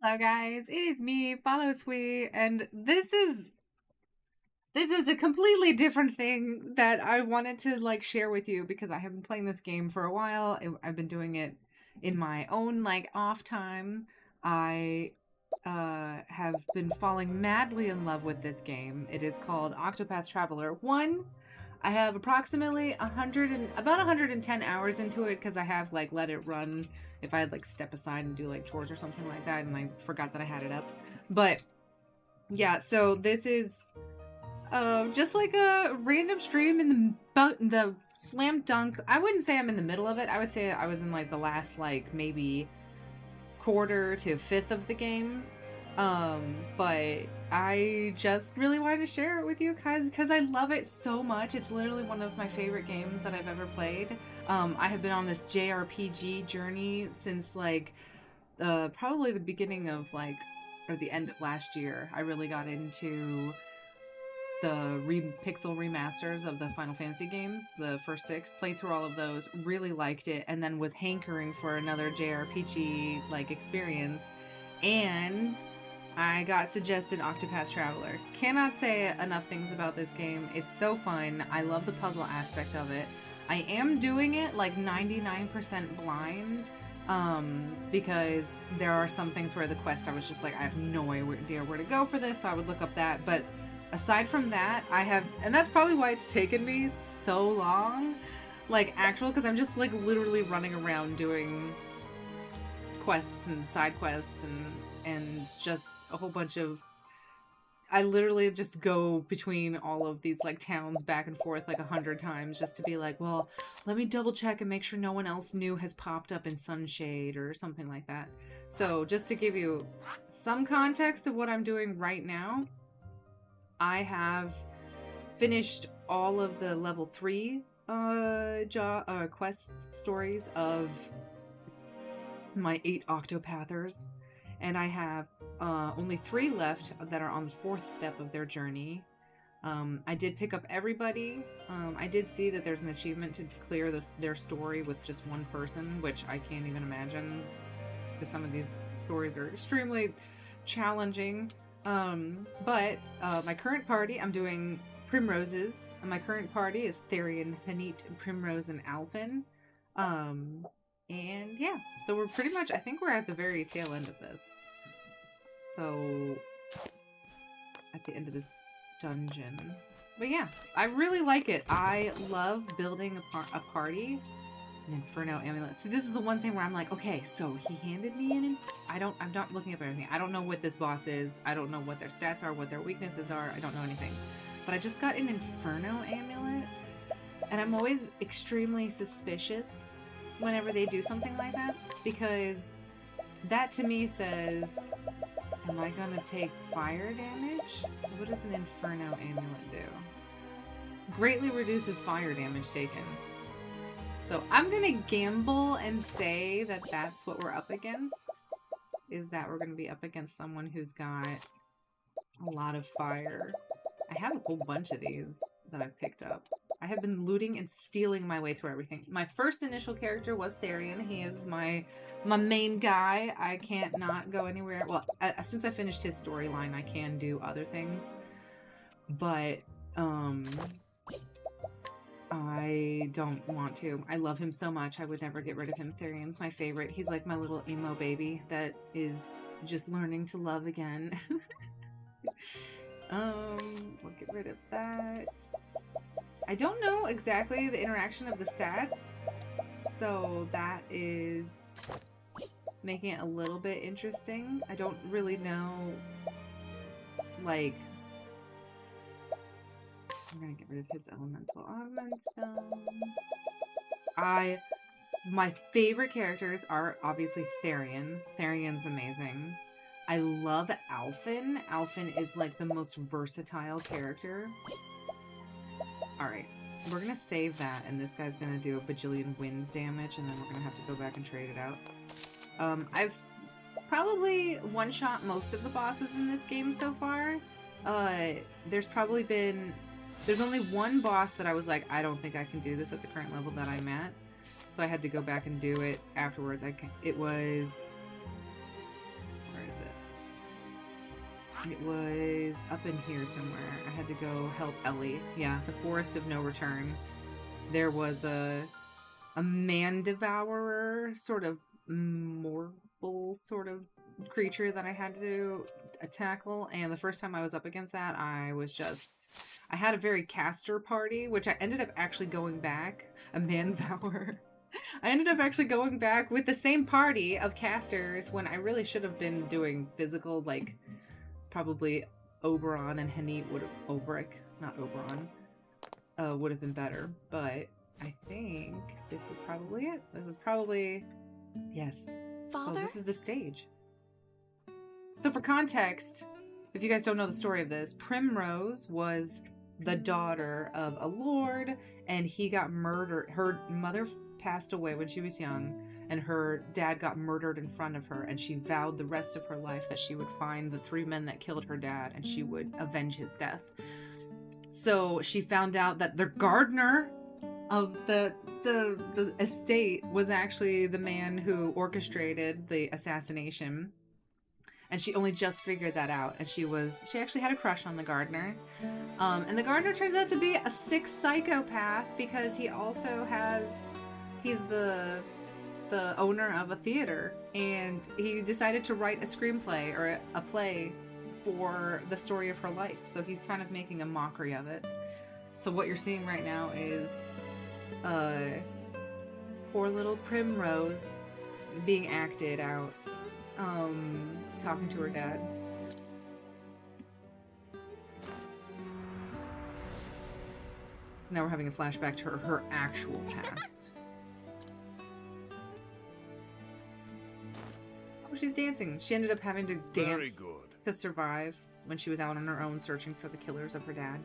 Hello guys, it is me, Follow Sweet, and this is a completely different thing that I wanted to share with you because I have been playing this game for a while. I've been doing it in my own off time. I have been falling madly in love with this game. It is called Octopath Traveler 1. I have approximately about 110 hours into it because I have let it run if I had step aside and do chores or something like that, and I forgot that I had it up. But yeah, so this is just like a random stream in the slam dunk. I wouldn't say I'm in the middle of it. I would say I was in the last maybe quarter to fifth of the game. But I just really wanted to share it with you guys because I love it so much. It's literally one of my favorite games that I've ever played. I have been on this JRPG journey since probably the beginning of or the end of last year. I really got into the pixel remasters of the Final Fantasy games, the first six, played through all of those, really liked it, and then was hankering for another JRPG experience. And I got suggested Octopath Traveler. Cannot say enough things about this game. It's so fun. I love the puzzle aspect of it. I am doing it 99% blind because there are some things where the quests I was just I have no idea where to go for this, so I would look up that. But aside from that, and that's probably why it's taken me so long, because I'm just literally running around doing quests and side quests and just a whole bunch of, I literally just go between all of these towns back and forth 100 times just to be well, let me double check and make sure no one else new has popped up in Sunshade or something like that. So just to give you some context of what I'm doing right now, I have finished all of the level 3 quests stories of my 8 Octopathers, and I have only 3 left that are on the 4th step of their journey. I did pick up everybody. I did see that there's an achievement to clear their story with just one person, which I can't even imagine because some of these stories are extremely challenging. But my current party, I'm doing Primroses, and my current party is Therian, Hanit, Primrose, and Alphen. And yeah, so we're pretty much, I think we're at the very tail end of this. So, at the end of this dungeon. But yeah, I really like it. I love building a party. An Inferno amulet. See, this is the one thing where I'm okay, so he handed me I'm not looking up everything. I don't know what this boss is. I don't know what their stats are, what their weaknesses are. I don't know anything. But I just got an Inferno amulet, and I'm always extremely suspicious whenever they do something like that, because that to me says, am I gonna take fire damage? What does an Inferno amulet do? Greatly reduces fire damage taken. So I'm gonna gamble and say that that's what we're up against, is that we're gonna be up against someone who's got a lot of fire. I have a whole bunch of these that I've picked up. I have been looting and stealing my way through everything. My first initial character was Therian. He is my main guy. I can't not go anywhere. Well, since I finished his storyline, I can do other things. But, I don't want to. I love him so much. I would never get rid of him. Therian's my favorite. He's like my little emo baby that is just learning to love again. We'll get rid of that. I don't know exactly the interaction of the stats, so that is making it a little bit interesting. I don't really know, I'm gonna get rid of his elemental augment stone. My favorite characters are obviously Therian. Therian's amazing. I love Alphen. Alphen is the most versatile character. Alright, we're gonna save that, and this guy's gonna do a bajillion wind damage, and then we're gonna have to go back and trade it out. I've probably one-shot most of the bosses in this game so far. There's only one boss that I was I don't think I can do this at the current level that I'm at. So I had to go back and do it afterwards. It was... where is it? It was up in here somewhere. I had to go help Ellie. Yeah, the Forest of No Return. There was a man devourer, sort of mortal sort of creature that I had to tackle, and the first time I was up against that, I had a very caster party, which I ended up actually going back, a man devourer. I ended up actually going back with the same party of casters when I really should have been doing physical, like probably Oberon and Henny would have, not Oberon, would have been better, but I think this is probably it. This is probably, yes. Father? So this is the stage. So for context, if you guys don't know the story of this, Primrose was the daughter of a lord, and he got murdered. Her mother passed away when she was young, and her dad got murdered in front of her, and she vowed the rest of her life that she would find the 3 men that killed her dad, and she would avenge his death. So she found out that the gardener of the estate was actually the man who orchestrated the assassination, and she only just figured that out, and she actually had a crush on the gardener, and the gardener turns out to be a sick psychopath because he's the owner of a theater, and he decided to write a screenplay or a play for the story of her life, so he's kind of making a mockery of it. So what you're seeing right now is poor little Primrose being acted out, talking to her dad. So now we're having a flashback to her actual past. Oh, she's dancing. She ended up having to dance to survive when she was out on her own searching for the killers of her dad.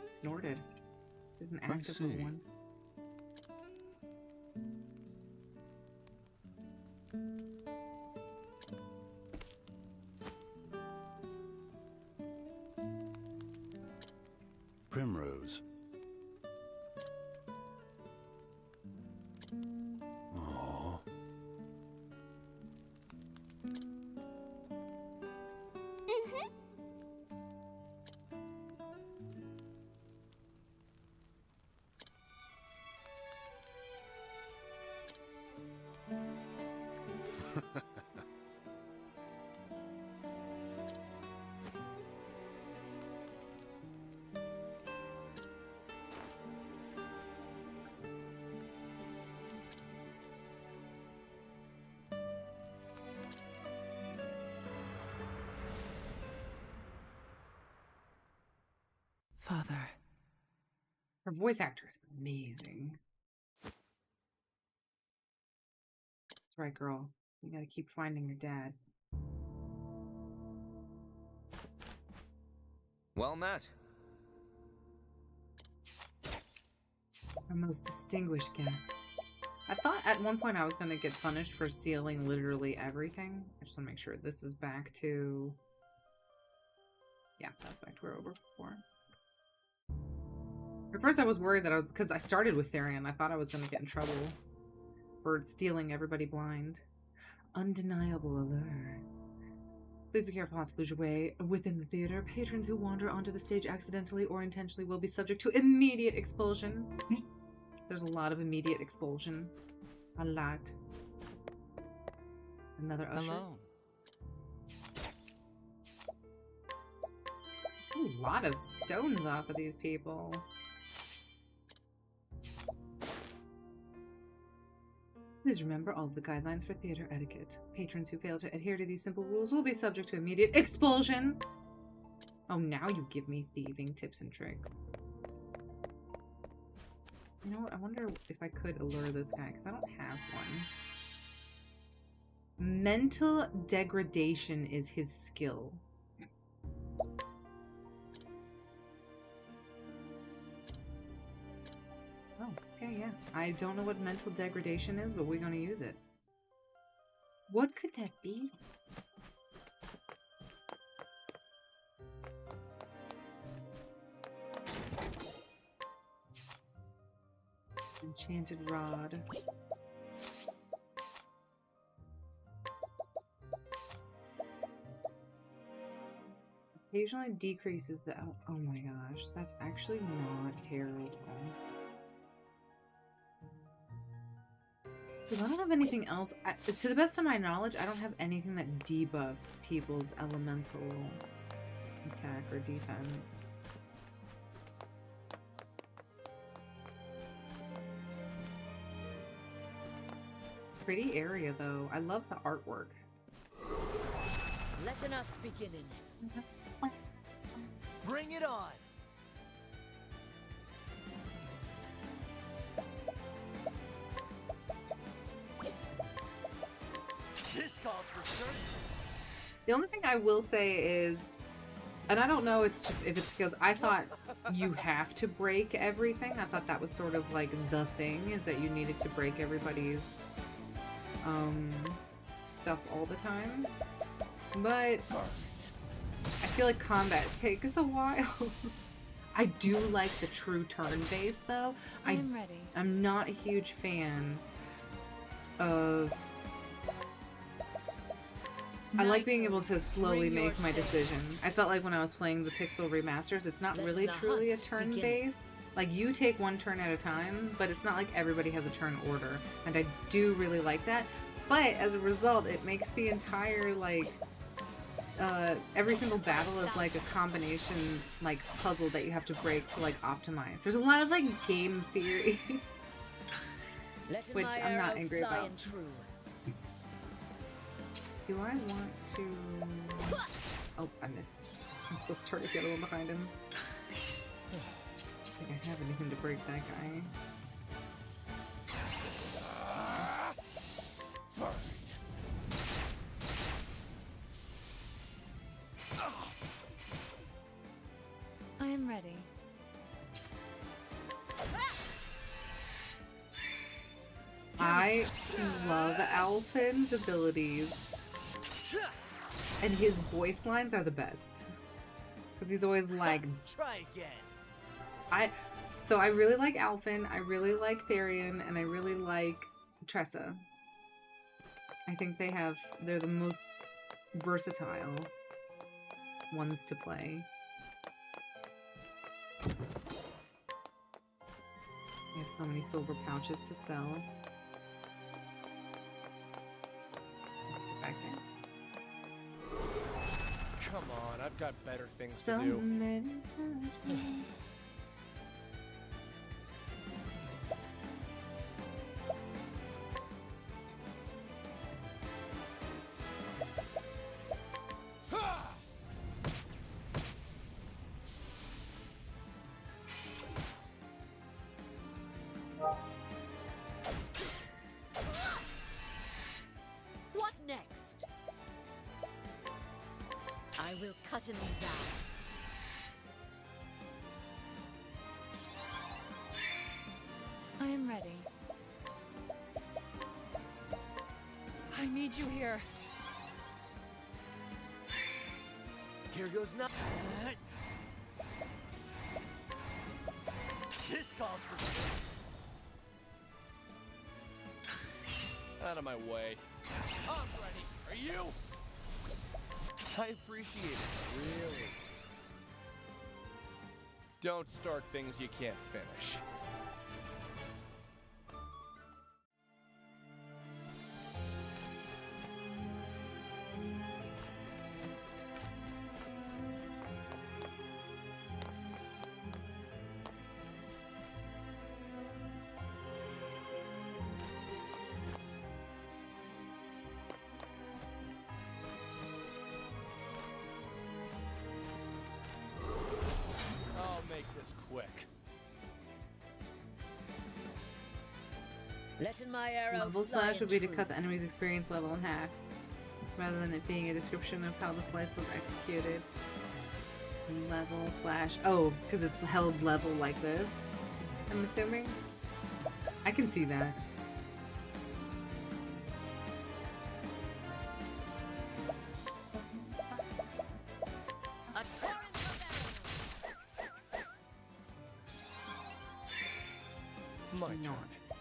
Snorted. There's an active one. Primrose. Aww. Father. Her voice actor is amazing. That's right, girl. You gotta keep finding your dad. Well met. Our most distinguished guests. I thought at one point I was gonna get punished for stealing literally everything. I just wanna make sure this is back to... Yeah, that's back to where we were before. At first I was worried that because I started with Therion, I thought I was gonna get in trouble for stealing everybody blind. Undeniable allure. Please be careful not to lose your way within the theater. Patrons who wander onto the stage accidentally or intentionally will be subject to immediate expulsion. There's a lot of immediate expulsion. A lot. Another usher. Hello. A lot of stones off of these people. Please remember all of the guidelines for theater etiquette. Patrons who fail to adhere to these simple rules will be subject to immediate expulsion. Oh, now you give me thieving tips and tricks. You know what? I wonder if I could allure this guy, because I don't have one. Mental degradation is his skill. Oh, okay, yeah. I don't know what mental degradation is, but we're gonna use it. What could that be? Enchanted rod. Occasionally decreases the... Oh my gosh, that's actually not terrible. Because I don't have anything else. To the best of my knowledge, I don't have anything that debuffs people's elemental attack or defense. Pretty area, though. I love the artwork. Letting us beginning. Bring it on. This calls for certain. The only thing I will say is, and I don't know if it's because I thought you have to break everything. I thought that was sort of like the thing, is that you needed to break everybody's stuff all the time. But I feel like combat takes a while. I do like the true turn base though. I'm ready. I'm not a huge fan of... I like being able to slowly make my decision. I felt like when I was playing the Pixel remasters, it's not really truly a turn base. Like, you take one turn at a time, but it's not like everybody has a turn order. And I do really like that. But as a result, it makes the entire, like, every single battle is like a combination, like, puzzle that you have to break to, like, optimize. There's a lot of, like, game theory, which I'm not angry about. Do I want to... Oh, I missed. I'm supposed to target the other one behind him. I don't think I have anything to break that guy. I am ready. I love Alfin's abilities. And his voice lines are the best. Because he's always like... Try again. So I really like Alfin, I really like Therian, and I really like Tressa. I think they're the most versatile ones to play. I have so many silver pouches to sell. Get back there. Come on, I've got better things So to do. many pouches. What next? I will cut them down. I am ready. I need you here. Here goes nothing. This calls for... Out of my way. I'm ready. Are you? I appreciate it, really. Don't start things you can't finish. Make this quick. Letting my arrow Level fly slash would be to true. cut the enemy's experience level in half, rather than it being a description of how the slice was executed. Level slash... Oh, because it's held level like this, I'm assuming? I can see that. My turn. Nice.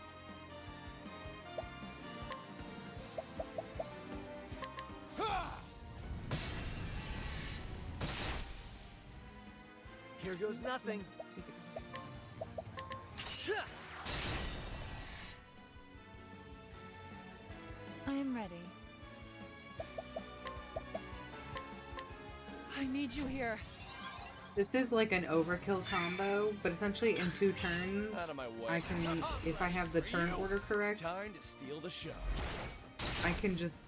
Here goes nothing. I am ready. I need you here. This is like an overkill combo, but essentially in 2 turns, Out of my way. I can, if I have the turn order correct, Time to steal the show. I can just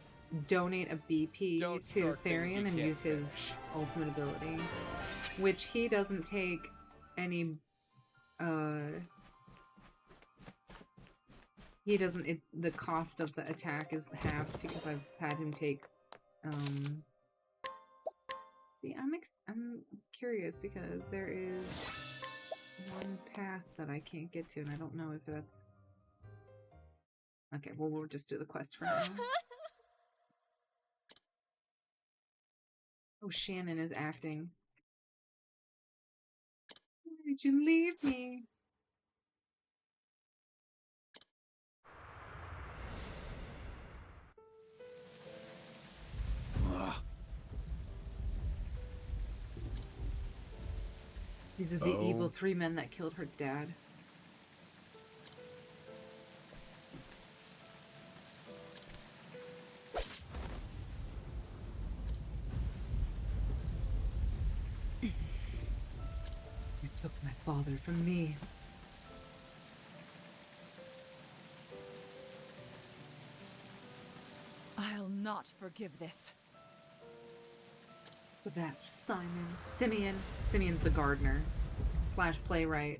donate a BP Don't to start things you Therian and can't use his finish. ultimate ability, which he doesn't take any, he doesn't, the cost of the attack is halved because I've had him take, see, I'm curious because there is one path that I can't get to and I don't know if that's, okay, well we'll just do the quest for now. Oh, Shannon is acting. Why did you leave me? These are the evil 3 men that killed her dad. You took my father from me. I'll not forgive this. But that's Simeon. Simeon's the gardener slash playwright.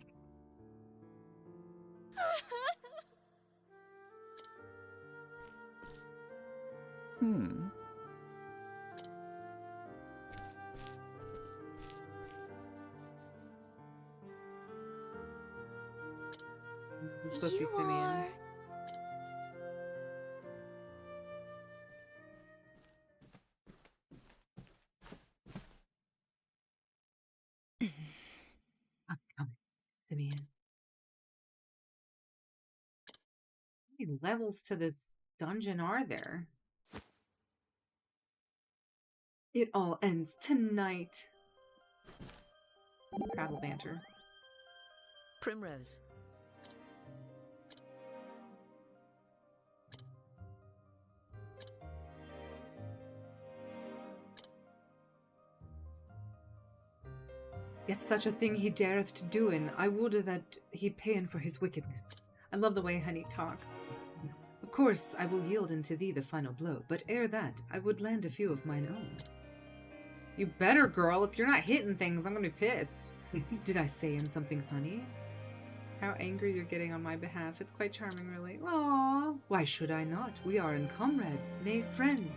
This is supposed to be Simeon. I'm coming, Simeon. How many levels to this dungeon are there? It all ends tonight. Travel banter. Primrose. Yet such a thing he dareth to do, and I would that he pain for his wickedness. I love the way Honey talks. Of course, I will yield unto thee the final blow, but ere that, I would land a few of mine own. You better, girl. If you're not hitting things, I'm gonna be pissed. Did I say in something funny? How angry you're getting on my behalf. It's quite charming, really. Aww. Why should I not? We are in comrades, nay, friends.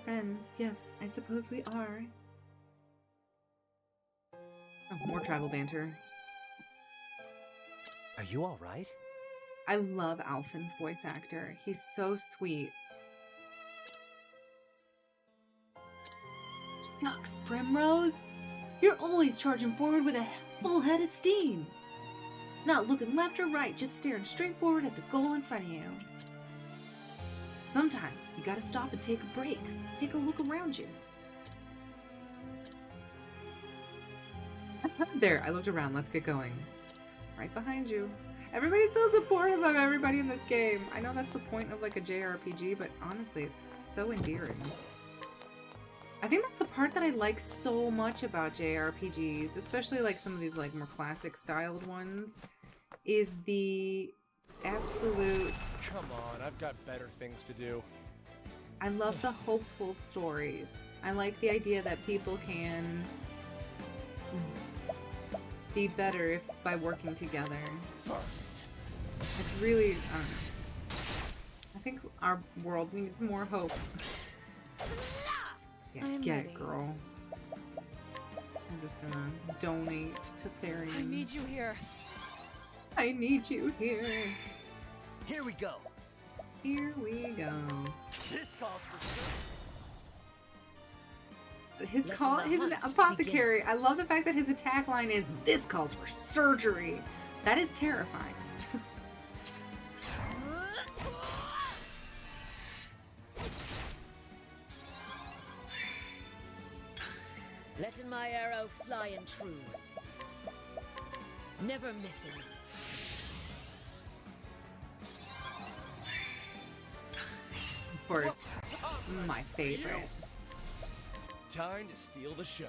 Friends, yes, I suppose we are. Oh, more travel banter. Are you all right? I love Alphin's voice actor. He's so sweet. Yucks, Primrose. You're always charging forward with a full head of steam. Not looking left or right, just staring straight forward at the goal in front of you. Sometimes you gotta stop and take a break. Take a look around you. There, I looked around. Let's get going. Right behind you. Everybody's so supportive of everybody in this game. I know that's the point of like a JRPG, but honestly, it's so endearing. I think that's the part that I like so much about JRPGs, especially like some of these like more classic styled ones, is the absolute... Come on, I've got better things to do. I love the hopeful stories. I like the idea that people can be better if by working together. It's really, I don't know. I think our world needs more hope. Yes, get it, girl. I'm just gonna donate to Therian. I need you here. I need you here. Here we go. Here we go. This calls for His Let call, the his hunt apothecary. I love the fact that his attack line is, "This calls for surgery." That is terrifying. Letting my arrow fly and true. Never missing. Of course, my favorite. Time to steal the show.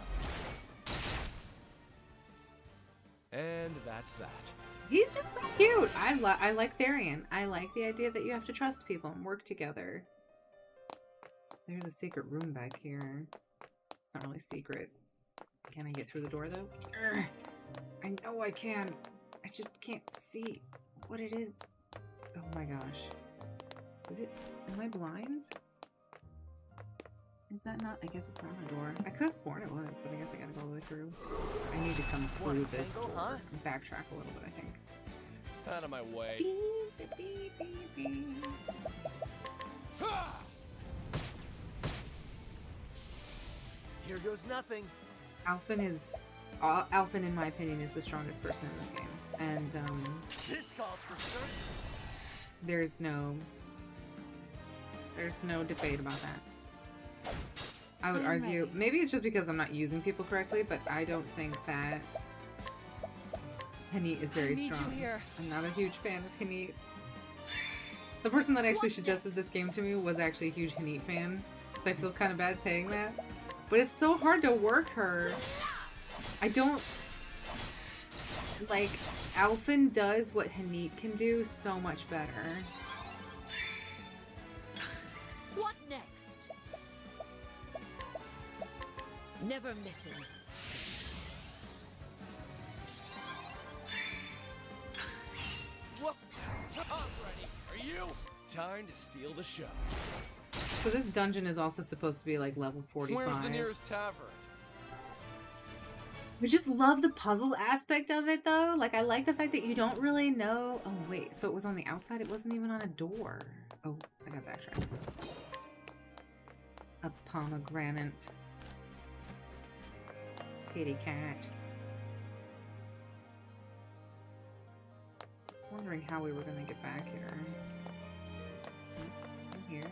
And that's that. He's just so cute. I like Therian. I like the idea that you have to trust people and work together. There's a secret room back here. It's not really secret. Can I get through the door though? Urgh. I know I can. I just can't see what it is. Oh my gosh. Is it? Am I blind? Is that not? I guess it's not a door. I could have sworn it was, but I guess I gotta go all the way through. I need to come through this door. Huh? And backtrack a little bit, I think. Out of my way. Beep, beep, beep, beep. Ha! Here goes nothing. Alphen, in my opinion, is the strongest person in this game. And, This calls for search. there's no debate about that. I would argue, maybe it's just because I'm not using people correctly, but I don't think that Hanit is very strong. I'm not a huge fan of Hanit. The person that actually suggested this game to me was actually a huge Hanit fan, so I feel kind of bad saying that. But it's so hard to work her. I don't... Like, Alphen does what Hanit can do so much better. What next? Never missing. Whoop. I'm ready. Are you? Time to steal the show. So this dungeon is also supposed to be like level 45. Where's the nearest tavern? I just love the puzzle aspect of it though. Like I like the fact that you don't really know. Oh wait, so it was on the outside, it wasn't even on a door. Oh, I got backtracked. A pomegranate. Kitty cat. I was wondering how we were gonna get back here. Here.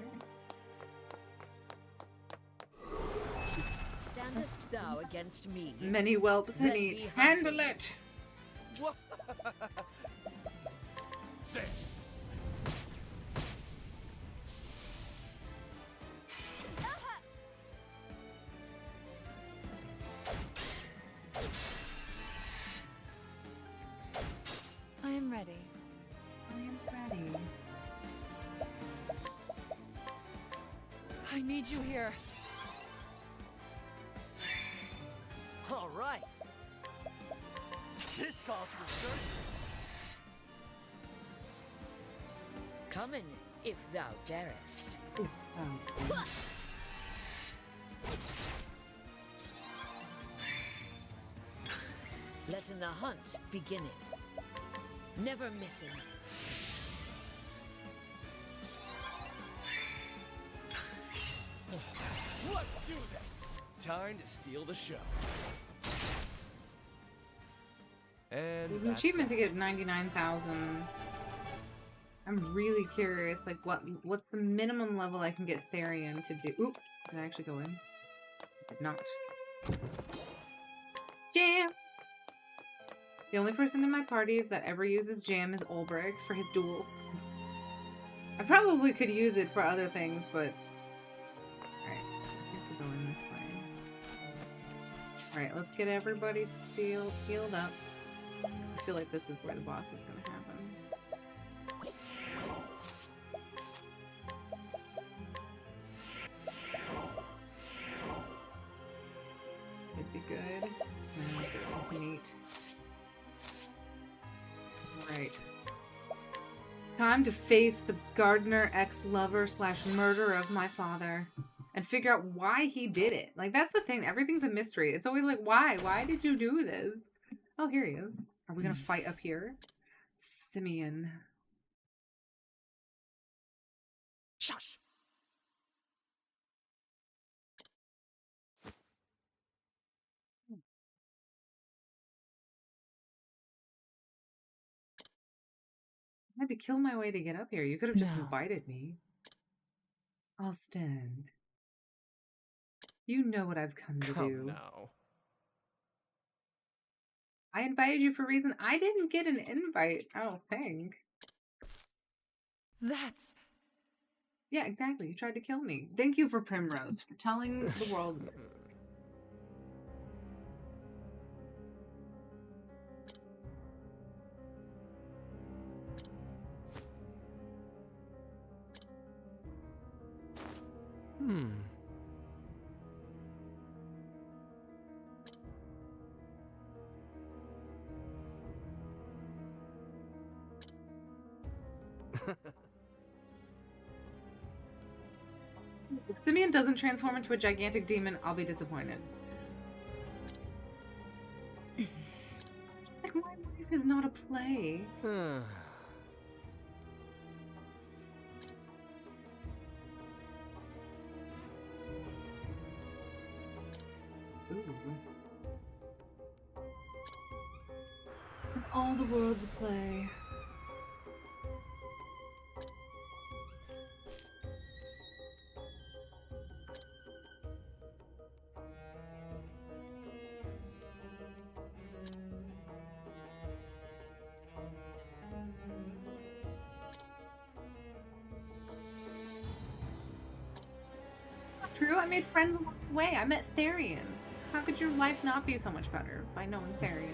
Standest thou against me? Many whelps Let and eat. me Handle hunt it! Whoop. There. I am ready. I am ready. I need you here. All right. This calls for search. Come in, if thou darest. Ooh, oh. Letting the hunt begin. Never missing. Let's do this. Time to steal the show. And There's an that's achievement to that. get 99,000. I'm really curious, like what's the minimum level I can get Therian to do? Oop, did I actually go in? I did not. Jam! The only person in my parties that ever uses Jam is Ulbrich for his duels. I probably could use it for other things, but... Alright, I think we're going this way. Alright, let's get everybody healed up. I feel like this is where the boss is going to happen. It'd be good. And get something neat. Right. Time to face the gardener ex-lover / murderer of my father. And figure out why he did it. Like, that's the thing. Everything's a mystery. It's always like, why? Why did you do this? Oh, here he is. Are we gonna fight up here? Simeon. Shush. I had to kill my way to get up here. You could have just No. invited me. I'll stand. You know what I've come to Come do. now. I invited you for a reason. I didn't get an invite, I don't think. That's... Yeah, exactly. You tried to kill me. Thank you for Primrose, for telling the world. If Simeon doesn't transform into a gigantic demon, I'll be disappointed. It's like, my life is not a play. Ooh. All the world's a play. True, I made friends along the way. I met Therian. How could your life not be so much better by knowing Therian?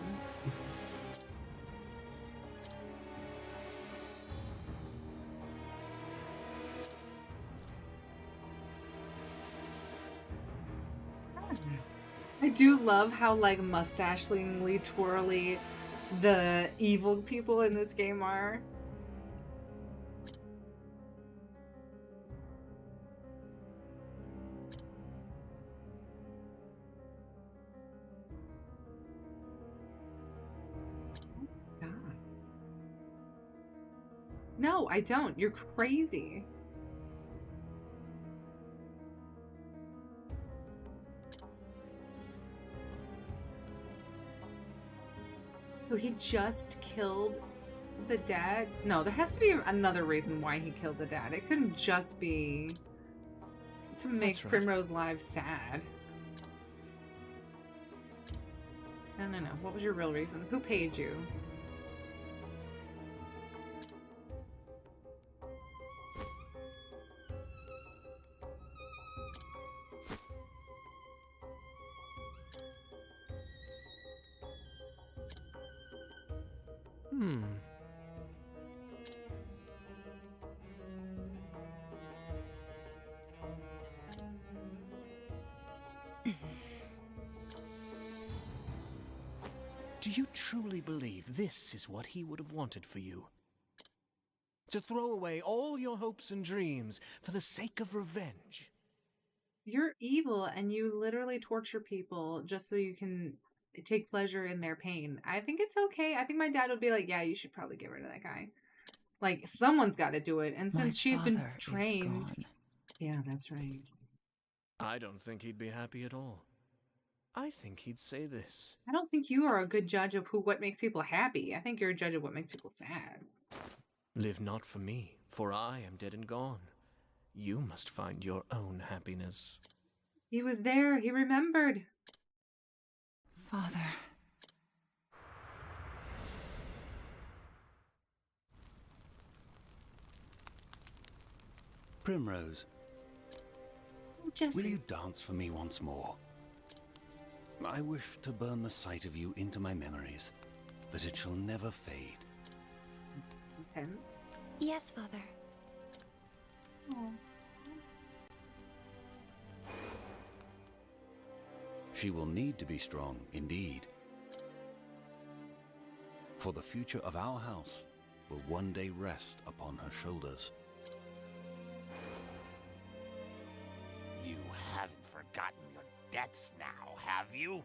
I do love how, like, mustachingly twirly the evil people in this game are. God. No, I don't. You're crazy. So he just killed the dad? No, there has to be another reason why he killed the dad. It couldn't just be to make That's right. Primrose lives sad. No. What was your real reason? Who paid you? Do you truly believe this is what he would have wanted for you? To throw away all your hopes and dreams for the sake of revenge? You're evil and you literally torture people just so you can take pleasure in their pain. I think it's okay. I think my dad would be like, yeah, you should probably get rid of that guy. Like, someone's got to do it. And since she's been trained... Yeah, that's right. I don't think he'd be happy at all. I think he'd say this. I don't think you are a good judge of what makes people happy. I think you're a judge of what makes people sad. Live not for me, for I am dead and gone. You must find your own happiness. He was there. He remembered. Father. Primrose, Oh, Jesse. will you dance for me once more? I wish to burn the sight of you into my memories, that it shall never fade. Intense. Yes, Father. Oh. She will need to be strong, indeed. For the future of our house will one day rest upon her shoulders. You haven't forgotten your debts now, have you?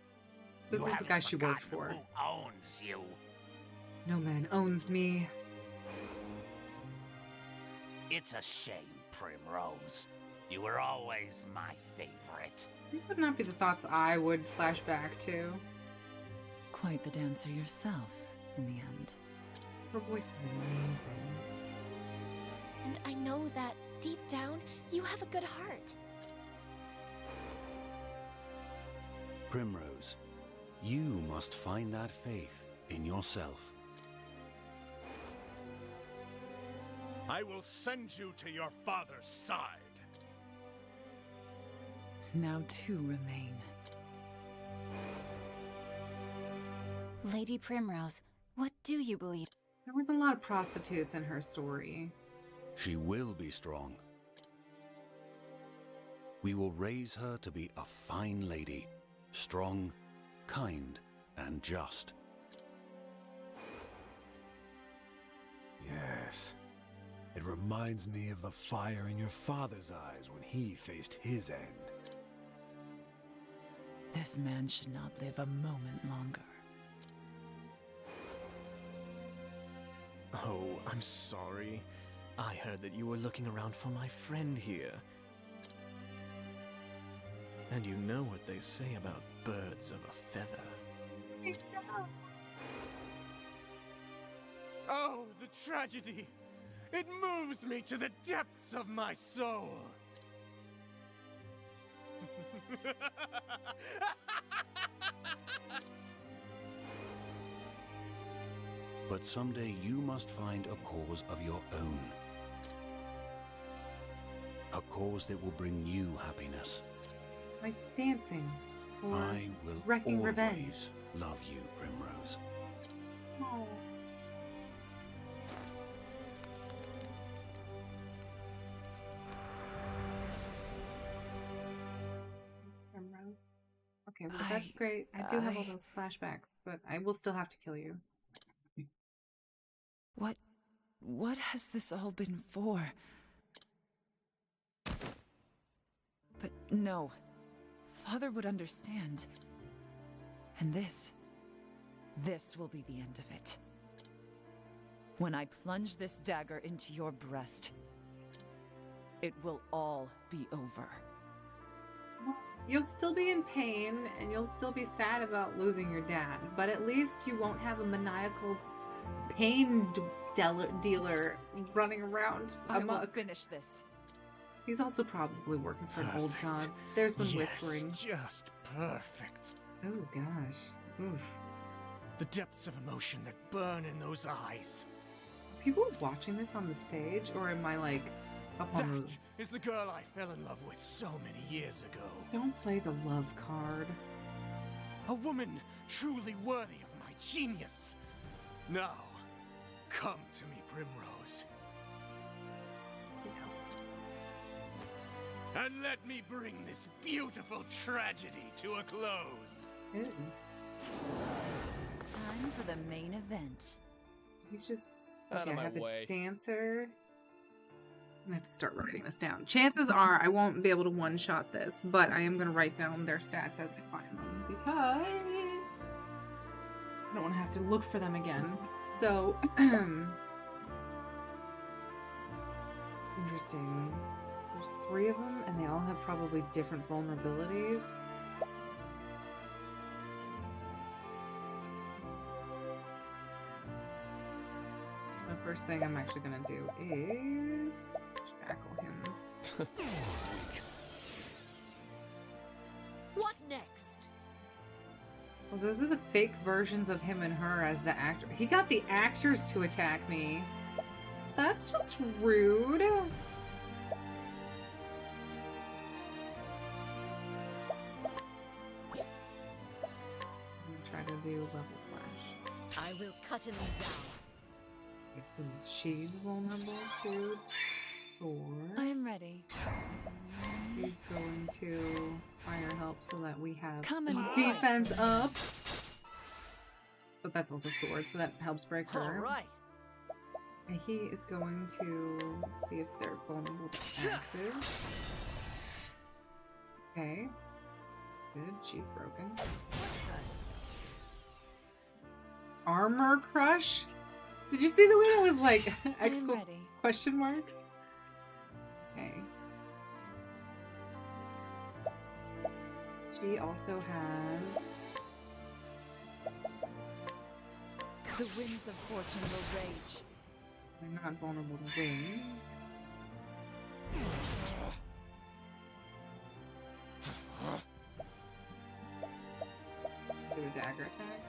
This You is the haven't guy she worked forgotten for. Who owns you? No man owns me. It's a shame, Primrose. You were always my favorite. These would not be the thoughts I would flash back to. Quite the dancer yourself, in the end. Her voice is amazing. And I know that, deep down, you have a good heart. Primrose, you must find that faith in yourself. I will send you to your father's side. Now 2 remain. Lady Primrose, what do you believe? There was a lot of prostitutes in her story. She will be strong. We will raise her to be a fine lady, strong, kind, and just. Yes. It reminds me of the fire in your father's eyes when he faced his end. This man should not live a moment longer. Oh, I'm sorry. I heard that you were looking around for my friend here. And you know what they say about birds of a feather. Oh, the tragedy! It moves me to the depths of my soul! But someday you must find a cause of your own. A cause that will bring you happiness. Like dancing. Or I will wrecking always revenge. love you, Primrose. Oh. Primrose. Okay, well, that's great. I do have all those flashbacks, but I will still have to kill you. What has this all been for? But no. Father would understand. And this will be the end of it. When I plunge this dagger into your breast, it will all be over. You'll still be in pain, and you'll still be sad about losing your dad, but at least you won't have a maniacal pain dealer running around I will amok. finish this. He's also probably working for an old god. There's been whispering. Just perfect. Oh gosh. Oof. The depths of emotion that burn in those eyes. Are people watching this on the stage, or am I like up on the... That is the girl I fell in love with so many years ago. Don't play the love card. A woman truly worthy of my genius. Now, come to me, Primrose. And let me bring this beautiful tragedy to a close. Ew. Time for the main event. He's just... Out Okay, of I my have way. the dancer. I have to start writing this down. Chances are I won't be able to one-shot this, but I am going to write down their stats as I find them, because I don't want to have to look for them again. So, interesting. There's 3 of them, and they all have probably different vulnerabilities. The first thing I'm actually going to do is shackle him. What next? Well, those are the fake versions of him and her as the actor. He got the actors to attack me. That's just rude. I'm gonna try to do level slash. I will cut him down. Okay, so she's vulnerable to Thor. I am ready. She's going to fire help so that we have Come and defense up. But that's also sword, so that helps break her. All right. And he is going to see if they're vulnerable to axes. Okay. Good, she's broken. Armor crush? Did you see the way it was like I'm ready. question marks? Okay. She also has... The winds of fortune will rage. They're not vulnerable to wind. Do a dagger attack.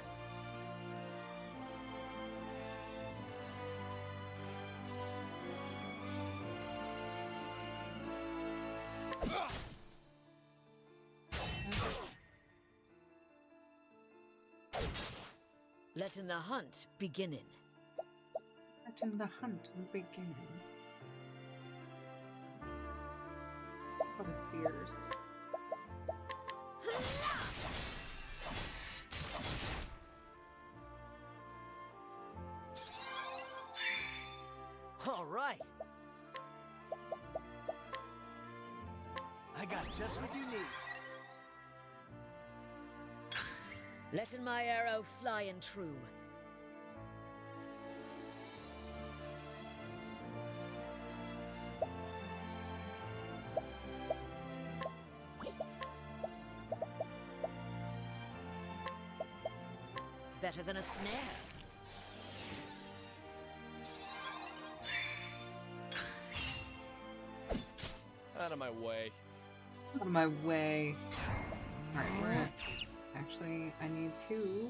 Letting the hunt beginning. Letting the hunt begin. What are spears? All right. I got just what you need. Letting my arrow fly and true. Better than a snare. Out of my way. Out of my way. Alright, we're at... Actually, I need to...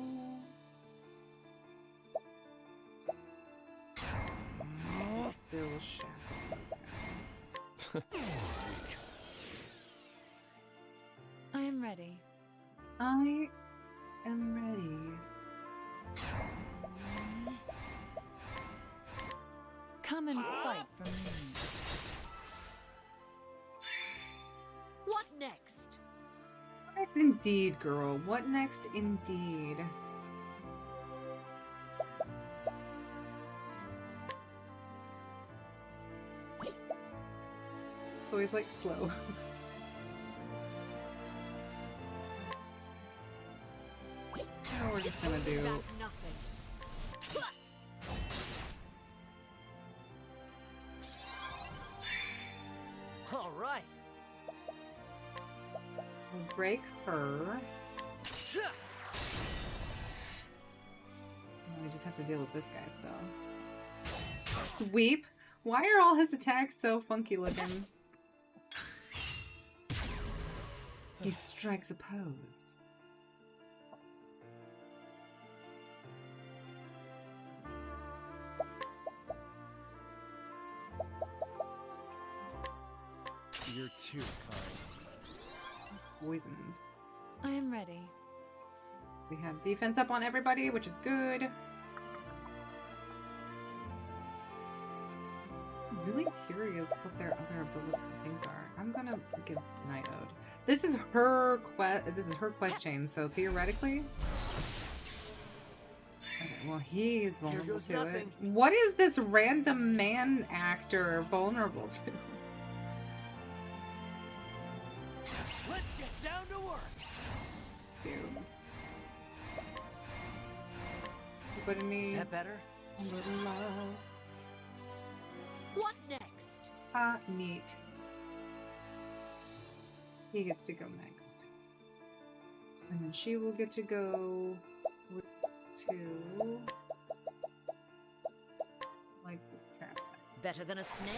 Still shackle this guy. I am ready. I am ready. Come and fight for me. What next? What next indeed, girl. What next indeed? Always like slow. Now we're just gonna do... Nothing. All right. We'll break her. We just have to deal with this guy still. Sweep? Why are all his attacks so funky looking? He strikes a pose. You're too kind. Poisoned. I am ready. We have defense up on everybody, which is good. I'm really curious what their other ability things are. I'm gonna give Night Ode. This is her quest chain, so theoretically. Okay, well he is vulnerable to it. What is this random man actor vulnerable to? Let's get down to work. Dude. Everybody needs Is that better? a little love. What next? Neat. He gets to go next. And then she will get to go to... like, trap. Better than a snare.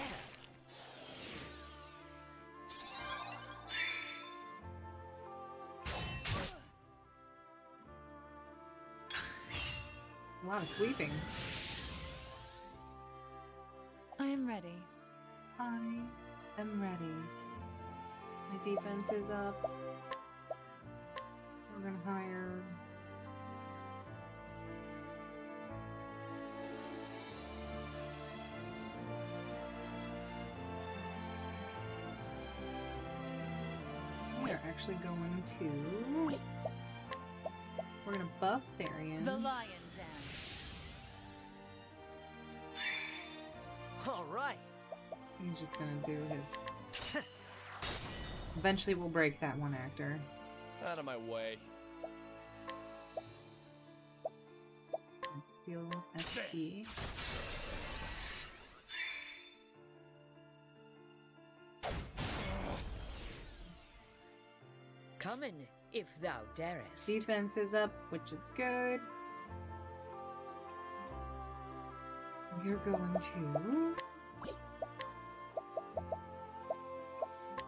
A lot of sweeping. I am ready. I am ready. My defense is up. We're gonna hire... We're actually going to... We're gonna buff Therian. The lion dance. All right. He's just gonna do his... Eventually we'll break that one actor. Out of my way. And steal SP. Coming, if thou darest. Defense is up, which is good. We're going to...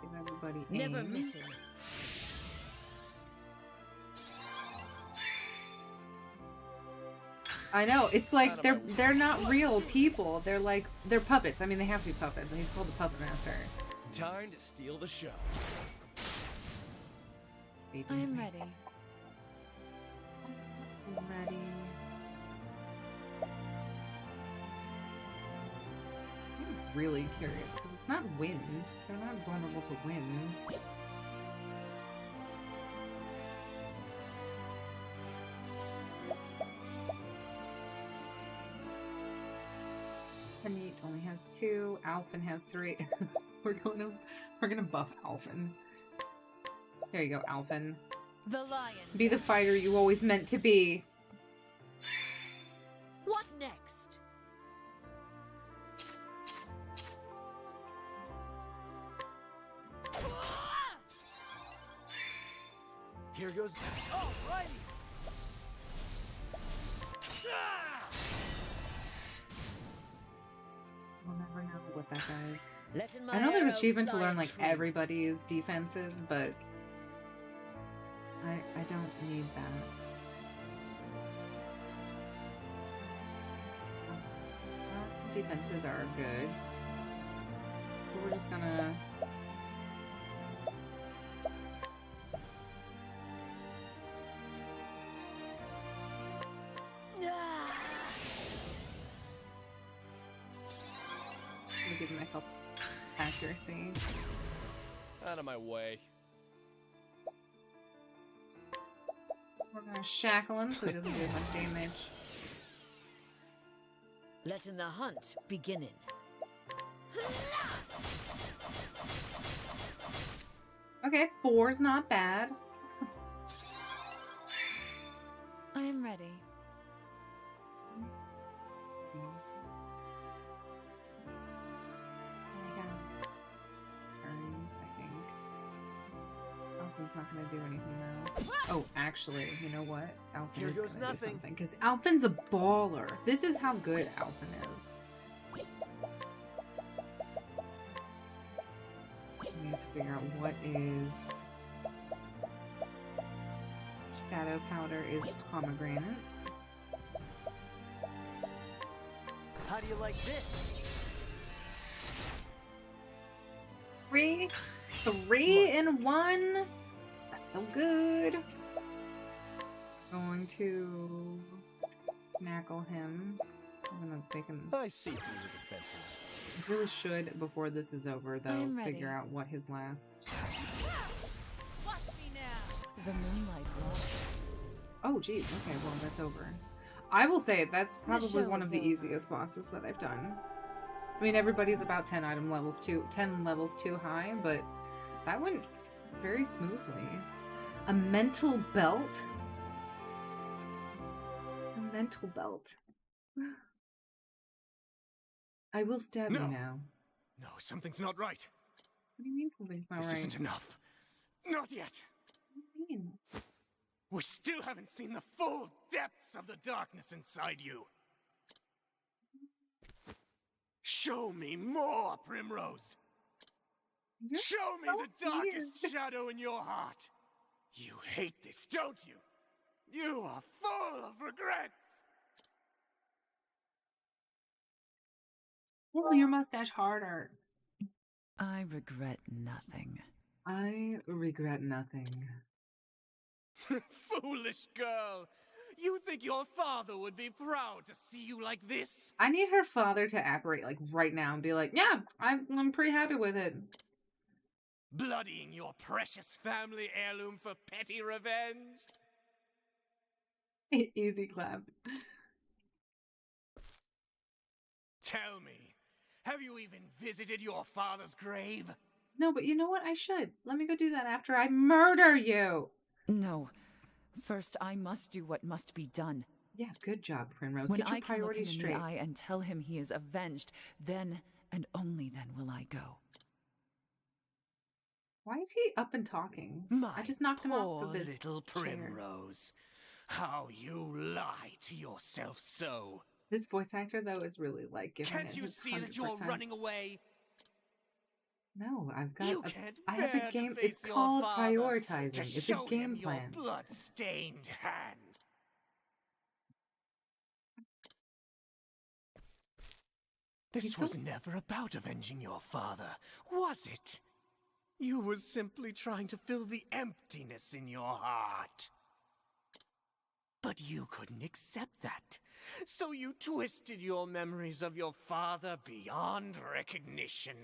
give everybody Never aim. missing. I know, it's like they're not real people. They're like, they're puppets. I mean, they have to be puppets, and he's called the Puppet Master. Time to steal the show. I am ready. I'm ready. really curious because it's not wind. They're not vulnerable to wind. Hamid only has 2. Alphen has 3. we're gonna buff Alphen. There you go, Alphen. The lion. Be the fighter you always meant to be. What next? Here goes. Alrighty. We'll never know what that does. Letting my I know there's an arrow achievement to fly learn like true. everybody's defenses, but I don't need that. Our defenses are good. So we're just gonna give myself accuracy. Out of my way. We're gonna shackle him so he doesn't do as much damage. Letting the hunt beginning. Okay, 4's not bad. I am ready. Alphen's not gonna do anything now. Oh, actually, you know what? Alphen Here is goes gonna nothing. do something because Alphen's a baller. This is how good Alphen is. We have to figure out what is shadow powder is pomegranate. How do you like this? 3 in 1. That's so good. Going to knackle him. I'm gonna make him. I see through the defenses. I really should, before this is over, though, I'm ready. figure out what his last. Watch me now. The moonlight walks. Oh, geez. Okay, well, that's over. I will say that's probably show one of is the over. easiest bosses that I've done. I mean, everybody's about 10 levels too high, but that went very smoothly. A mental belt? A mental belt. I will stab you No. now. No, something's not right. What do you mean something's not This right? isn't enough. Not yet. What do you mean? We still haven't seen the full depths of the darkness inside you. Show me more, Primrose. You're Show me so the darkest weird. shadow in your heart. You hate this, don't you? You are full of regrets. Pull your mustache harder. I regret nothing. I regret nothing. Foolish girl. You think your father would be proud to see you like this? I need her father to apparate like right now and be like, yeah, I'm pretty happy with it. Bloodying your precious family heirloom for petty revenge? Easy clap. Tell me, have you even visited your father's grave? No, but you know what? I should. Let me go do that after I murder you. No. First, I must do what must be done. Yeah, good job, Primrose. When Get your I can look him priorities in straight. the eye and tell him he is avenged, then and only then will I go. Why is he up and talking? My I just knocked him off poor of his little chair. Primrose. How you lie to yourself so. This voice actor, though, is really like giving Can't it you his see that you're 100%. running away? No, I've got. You A, can't I have bear a to game. face It's your called father, prioritizing. to It's a show game him your plan. blood-stained hand. This He's so- was never about avenging your father, was it? You were simply trying to fill the emptiness in your heart. But you couldn't accept that. So you twisted your memories of your father beyond recognition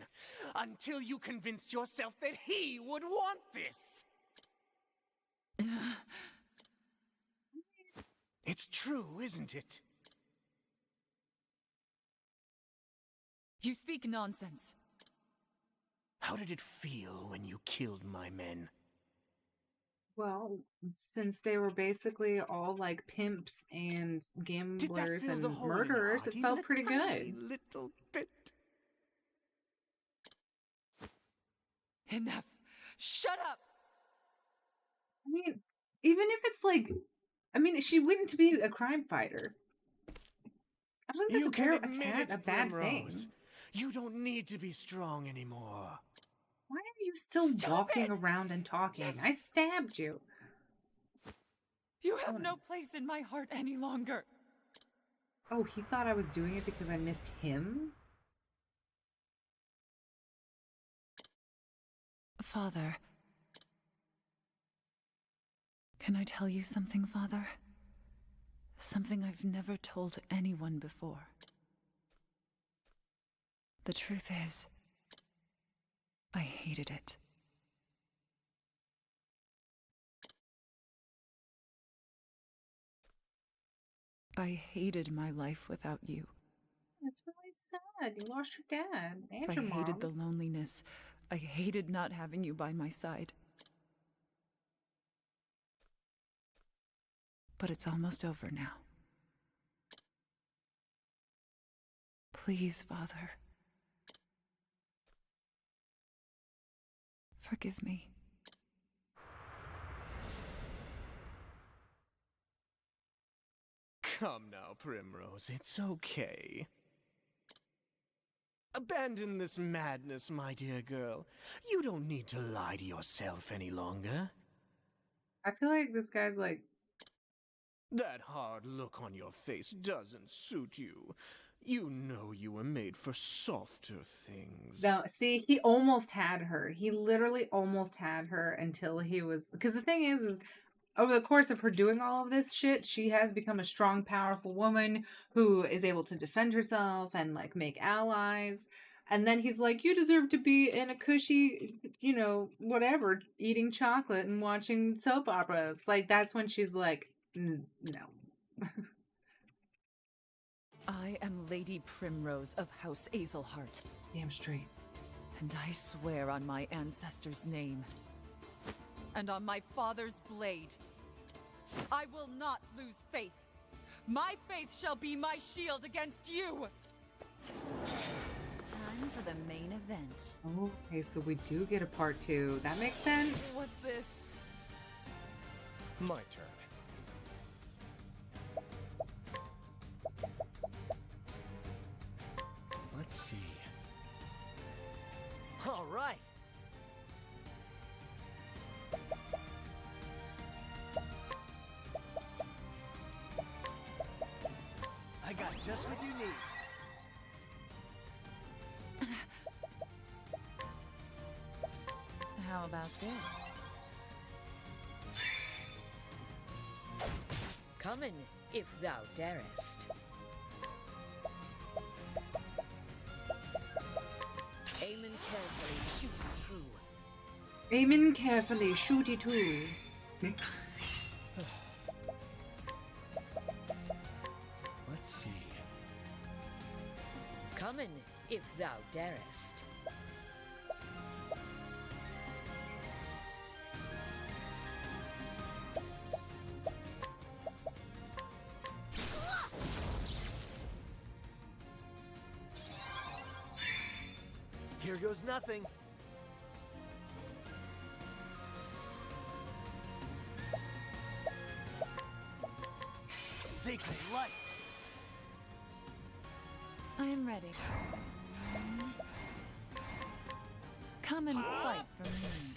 until you convinced yourself that he would want this. It's true, isn't it? You speak nonsense. How did it feel when you killed my men? Well, since they were basically all like pimps and Did that gamblers fill and the hole in your murderers, heart it even felt a pretty tiny good. little bit? Enough. Shut up! I mean, even if it's like, I mean, she wouldn't be a crime fighter. I don't think You can that's admit it, a bad Primrose. thing. You don't need to be strong anymore. Why are you still Stop walking it! around and talking? Yes. I stabbed you. You have no place in my heart any longer. Oh, he thought I was doing it because I missed him? Father. Can I tell you something, Father? Something I've never told anyone before. The truth is, I hated it. I hated my life without you. It's really sad. You lost your dad and I your mom. hated the loneliness. I hated not having you by my side. But it's almost over now. Please, Father. Forgive me. Come now, Primrose, it's okay. Abandon this madness, my dear girl. You don't need to lie to yourself any longer. I feel like this guy's like, That hard look on your face doesn't suit you. You know you were made for softer things. no, see, he almost had her. He literally almost had her until he was, because the thing is over the course of her doing all of this shit, she has become a strong, powerful woman who is able to defend herself and like make allies. And then he's like, you deserve to be in a cushy, you know, whatever, eating chocolate and watching soap operas. Like, that's when she's like, no. I am Lady Primrose of House Azelhart. Damn straight. And I swear on my ancestors' name. And on my father's blade. I will not lose faith. My faith shall be my shield against you! Time for the main event. Okay, so we do get a part 2. That makes sense. What's this? My turn. Let's see. All right. I got just what you need. How about this? Come in, if thou darest. Aim in carefully, shoot it true. Aim in carefully, shoot it too. Let's see. Come in, if thou darest. Here goes nothing. Sacred light. I am ready. Come and fight for me.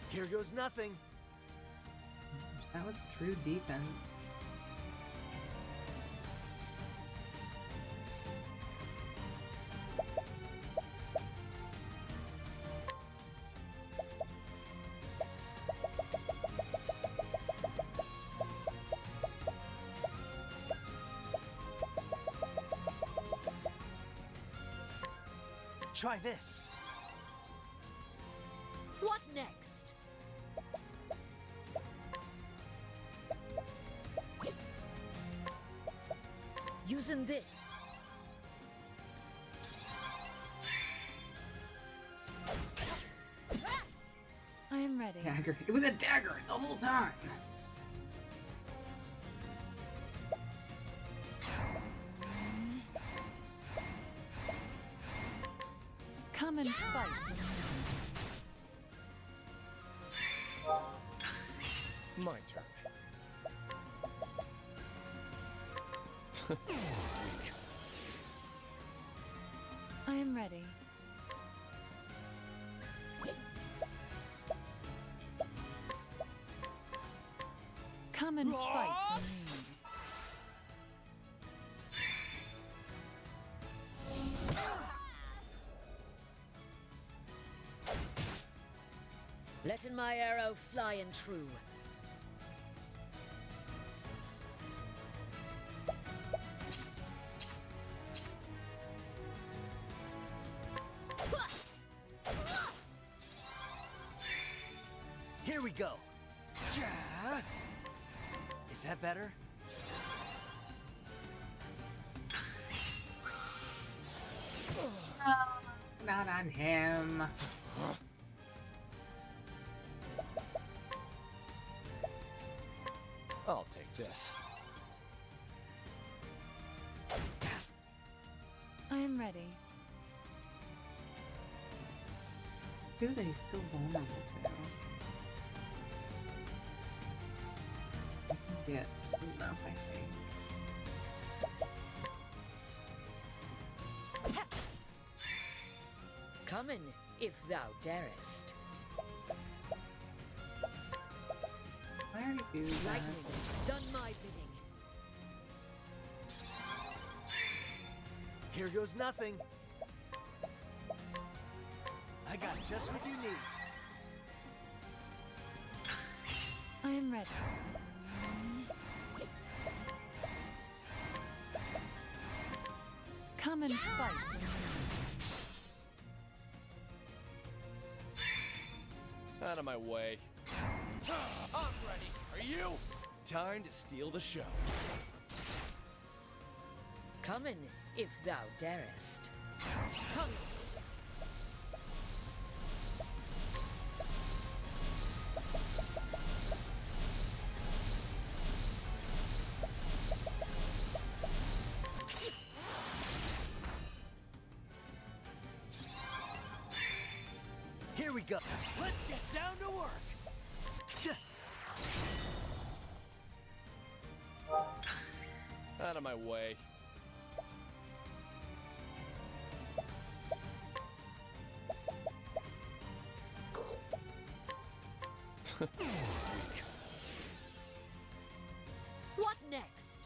Here goes nothing. That was through defense. Try this. What next? Using this. I am ready. Dagger. It was a dagger the whole time. Come and fight. My turn. I am ready. Come and fight for me. Letting my arrow fly and true. Here we go. Yeah. Is that better? Not on him. I'll take this. I am ready. Who are they still vulnerable to? I can get enough, I think. Coming, if thou darest. I already do that. Lightning, done my bidding. Here goes nothing. I got just what you need. I am ready. Come and fight for me. Out of my way. I'm ready. Are you? Time to steal the show. Coming, if thou darest. Coming. Here we go. Let's get down to work. Out of my way. What next?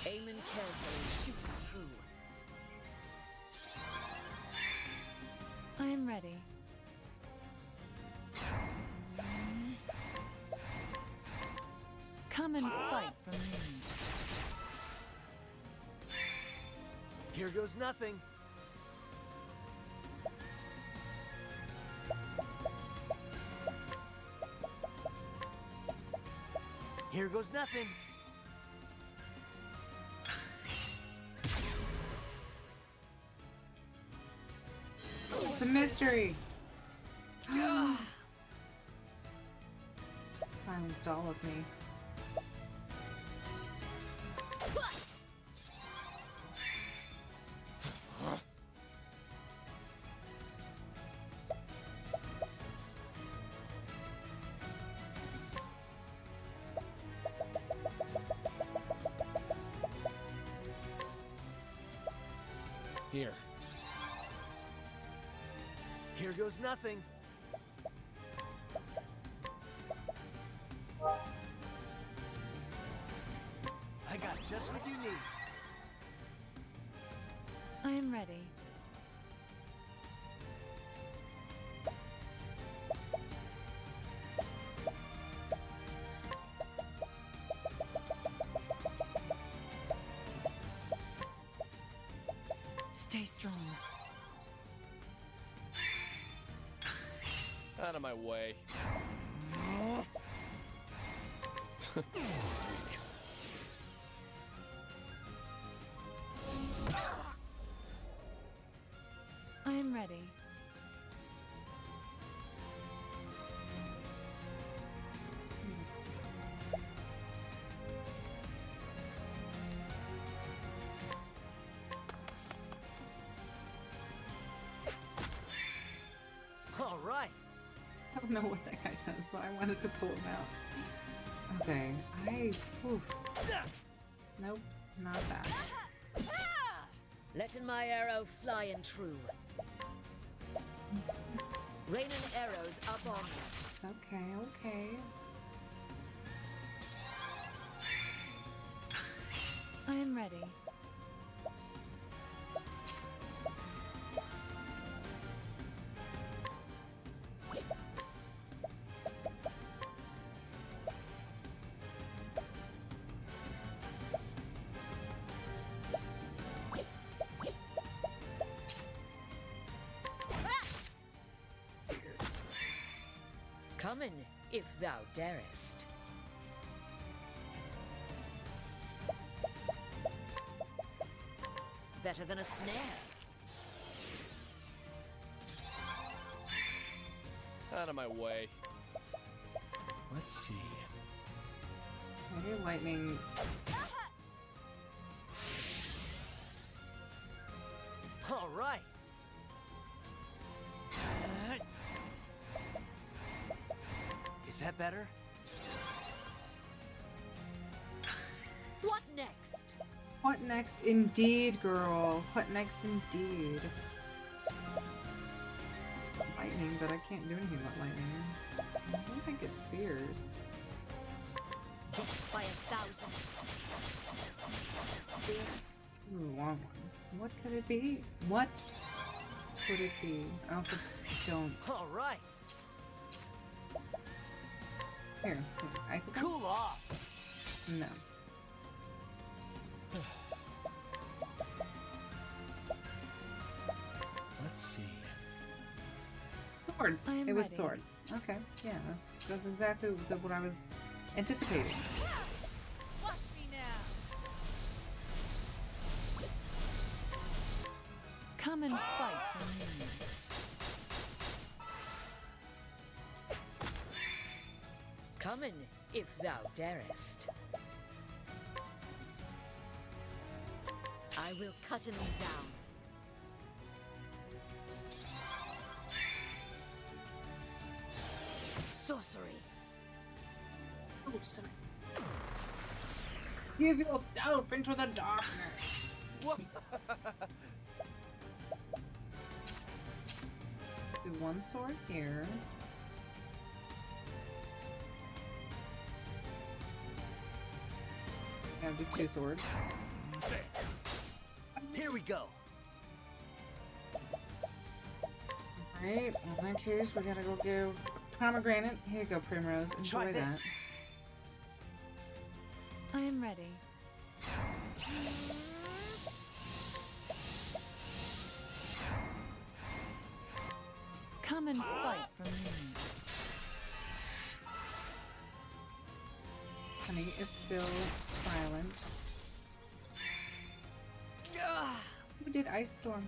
Aiming carefully, shooting true. I am ready. Come and fight for me. Here goes nothing. Here goes nothing. It's a mystery. Silenced all of me. Here. Here goes nothing. Just what you need. I am ready. Stay strong. Out of my way. I am ready. All right. I don't know what that guy does, but I wanted to pull him out. Okay, oof. Nope, not that. Letting my arrow fly and true. Raining arrows up on me. It's okay, okay. I am ready. Coming, if thou darest. Better than a snare. Out of my way. Let's see. I hear lightning. All right. Is that better? What next? What next indeed, girl? What next indeed? Lightning, but I can't do anything about lightning. I don't think it's spears. Death by 1,000. Ooh, long one. What could it be? What could it be? I also don't. All right. Here, icicle? Cool off. No. Let's see. Swords. I am It was ready. swords. Okay, yeah, that's exactly what I was anticipating. Watch me now. Come and fight for me. Coming, if thou darest. I will cut him down. Sorcery. Give yourself into the darkness. Do one sword here. I'll do two swords. Here we go. Alright, in that case, we gotta go give pomegranate. Here you go, Primrose. Enjoy Try that. this. I am ready. Come and fight for me. Honey is still silent. Who did Ice Storm?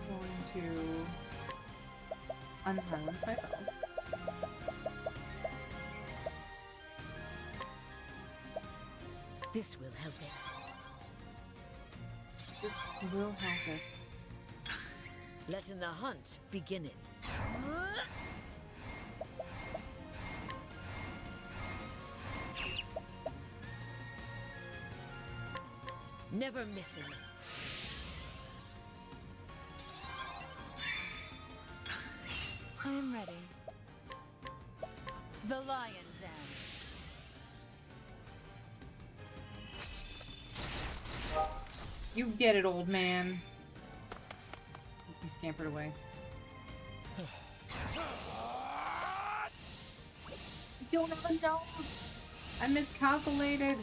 Going to unsilence myself. This will help us. This will help us. Letting the hunt beginning. Never missing. I am ready. The lion dance. You get it, old man. He scampered away. I don't even know. I miscalculated.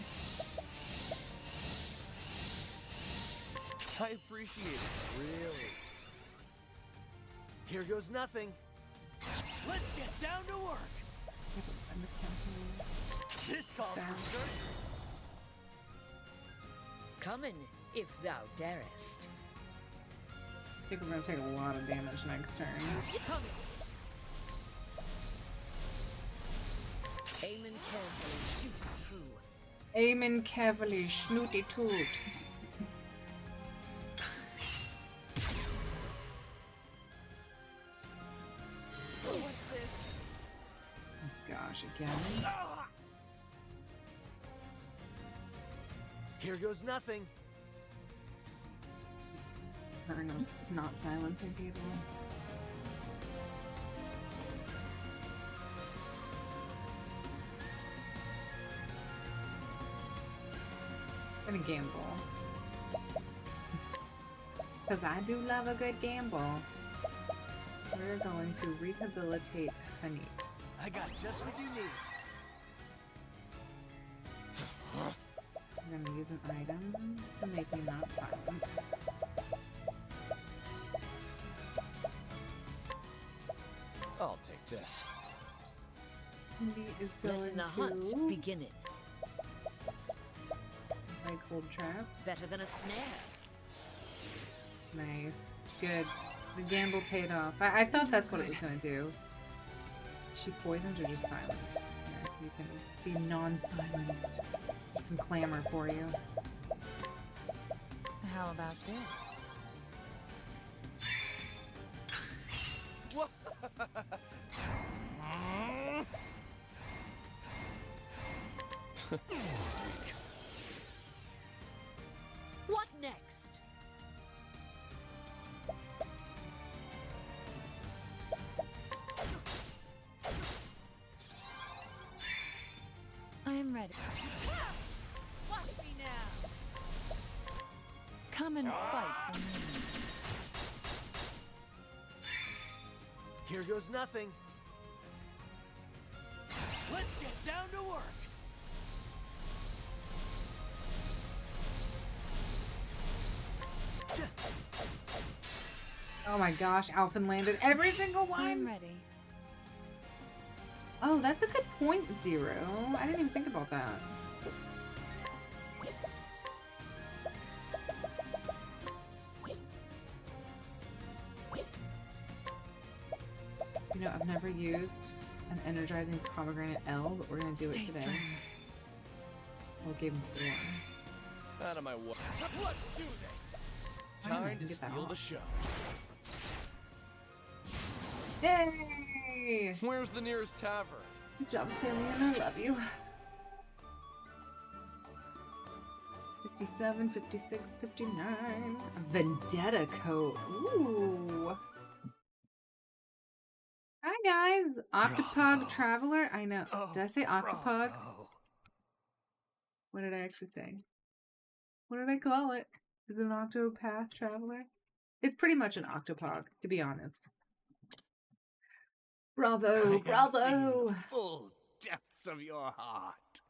I appreciate it. Really? Here goes nothing. Let's get down to work. I miscalculated. This calls for search. Come in, if thou darest. I think we're gonna take a lot of damage next turn. Come in. Aim in carefully, shoot it true. Aim in carefully, snooty toot. What's this? Oh gosh, again. Here goes nothing. Her not silencing people. I'm gonna gamble. Because I do love a good gamble. We're going to rehabilitate Hanit. I got just what you need. I'm gonna use an item to make me not silent. I'll take this. Hanit is going Letting the to hunt begin it. my cold trap. Better than a snare. Nice. Good. The gamble paid off. I thought that's what it was gonna do. She poisons or just silence? Here, you can be non-silenced. Some clamor for you. How about this? What next? I am ready. Watch me now. Come and fight for me. Here goes nothing. Let's get down to work. Oh my gosh, Alphen landed every single I'm one! ready. Oh, that's a good point, Zero. I didn't even think about that. You know, I've never used an energizing pomegranate L, but we're gonna do Stay it today. strong. We'll give him 4. Out of my way. Let's do this. I don't Time even to get that steal the off. show. Yay! Where's the nearest tavern? Good job, Cillian. I love you. 57, 56, 59. A vendetta coat. Ooh. Hi, guys. Octopath Bravo. Traveler. I know. Oh, Did I say Octopog? bravo. What did I actually say? What did I call it? Is it an Octopath Traveler? It's pretty much an Octopog, to be honest. Bravo, I have seen bravo. the full depths of your heart.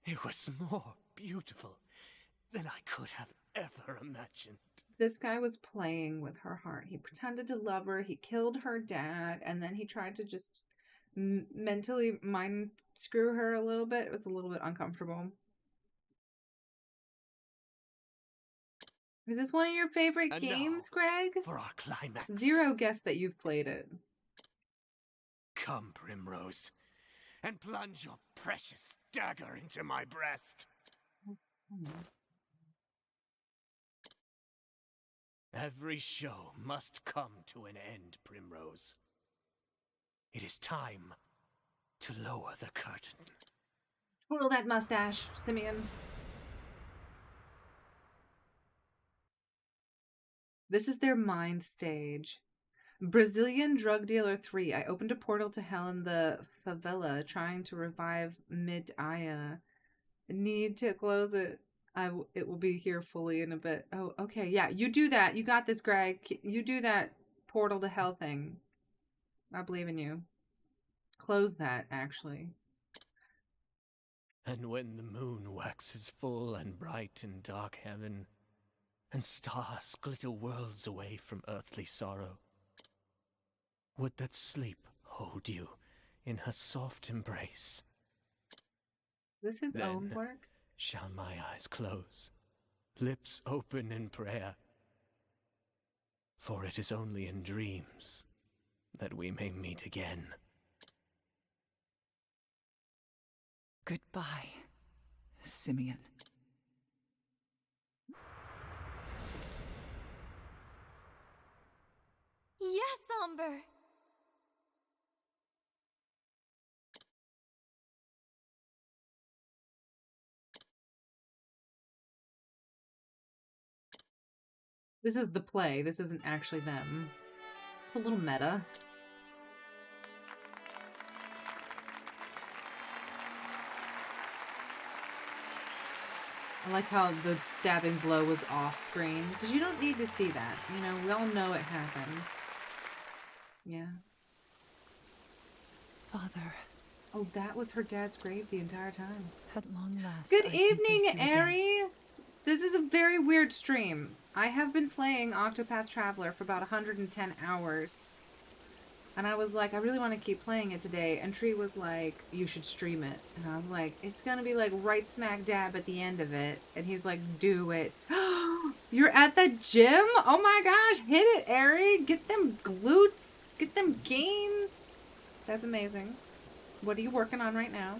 It was more beautiful than I could have ever imagined. This guy was playing with her heart. He pretended to love her. He killed her dad, and then he tried to just mentally mind screw her a little bit. It was a little bit uncomfortable. Is this one of your favorite And games, now, Greg? for our climax. Zero guessed that you've played it. Come, Primrose, and plunge your precious dagger into my breast. Every show must come to an end, Primrose. It is time to lower the curtain. Twirl that mustache, Simeon. This is their mind stage. Brazilian drug dealer 3. I opened a portal to hell in the favela, trying to revive Midaya. Need to close it. It will be here fully in a bit. Oh, okay. Yeah, you do that. You got this, Greg. You do that portal to hell thing. I believe in you. Close that, actually. And when the moon waxes full and bright in dark heaven, and stars glitter worlds away from earthly sorrow, would that sleep hold you in her soft embrace? This is his Then own work? shall my eyes close, lips open in prayer, for it is only in dreams that we may meet again. Goodbye, Simeon. Yes, Umber! This is the play. This isn't actually them. It's a little meta. I like how the stabbing blow was off screen, because you don't need to see that. You know, we all know it happened. Yeah. Father. Oh, that was her dad's grave the entire time. At long last. Good I can evening, face you again. Ari! This is a very weird stream. I have been playing Octopath Traveler for about 110 hours. And I was like, I really want to keep playing it today. And Tree was like, you should stream it. And I was like, it's going to be like right smack dab at the end of it. And he's like, do it. You're at the gym? Oh my gosh, hit it, Ari. Get them glutes. Get them gains. That's amazing. What are you working on right now?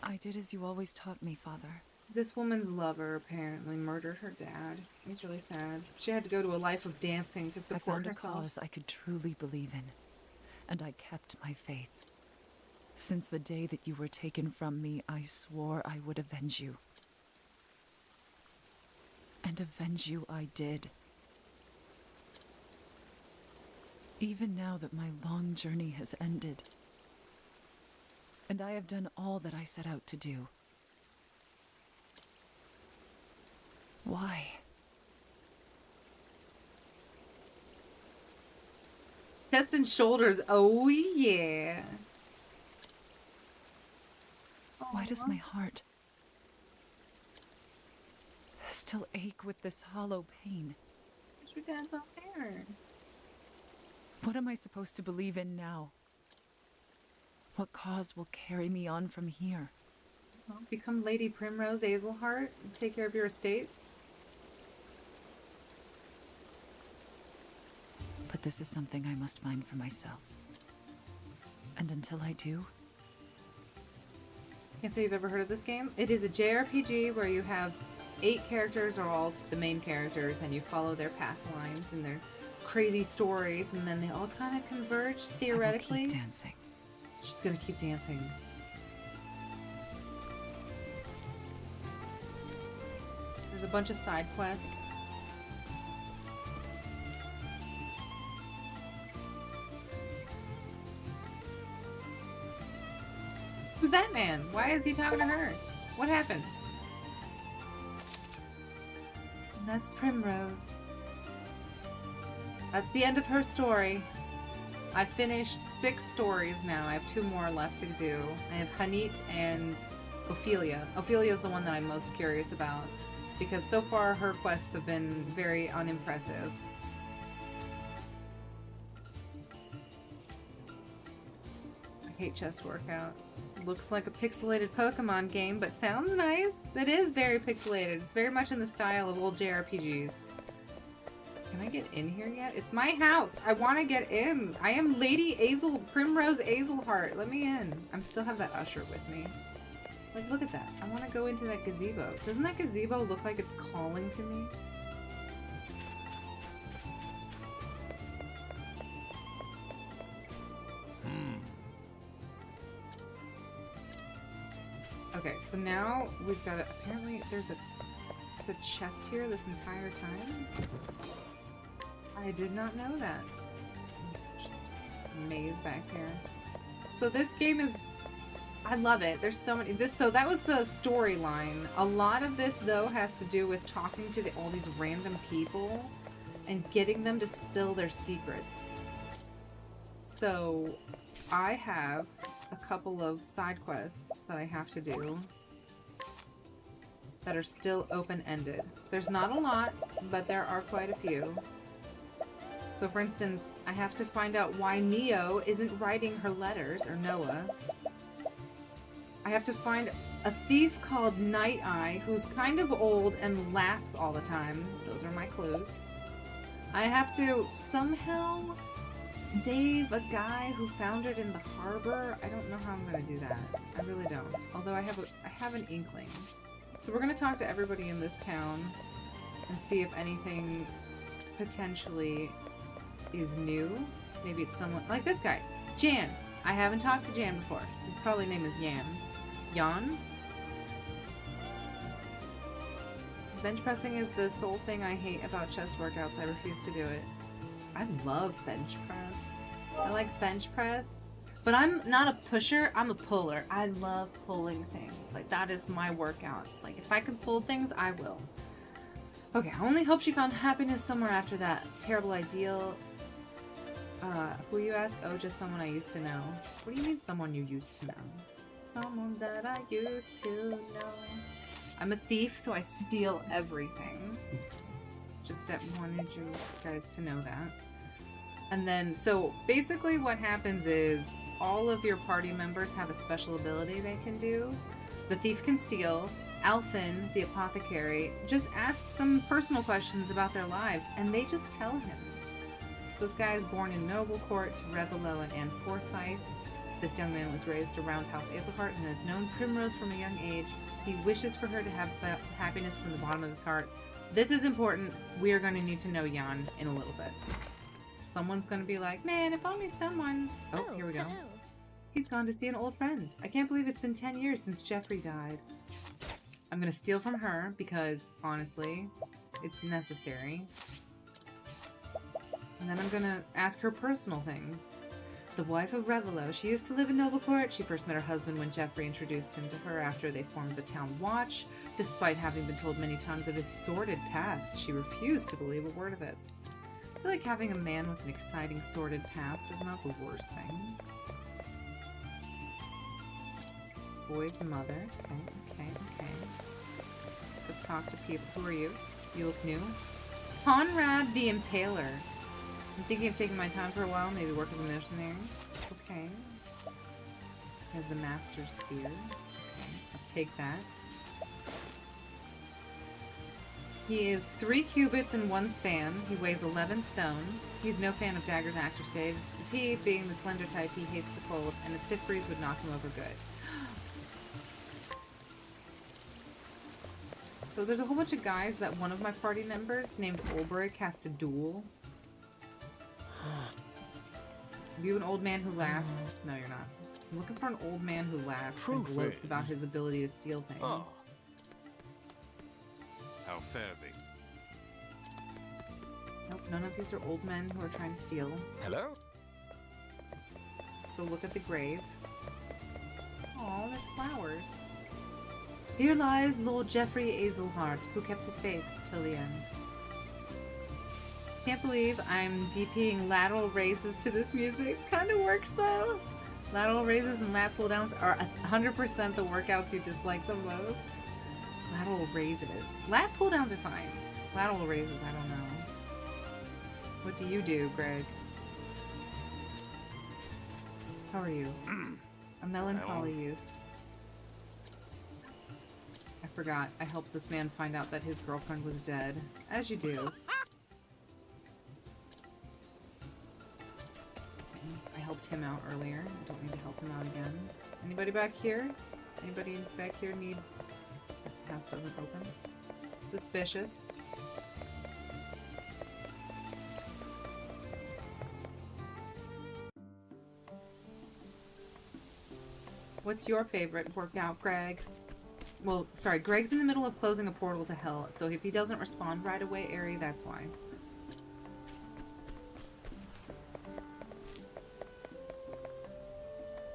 I did as you always taught me, Father. This woman's lover apparently murdered her dad. He's really sad. She had to go to a life of dancing to support I found herself. a cause I could truly believe in, and I kept my faith. Since the day that you were taken from me, I swore I would avenge you. And avenge you I did. Even now that my long journey has ended, and I have done all that I set out to do. Why? Chest and shoulders. Oh, yeah. Why does my heart still ache with this hollow pain? Your dad's not there. What am I supposed to believe in now? What cause will carry me on from here? Well, become Lady Primrose Hazelheart and take care of your estates. But this is something I must find for myself. And until I do... Can't say you've ever heard of this game. It is a JRPG where you have 8 characters are all the main characters, and you follow their path lines and their crazy stories, and then they all kind of converge theoretically. I will keep dancing. She's gonna keep dancing. There's a bunch of side quests. Who's that man? Why is he talking to her? What happened? And that's Primrose. That's the end of her story. I finished 6 stories now. I have 2 more left to do. I have Hanit and Ophelia. Ophelia is the one that I'm most curious about, because so far her quests have been very unimpressive. I hate chest workout. Looks like a pixelated Pokemon game, but sounds nice. It is very pixelated. It's very much in the style of old JRPGs. Can I get in here yet? It's my house. I want to get in. I am Lady Primrose Hazelheart. Let me in. I still have that usher with me. Like, look at that. I want to go into that gazebo. Doesn't that gazebo look like it's calling to me? Okay, so now we've got apparently there's a chest here this entire time. I did not know that. Maze back here. So this game is I love it. There's so many. So that was the storyline. A lot of this, though, has to do with talking to all these random people and getting them to spill their secrets. So I have a couple of side quests that I have to do that are still open-ended. There's not a lot, but there are quite a few. So for instance, I have to find out why Neo isn't writing her letters, or Noah. I have to find a thief called Night Eye, who's kind of old and laughs all the time. Those are my clues. I have to somehow save a guy who foundered in the harbor. I don't know how I'm gonna do that. I really don't. Although I have an inkling. So we're gonna talk to everybody in this town and see if anything potentially is new. Maybe it's someone like this guy, Jan. I haven't talked to Jan before. His probably name is Yan. Jan? Bench pressing is the sole thing I hate about chest workouts. I refuse to do it. I love bench press. I like bench press. But I'm not a pusher, I'm a puller. I love pulling things. Like, that is my workouts. Like, if I can pull things, I will. Okay, I only hope she found happiness somewhere after that terrible ideal. Who you ask? Oh, just someone I used to know. What do you mean someone you used to know? Someone that I used to know. I'm a thief, so I steal everything. Just wanted you guys to know that. And then, so basically what happens is all of your party members have a special ability they can do. The thief can steal. Alphen, the apothecary, just asks them personal questions about their lives, and they just tell him. So this guy is born in Noble Court to Revelo and Anne Forsyth. This young man was raised around House Azelhart and has known Primrose from a young age. He wishes for her to have happiness from the bottom of his heart. This is important. We are going to need to know Jan in a little bit. Someone's going to be like, man, if only someone... Oh, here we go. Hello. He's gone to see an old friend. I can't believe it's been 10 years since Jeffrey died. I'm going to steal from her because, honestly, it's necessary. And then I'm going to ask her personal things. The wife of Revelo. She used to live in Noble Court. She first met her husband when Jeffrey introduced him to her after they formed the town watch. Despite having been told many times of his sordid past, she refused to believe a word of it. I feel like having a man with an exciting sordid past is not the worst thing. Boy's mother. Okay. Let's go talk to people. Who are you? You look new. Conrad the Impaler. I'm thinking of taking my time for a while, maybe work as a mercenary. Okay. He has the Master's Spear. Okay, I'll take that. He is 3 cubits in 1 span. He weighs 11 stone. He's no fan of daggers, axe, or staves. Is he, being the slender type, he hates the cold, and a stiff breeze would knock him over good. So there's a whole bunch of guys that one of my party members named Ulbrich has to duel. Are you an old man who laughs? No, you're not. I'm looking for an old man who laughs and gloats about his ability to steal things. Oh. How fare thee? Nope, none of these are old men who are trying to steal. Hello? Let's go look at the grave. Oh, there's flowers. Here lies Lord Jeffrey Azelhart, who kept his faith till the end. Can't believe I'm DPing lateral raises to this music. Kinda works though. Lateral raises and lat pull downs are 100% the workouts you dislike the most. Lateral raises. Lat pull downs are fine. Lateral raises, I don't know. What do you do, Greg? How are you? A melancholy youth. I forgot. I helped this man find out that his girlfriend was dead. As you do. I helped him out earlier. I don't need to help him out again. Anybody back here? Anybody back here need... House doesn't open. Suspicious. What's your favorite workout, Greg? Well, sorry, Greg's in the middle of closing a portal to hell, so if he doesn't respond right away, Ari, that's why.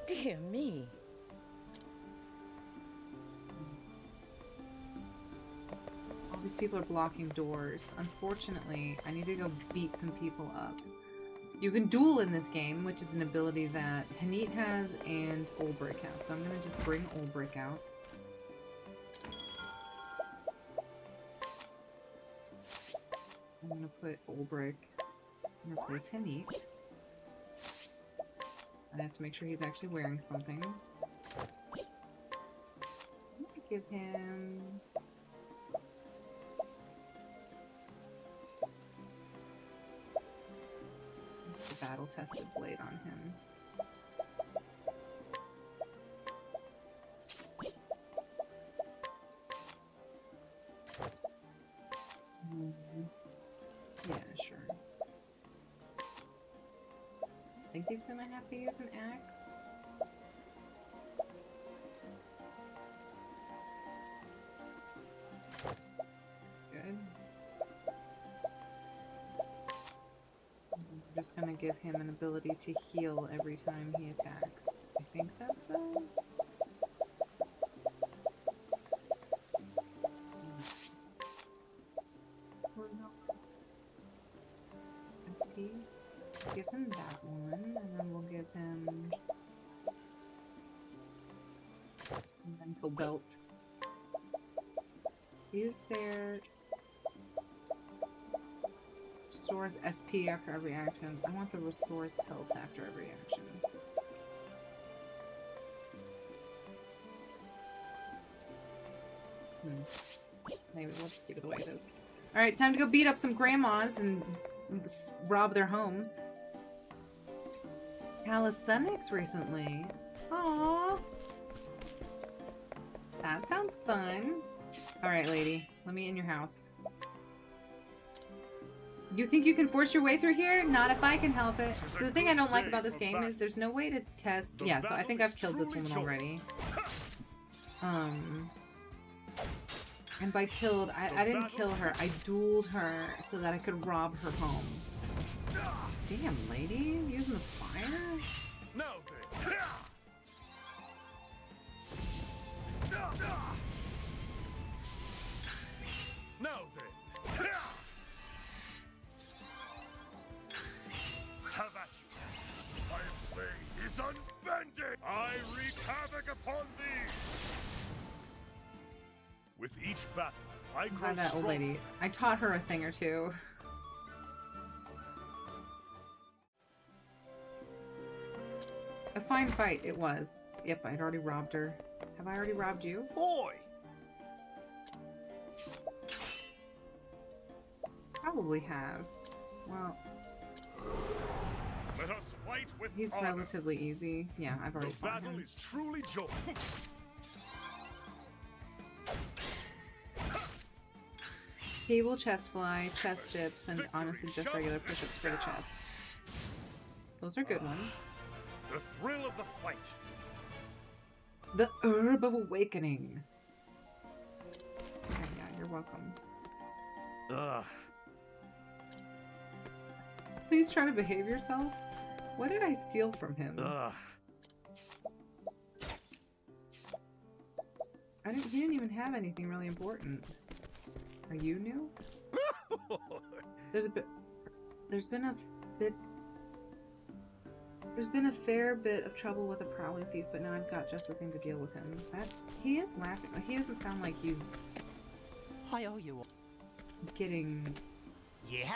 Dear me. people are blocking doors. Unfortunately, I need to go beat some people up. You can duel in this game, which is an ability that Hanit has and Olbrick has. So I'm gonna just bring Olbrick out. I'm gonna put Olbrick and replace Hanit. I have to make sure he's actually wearing something. I'm gonna give him... the battle-tested blade on him. Yeah, sure. I think he's gonna have to use an axe. Good. I'm just gonna give him an ability to heal every time he attacks. I think that's it. SP. Give him that one, and then we'll give him a mental belt. Is there... Restores SP after every action. I want the restores health after every action. Maybe we'll just keep it the way it is. Alright, time to go beat up some grandmas and rob their homes. Calisthenics recently. Aww. That sounds fun. Alright, lady. Let me in your house. You think you can force your way through here? Not if I can help it. So the thing I don't like about this game is there's no way to test... Yeah, so I think I've killed this woman already. And by killed, I didn't kill her. I dueled her so that I could rob her home. Damn, lady. Using the fire? No, no, have at you. My blade is unbending. I wreak havoc upon thee. With each battle, I grow that old lady. I taught her a thing or two. A fine fight it was. Yep, I'd already robbed her. Have I already robbed you? Boy! Probably have. Well... Let us fight with he's honor. relatively easy. Yeah, I've already The fought battle him. is truly joyful. Cable chest fly, chest dips, and honestly just regular push-ups for the chest. Those are good ones. The thrill of the fight. The Herb of Awakening. Okay, yeah, you're welcome. Ugh. Please try to behave yourself. What did I steal from him? Ugh. He didn't even have anything really important. Are you new? There's been a fair bit of trouble with a prowling thief, but now I've got just the thing to deal with him. He is laughing. He doesn't sound like he's I owe you. Getting... Yeah.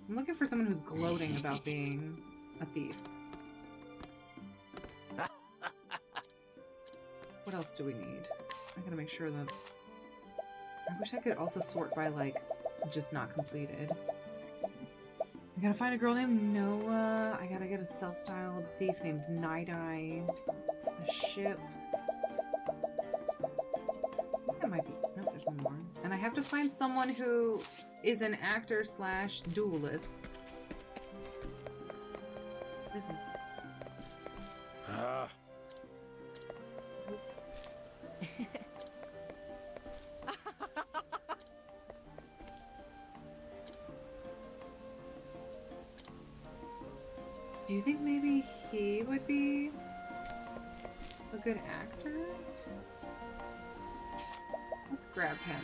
I'm looking for someone who's gloating about being a thief. What else do we need? I gotta make sure that... I wish I could also sort by, like, just not completed. I gotta find a girl named Noah. I gotta get a self-styled thief named Night-Eye. A ship. I think that might be... No, there's one more. And I have to find someone who is an actor slash duelist. This is... Do you think maybe he would be a good actor? Let's grab him.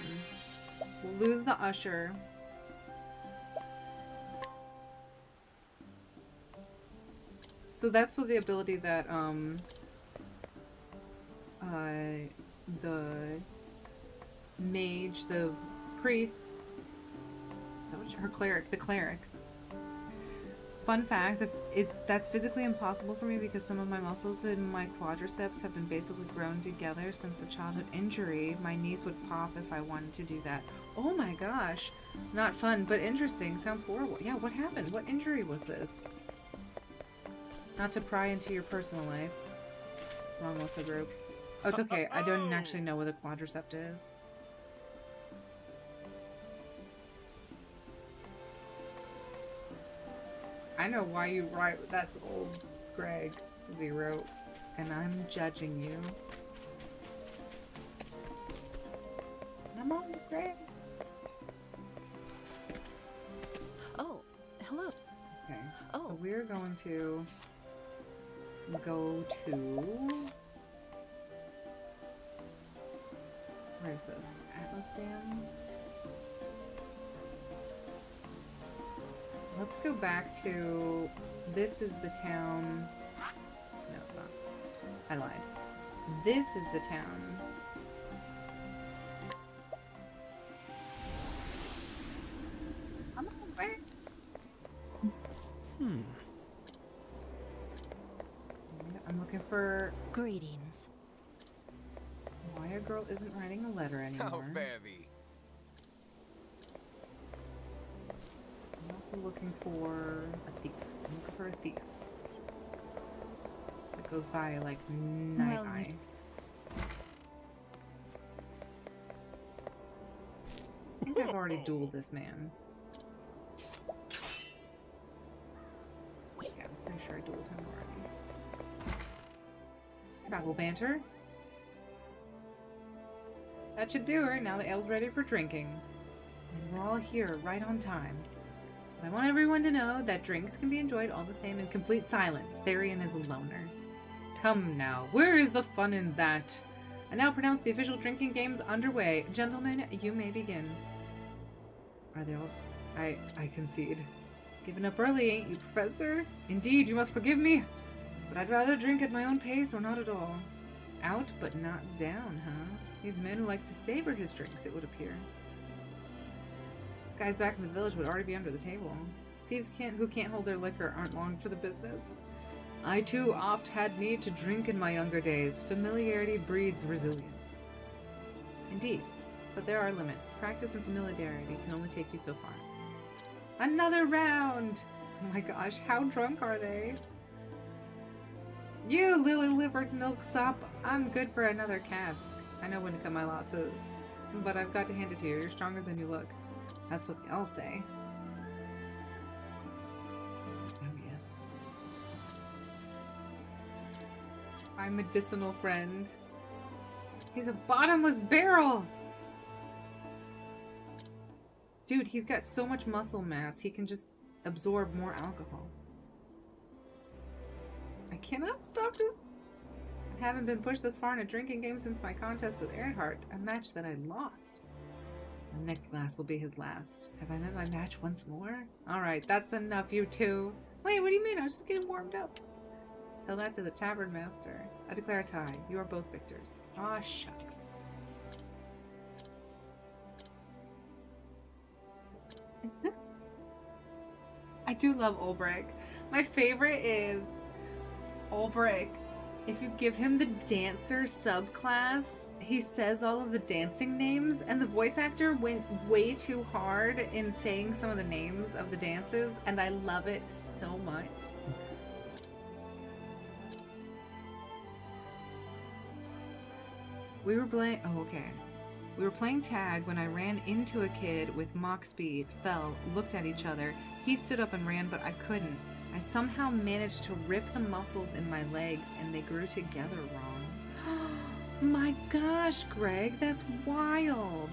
We'll lose the usher. So that's what the ability that, the mage, the priest, is that what her cleric, the cleric. Fun fact, that's physically impossible for me because some of my muscles in my quadriceps have been basically grown together since a childhood injury. My knees would pop if I wanted to do that. Oh my gosh. Not fun, but interesting. Sounds horrible. Yeah, what happened? What injury was this? Not to pry into your personal life. Wrong muscle group. Oh, it's okay. I don't actually know what a quadricep is. I know why you write. That's old Greg 0, and I'm judging you. Come on, Greg. Oh, hello. Okay. Oh. So we're going to go to. Where is this? Atlas Dam? Let's go back to, this is the town, no it's not, I lied. This is the town. I'm on the way. I'm looking for... Greetings. Why a girl isn't writing a letter anymore. How very. I'm also looking for a thief. I'm looking for a thief. That goes by like night eye. I think I've already dueled this man. Yeah, I'm pretty sure I dueled him already. Travel banter. That should do her. Now the ale's ready for drinking. And we're all here right on time. I want everyone to know that drinks can be enjoyed all the same in complete silence. Therian is a loner. Come now, where is the fun in that? I now pronounce the official drinking games underway. Gentlemen, you may begin. Are they all... I concede. Giving up early, ain't you, Professor? Indeed, you must forgive me. But I'd rather drink at my own pace or not at all. Out but not down, huh? He's a man who likes to savor his drinks, it would appear. Guys back in the village would already be under the table. Thieves who can't hold their liquor aren't long for the business. I too oft had need to drink in my younger days. Familiarity breeds resilience. Indeed, but there are limits. Practice and familiarity can only take you so far. Another round! Oh my gosh, how drunk are they? You lily-livered milksop, I'm good for another cask. I know when to cut my losses, but I've got to hand it to you. You're stronger than you look. That's what they all say. Oh, yes. My medicinal friend. He's a bottomless barrel! Dude, he's got so much muscle mass, he can just absorb more alcohol. I cannot stop this. I haven't been pushed this far in a drinking game since my contest with Earhart, a match that I lost. The next glass will be his last. Have I met my match once more? Alright, that's enough, you two. Wait, what do you mean? I was just getting warmed up. Tell that to the tavern master. I declare a tie. You are both victors. Aw, shucks. I do love Ulbrich. My favorite is Ulbrich. If you give him the dancer subclass, he says all of the dancing names, and the voice actor went way too hard in saying some of the names of the dances, and I love it so much. We were playing... Oh, okay. We were playing tag when I ran into a kid with mock speed, fell, looked at each other. He stood up and ran, but I couldn't. I somehow managed to rip the muscles in my legs, and they grew together wrong. My gosh, Greg, that's wild.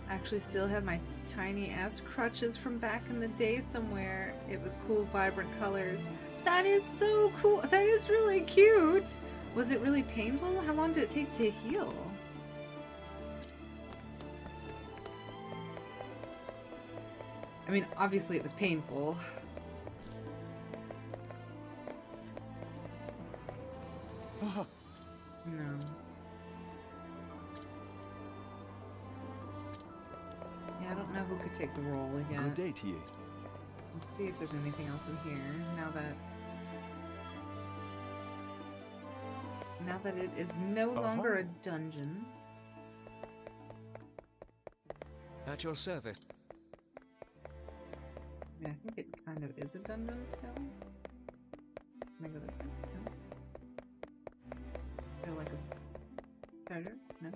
I actually still have my tiny ass crutches from back in the day somewhere. It was cool, vibrant colors. That is so cool. That is really cute. Was it really painful? How long did it take to heal? I mean, obviously it was painful. No. Yeah, I don't know who could take the role again. Good day to you. Let's see if there's anything else in here now that it is no longer a dungeon. At your service. Yeah, I think it kind of is a dungeon still. Can I go this way? No. Feel like a treasure? No.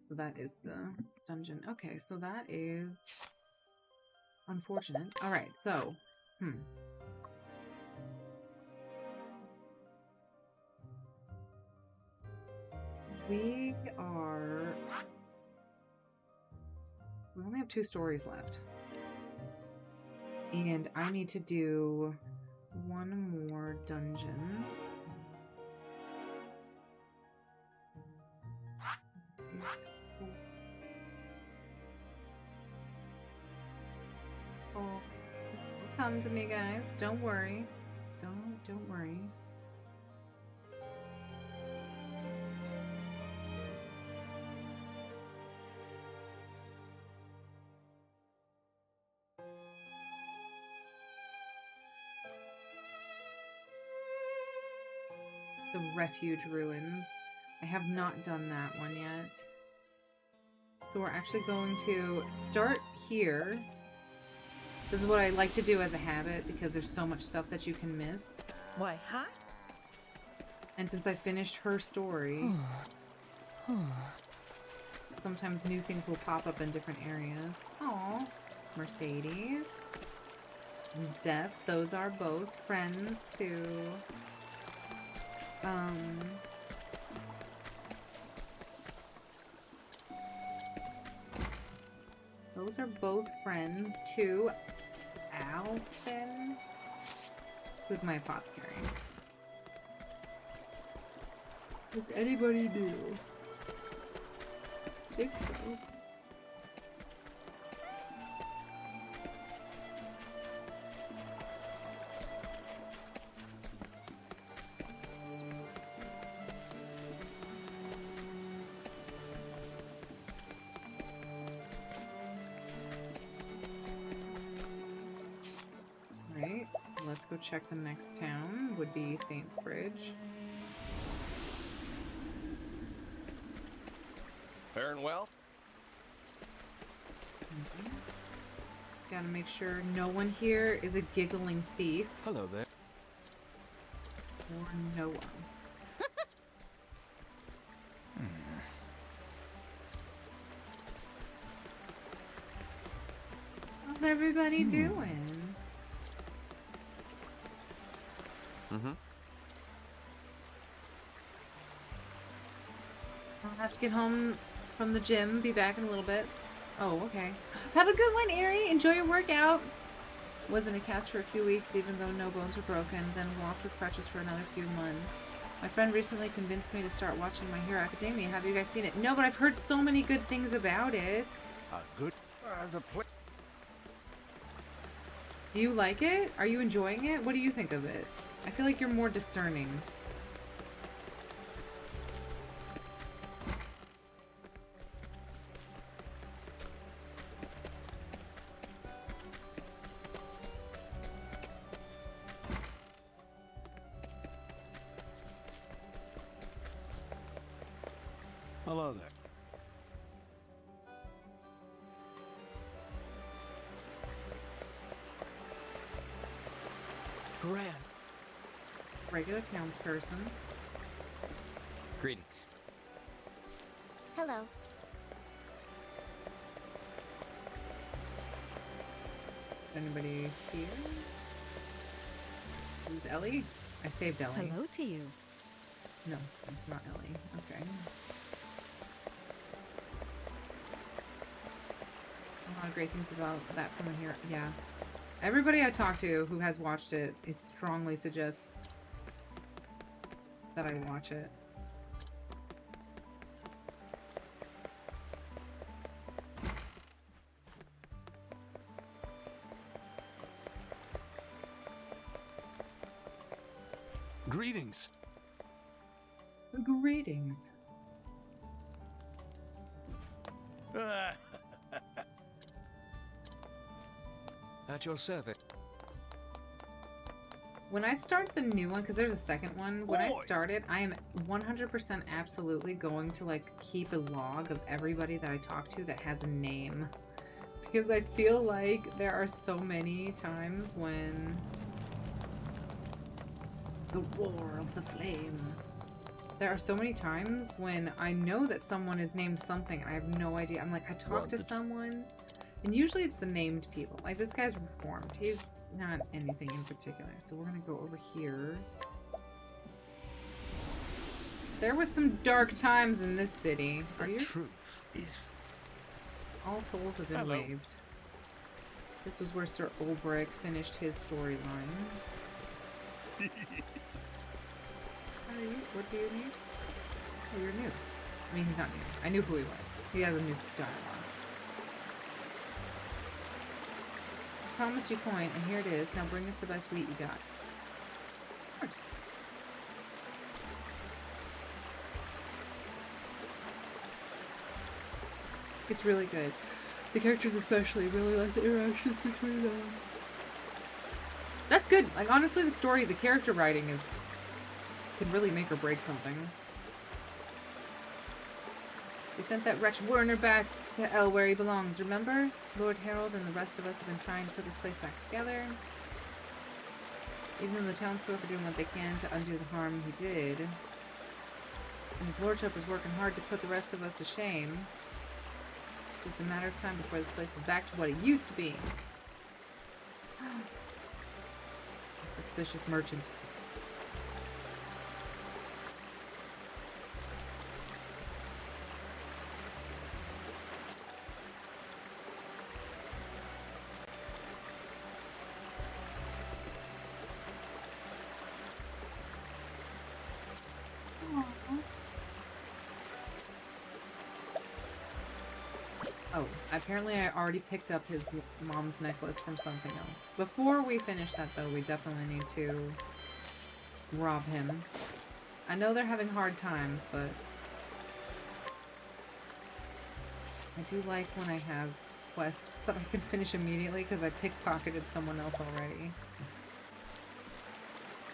So that is the dungeon. Okay, so that is unfortunate. Alright, so, we only have 2 stories left. And I need to do 1 more dungeon. Oh, come to me, guys. Don't worry. Don't worry. The Refuge Ruins. I have not done that one yet. So we're actually going to start here. This is what I like to do as a habit because there's so much stuff that you can miss. Why, hi? And since I finished her story, sometimes new things will pop up in different areas. Aw, Mercedes and Zeph, those are both friends too. Those are both friends too. Alvin, who's my apothecary. Does anybody do? Think so. Right, let's go check the next town. Would be Saints Bridge. Faring well? Just gotta make sure no one here is a giggling thief. Hello there. Or no one. How's everybody doing? I'll have to get home from the gym, be back in a little bit. Oh, okay. Have a good one, Ari. Enjoy your workout. Was in a cast for a few weeks, even though no bones were broken, then walked with crutches for another few months. My friend recently convinced me to start watching My Hero Academia. Have you guys seen it? No, but I've heard so many good things about it. Do you like it? Are you enjoying it? What do you think of it? I feel like you're more discerning. Hello there. Grand. Regular townsperson. Greetings. Hello. Anybody here? Who's Ellie? I saved Ellie. Hello to you. No, it's not Ellie. Okay. A lot of great things about that from here. Yeah. Everybody I talk to who has watched it is strongly suggests that I watch it. Greetings. Greetings. At your service. When I start the new one, because there's a second one, when I start it, I am 100% absolutely going to like keep a log of everybody that I talk to that has a name. Because I feel like there are so many times when the roar of the flame. There are so many times when I know that someone is named something and I have no idea. I'm like, I talked to someone, and usually it's the named people. Like, this guy's reformed. He's not anything in particular. So we're gonna go over here. There was some dark times in this city. Are you? Truth is... All tolls have been waived. This was where Sir Ulbrich finished his storyline. How are you? What do you need? Oh, you're new. I mean, he's not new. I knew who he was. He has a new dialogue. I promised you coin, and here it is. Now bring us the best wheat you got. Of course. It's really good. The characters especially really like the interactions between them. That's good. Like, honestly, the story, the character writing can really make or break something. We sent that wretch Werner back to El where he belongs, remember? Lord Harold and the rest of us have been trying to put this place back together. Even though the townsfolk are doing what they can to undo the harm he did. And his lordship is working hard to put the rest of us to shame. It's just a matter of time before this place is back to what it used to be. A suspicious merchant. Oh, apparently I already picked up his mom's necklace from something else. Before we finish that, though, we definitely need to rob him. I know they're having hard times, but I do like when I have quests that I can finish immediately because I pickpocketed someone else already.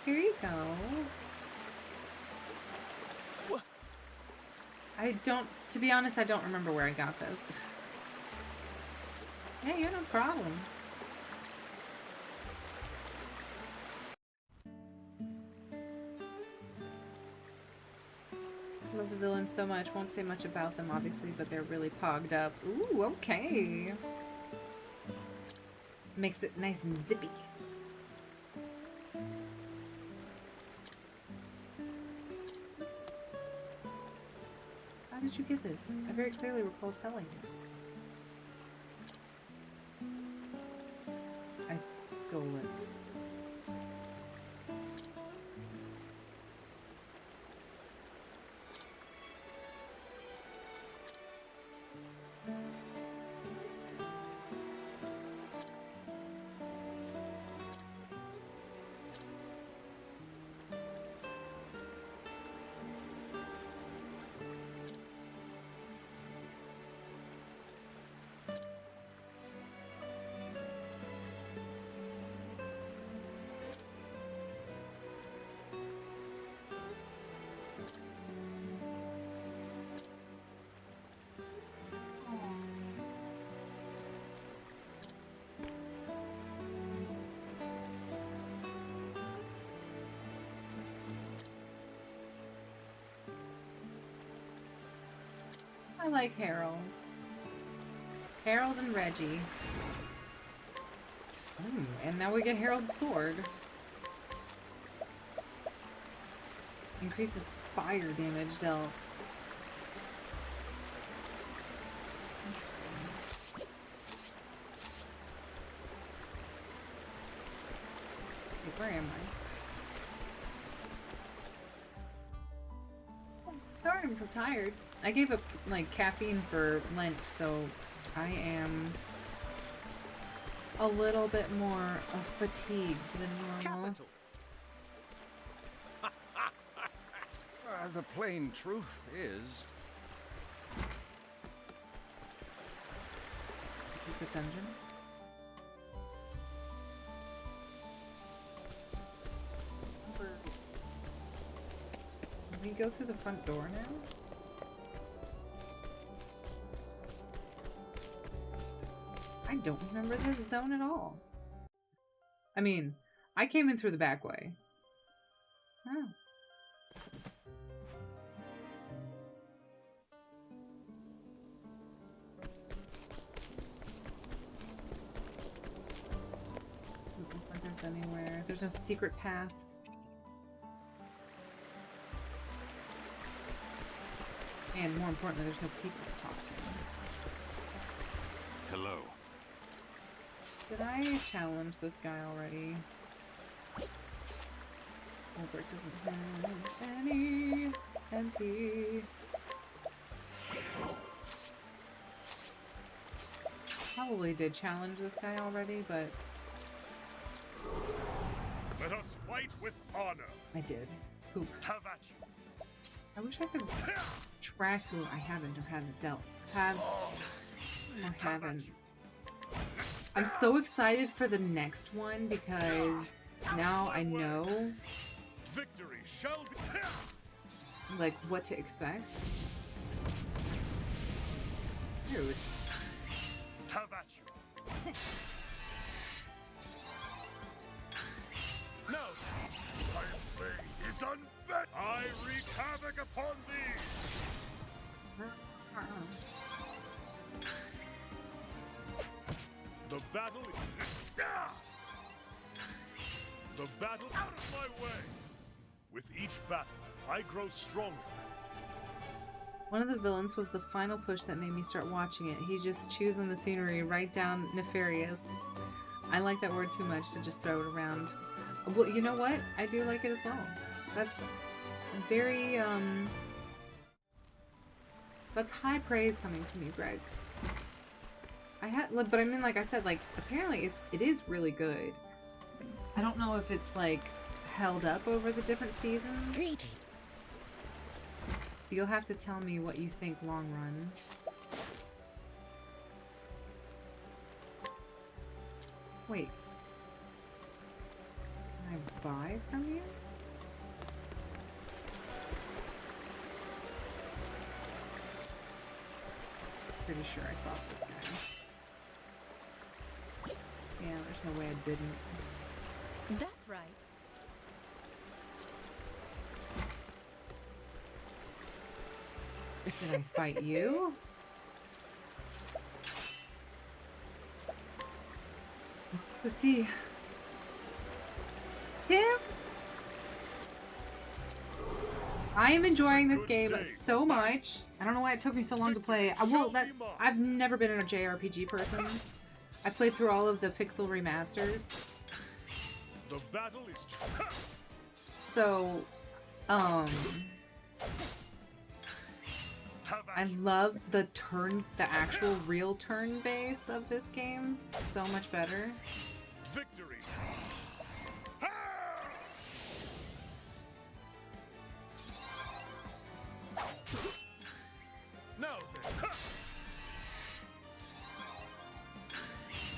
Here you go. To be honest, I don't remember where I got this. Hey, you're no problem. I love the villains so much. Won't say much about them, obviously, but they're really pogged up. Ooh, okay. Makes it nice and zippy. How did you get this? I very clearly recall selling it. I stole it. I like Harold. Harold and Reggie. Ooh, and now we get Harold's sword. Increases fire damage dealt. Interesting. Wait, where am I? Sorry, I'm so tired. I gave up, like, caffeine for Lent, so I am a little bit more fatigued than normal. Capital. The plain truth is... Is this a dungeon? Can we go through the front door now? I don't remember this zone at all. I mean, I came in through the back way. Oh. Doesn't look like there's anywhere. There's no secret paths. And more importantly, there's no people to talk to. Hello. Did I challenge this guy already? Albert doesn't have any MP. Probably did challenge this guy already, but let us fight with honor. I did. Poop. Have at you. I wish I could track who I haven't or haven't dealt. Have or haven't. I'm so excited for the next one because now I know victory shall be like what to expect. Dude. Have at you. No, my blade is unbent. I wreak havoc upon thee. The battle is... The battle out of my way! With each battle, I grow stronger. One of the villains was the final push that made me start watching it. He just chews on the scenery right down nefarious. I like that word too much to just throw it around. Well, you know what? I do like it as well. That's very, that's high praise coming to me, Greg. But I mean, like I said, like, apparently it is really good. I don't know if it's, like, held up over the different seasons. Great. So you'll have to tell me what you think long run. Wait. Can I buy from you? Pretty sure I fought this guy. Yeah, there's no way I didn't. That's right. Did I fight you? Let's see. Tim? I am enjoying this game so much. I don't know why it took me so long to play. I've never been a JRPG person. I played through all of the Pixel remasters. The battle is so, I love the actual real turn base of this game so much better. Victory. Now then.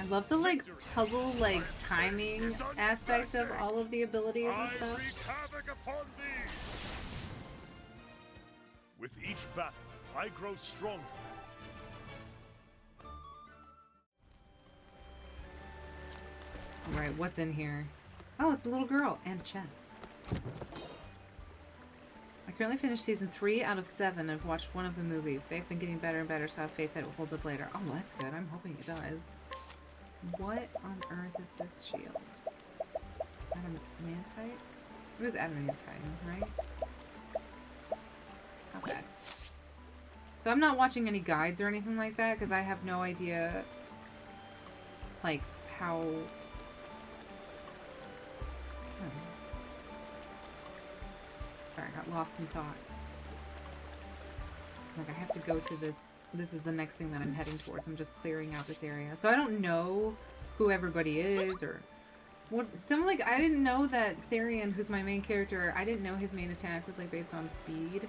I love the like puzzle like timing aspect of all of the abilities and stuff. I wreak havoc upon thee. With each battle, I grow stronger. Alright, what's in here? Oh, it's a little girl and a chest. I currently finished season 3 out of 7. I've watched one of the movies. They've been getting better and better, so I have faith that it holds up later. Oh, well, that's good. I'm hoping it does. What on earth is this shield? Adamantite? It was adamantite, right? Not bad. So I'm not watching any guides or anything like that because I have no idea, like, how... Sorry, I got lost in thought. Like, I have to go to this. This is the next thing that I'm heading towards. I'm just clearing out this area. So I don't know who everybody is or What? Some like I didn't know that Therian, who's my main character, I didn't know his main attack was like based on speed.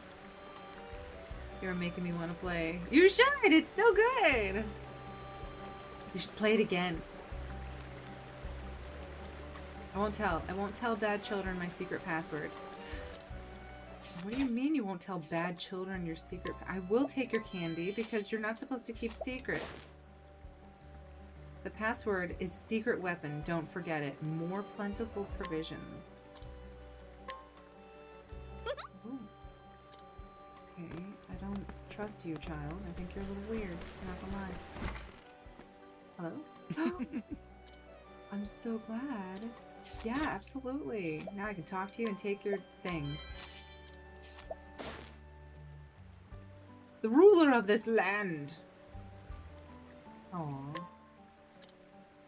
You're making me want to play. You should! It's so good! You should play it again. I won't tell. I won't tell bad children my secret password. What do you mean you won't tell bad children your secret? I will take your candy because you're not supposed to keep secrets. The password is secret weapon. Don't forget it. More plentiful provisions. Ooh. Okay, I don't trust you, child. I think you're a little weird. I'm not gonna lie. Hello? I'm so glad. Yeah, absolutely. Now I can talk to you and take your things. The ruler of this land. Aww.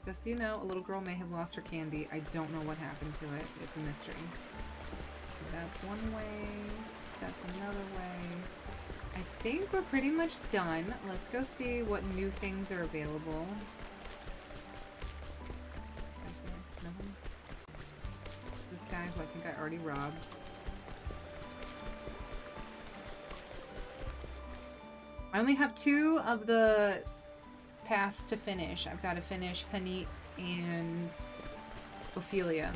Just so you know, a little girl may have lost her candy. I don't know what happened to it. It's a mystery. That's one way. That's another way. I think we're pretty much done. Let's go see what new things are available. Nothing. This guy who I think I already robbed. I only have 2 of the paths to finish. I've got to finish Hanit and Ophelia.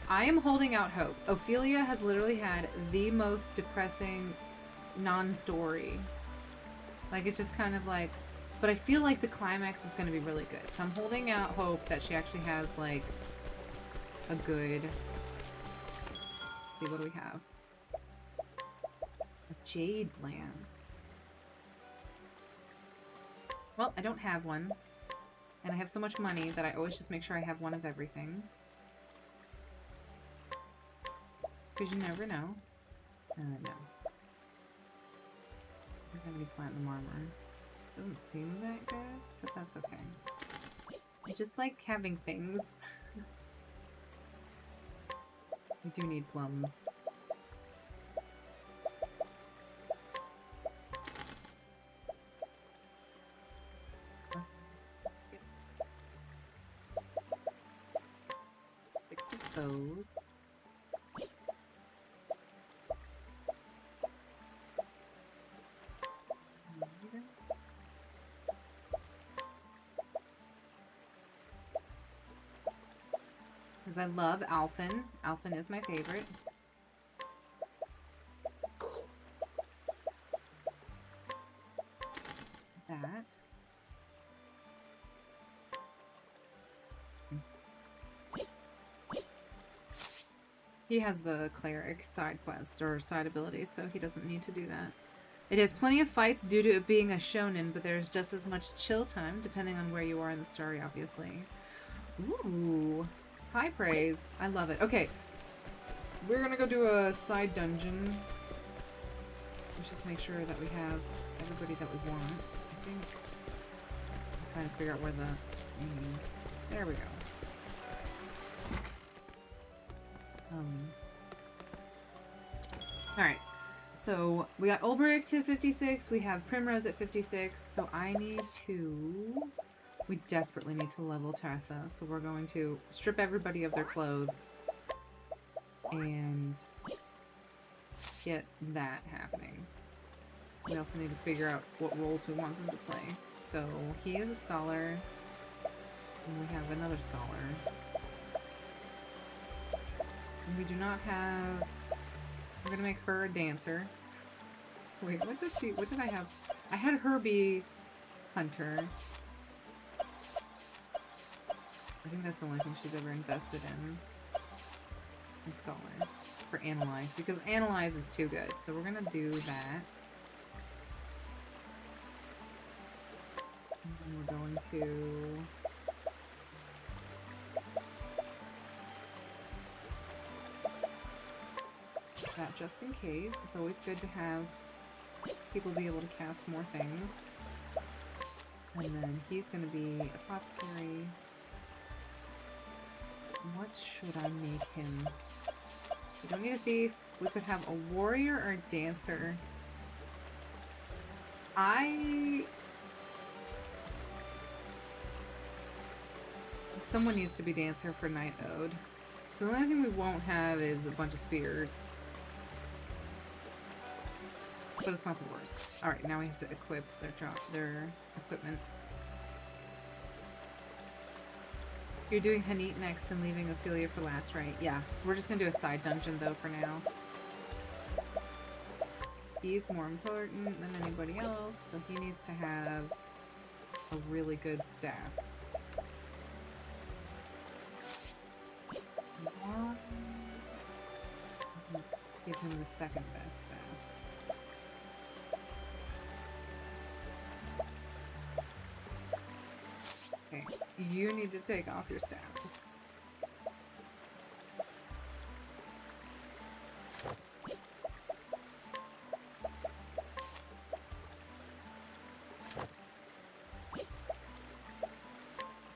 I am holding out hope. Ophelia has literally had the most depressing non-story. Like, it's just kind of like... But I feel like the climax is going to be really good. So I'm holding out hope that she actually has, like, a good... Let's see, what do we have? A Jade Lance. Well, I don't have one. And I have so much money that I always just make sure I have one of everything. Because you never know. No. I don't have any platinum armor. Doesn't seem that good, but that's okay. I just like having things. I do need plums. Those. Because I love Alphen. Alphen is my favorite. That. He has the cleric side quests or side abilities, so he doesn't need to do that. It has plenty of fights due to it being a shonen, but there's just as much chill time, depending on where you are in the story, obviously. Ooh. High praise. I love it. Okay. We're gonna go do a side dungeon. Let's just make sure that we have everybody that we want. I think... I'm trying to figure out where the... There we go. Alright, so we got Ulbrich at 56, we have Primrose at 56, so I need to... We desperately need to level Tessa, so we're going to strip everybody of their clothes and get that happening. We also need to figure out what roles we want them to play. So he is a scholar, and we have another scholar. And we do not have... I'm gonna make her a dancer. Wait, what does she... What did I have? I had her be hunter. I think that's the only thing she's ever invested in. And scholar. For analyze. Because analyze is too good. So we're gonna do that. And then we're going to... that just in case. It's always good to have people be able to cast more things. And then he's going to be apothecary. What should I make him? We don't need a thief. We could have a warrior or a dancer. someone needs to be dancer for Night Ode. So the only thing we won't have is a bunch of spears. But it's not the worst. Alright, now we have to equip their equipment. You're doing Hanit next and leaving Ophelia for last, right? Yeah. We're just gonna do a side dungeon though for now. He's more important than anybody else, so he needs to have a really good staff. Give him the second best staff. Okay, you need to take off your staff.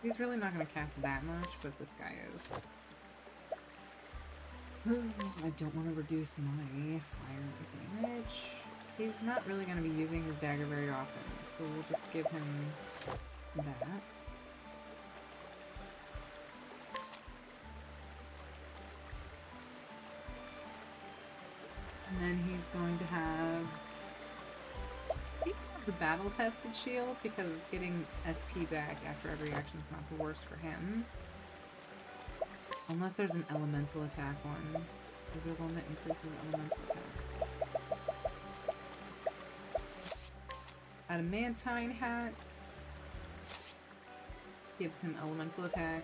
He's really not going to cast that much, but this guy is. I don't want to reduce my fire damage. He's not really going to be using his dagger very often, so we'll just give him that. And then he's going to have the battle-tested shield, because getting SP back after every action is not the worst for him. Unless there's an elemental attack one. Is there one that increases elemental attack? Adamantine hat gives him elemental attack.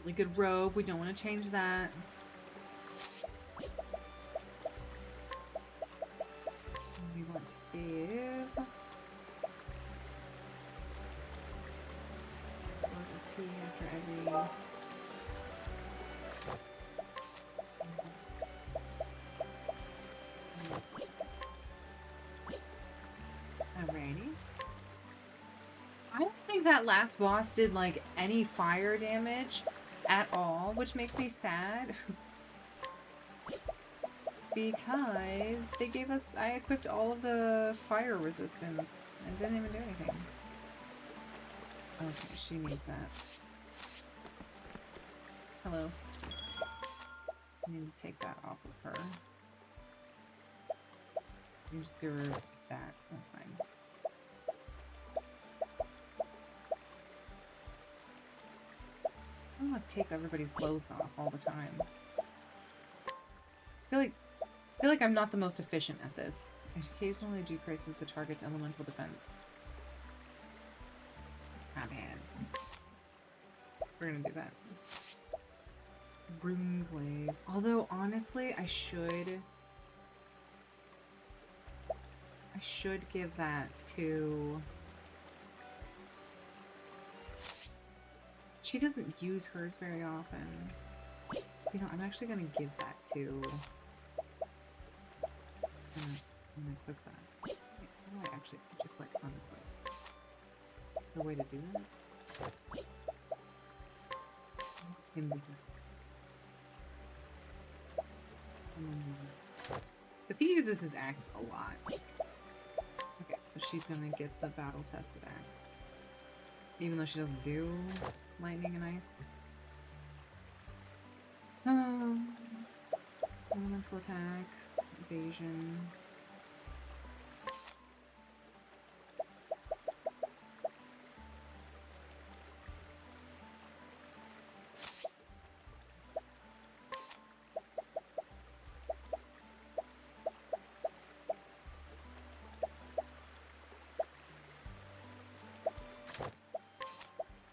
Really good robe. We don't want to change that. We want to give SP after every. Alrighty. I don't think that last boss did like any fire damage at all, which makes me sad. Because they gave us, I equipped all of the fire resistance and didn't even do anything. Okay, she needs that. Hello. I need to take that off of her. You just give her that, that's fine. I don't want to take everybody's clothes off all the time. I feel like I'm not the most efficient at this. It occasionally decreases the target's elemental defense. Not bad. We're gonna do that. Rune Glaive. Although, honestly, I should give that to... She doesn't use hers very often. You know, I'm actually gonna give that to... I'm gonna equip that. Wait, how do I actually just like unequip? Is there a way to do that? Because he uses his axe a lot. Okay, so she's gonna get the battle tested axe. Even though she doesn't do lightning and ice. Elemental attack. Evasion.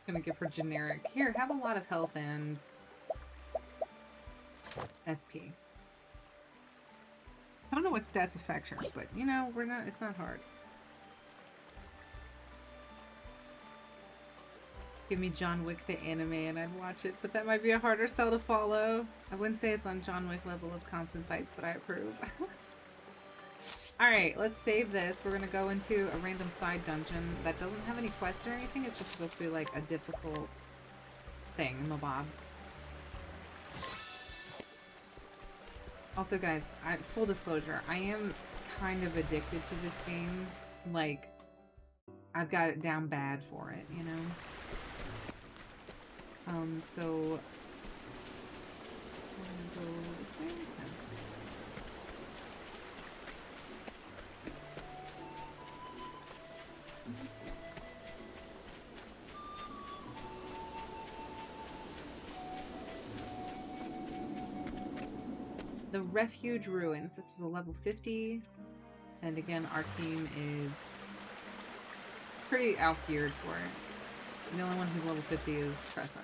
Gonna give her generic. Here, have a lot of health and SP. I don't know what stats affect her, but you know, it's not hard. Give me John Wick the anime and I'd watch it, but that might be a harder sell to follow. I wouldn't say it's on John Wick level of constant fights, but I approve. Alright, let's save this. We're gonna go into a random side dungeon that doesn't have any quests or anything. It's just supposed to be like a difficult thing, Mobob. Also guys, full disclosure, I am kind of addicted to this game. Like, I've got it down bad for it, you know? So we're gonna go this way. No. The Refuge Ruins. This is a level 50. And again, our team is pretty out-geared for it. The only one who's level 50 is Tressa.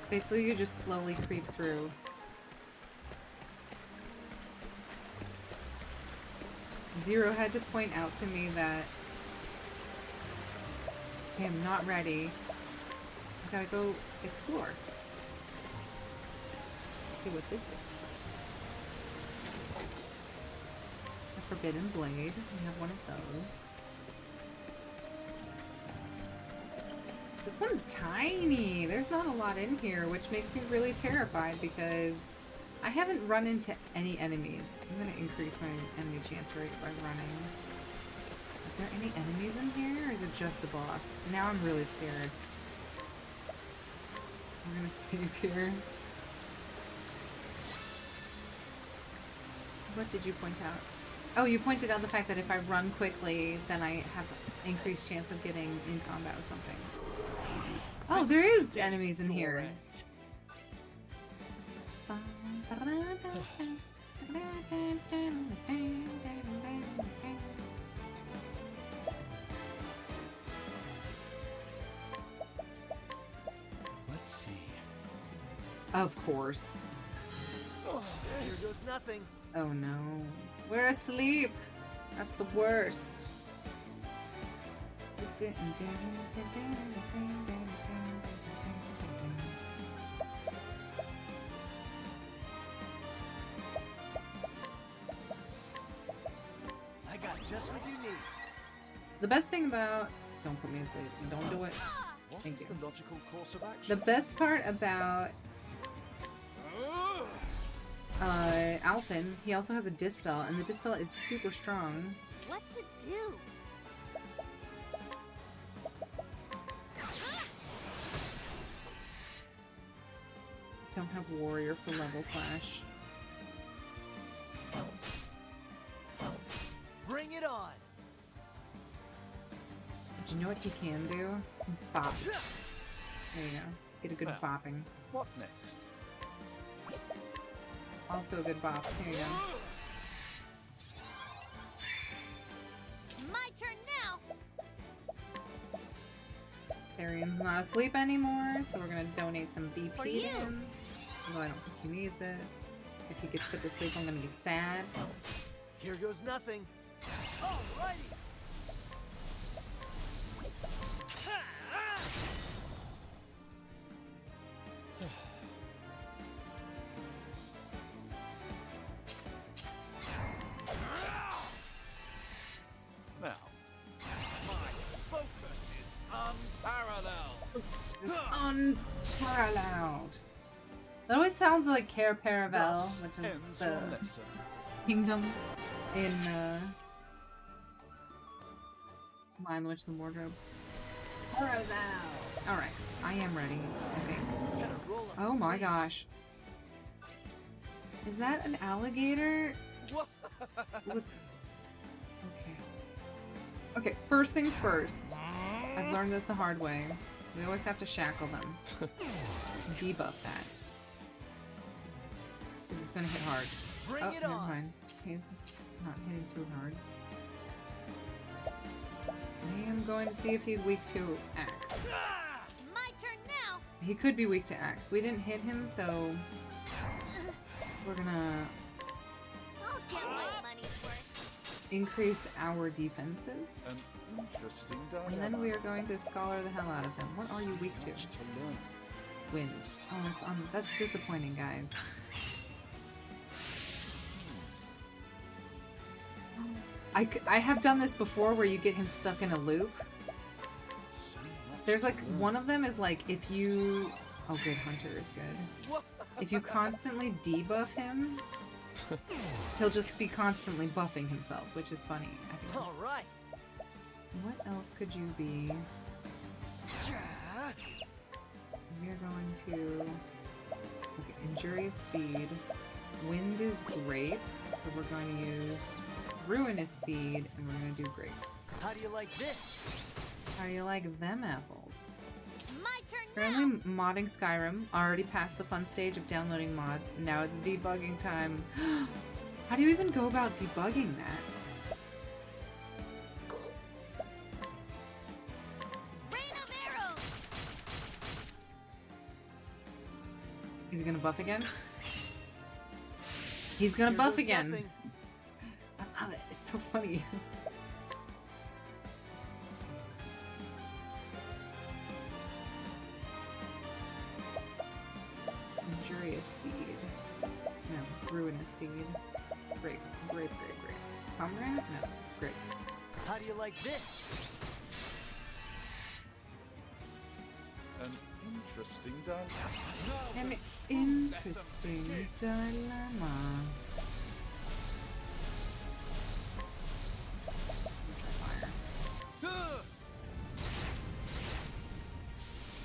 Basically, you just slowly creep through. Zero had to point out to me that I am not ready. I gotta go explore. See what this is. A Forbidden Blade. We have one of those. This one's tiny. There's not a lot in here, which makes me really terrified because I haven't run into any enemies. I'm gonna increase my enemy chance rate by running. Is there any enemies in here, or is it just the boss? Now I'm really scared. We're gonna save here. What did you point out? Oh, you pointed out the fact that if I run quickly, then I have an increased chance of getting in combat with something. Oh, there is enemies in here. Let's see. Of course. Here goes nothing. Oh no. We're asleep. That's the worst. I got just what you need. The best thing about... Don't put me asleep. Don't do it. Thank you. The logical course of action? The best part about Alphen, he also has a dispel, and the dispel is super strong. What to do? Don't have warrior for level slash. Bring it on. But you know what he can do? Bop. There you go. Get a good bopping. What next? Also a good bop. There you go. My turn now. Therian's not asleep anymore, so we're gonna donate some For BP to you. him. Although I don't think he needs it. If he gets put to sleep, I'm gonna be sad. Here goes nothing. Alrighty. Now, My focus is unparalleled. It's unparalleled. That always sounds like Care Paravel, which is ends the your lesson. kingdom in Lion Witch the Wardrobe. Paravel. Alright, I am ready, I think. Oh my gosh. Is that an alligator? Look. Okay. Okay, first things first. I've learned this the hard way. We always have to shackle them. Debuff that. 'Cause it's gonna hit hard. Bring Oh, it never on. mind. He's not hitting too hard. I am going to see if he's weak to axe. My turn now. He could be weak to axe. We didn't hit him, so we're gonna I'll get my money's worth. increase our defenses. An interesting And then we are going to scholar the hell out of him. What are you weak to? to learn. Winds. Oh, that's disappointing, guys. I have done this before where you get him stuck in a loop. There's like one of them is like if you oh good, Hunter is good. If you constantly debuff him, he'll just be constantly buffing himself, which is funny. I think. All right. What else could you be? We're going to okay, Injurious Seed. Wind is Grape, so we're going to use Ruinous Seed, and we're going to do Grape. How do you like this? How do you like them apples? It's my turn Currently modding Skyrim. Already past the fun stage of downloading mods. Now it's debugging time. How do you even go about debugging that? Rain of arrows. He's gonna buff again? He's gonna buff again. Nothing. I love it. It's so funny. Injurious Seed. No, Ruinous Seed. Grape. Grape. Pomegranate? No, Grape. How do you like this? An interesting dilemma. An interesting dilemma.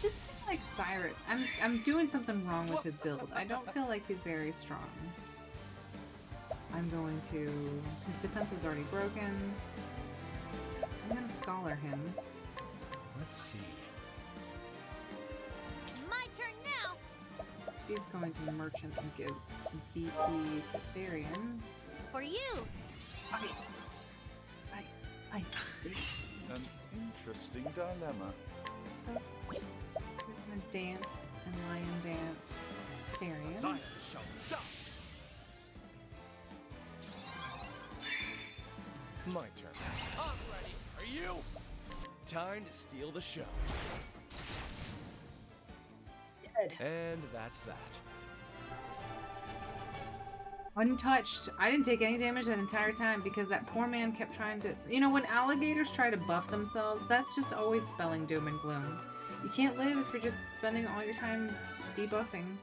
Just feel like Cyrus. I'm doing something wrong with his build. I don't feel like he's very strong. I'm going to. His defense is already broken. I'm gonna scholar him. Let's see. It's my turn now. He's going to merchant and give BP to Therian. For you. Ice. An interesting dilemma. We're gonna dance and lion dance. Therian. My turn. I'm ready. Are you? Time to steal the show. Dead. And that's that. Untouched. I didn't take any damage that entire time because that poor man kept trying to... You know, when alligators try to buff themselves, that's just always spelling doom and gloom. You can't live if you're just spending all your time debuffing.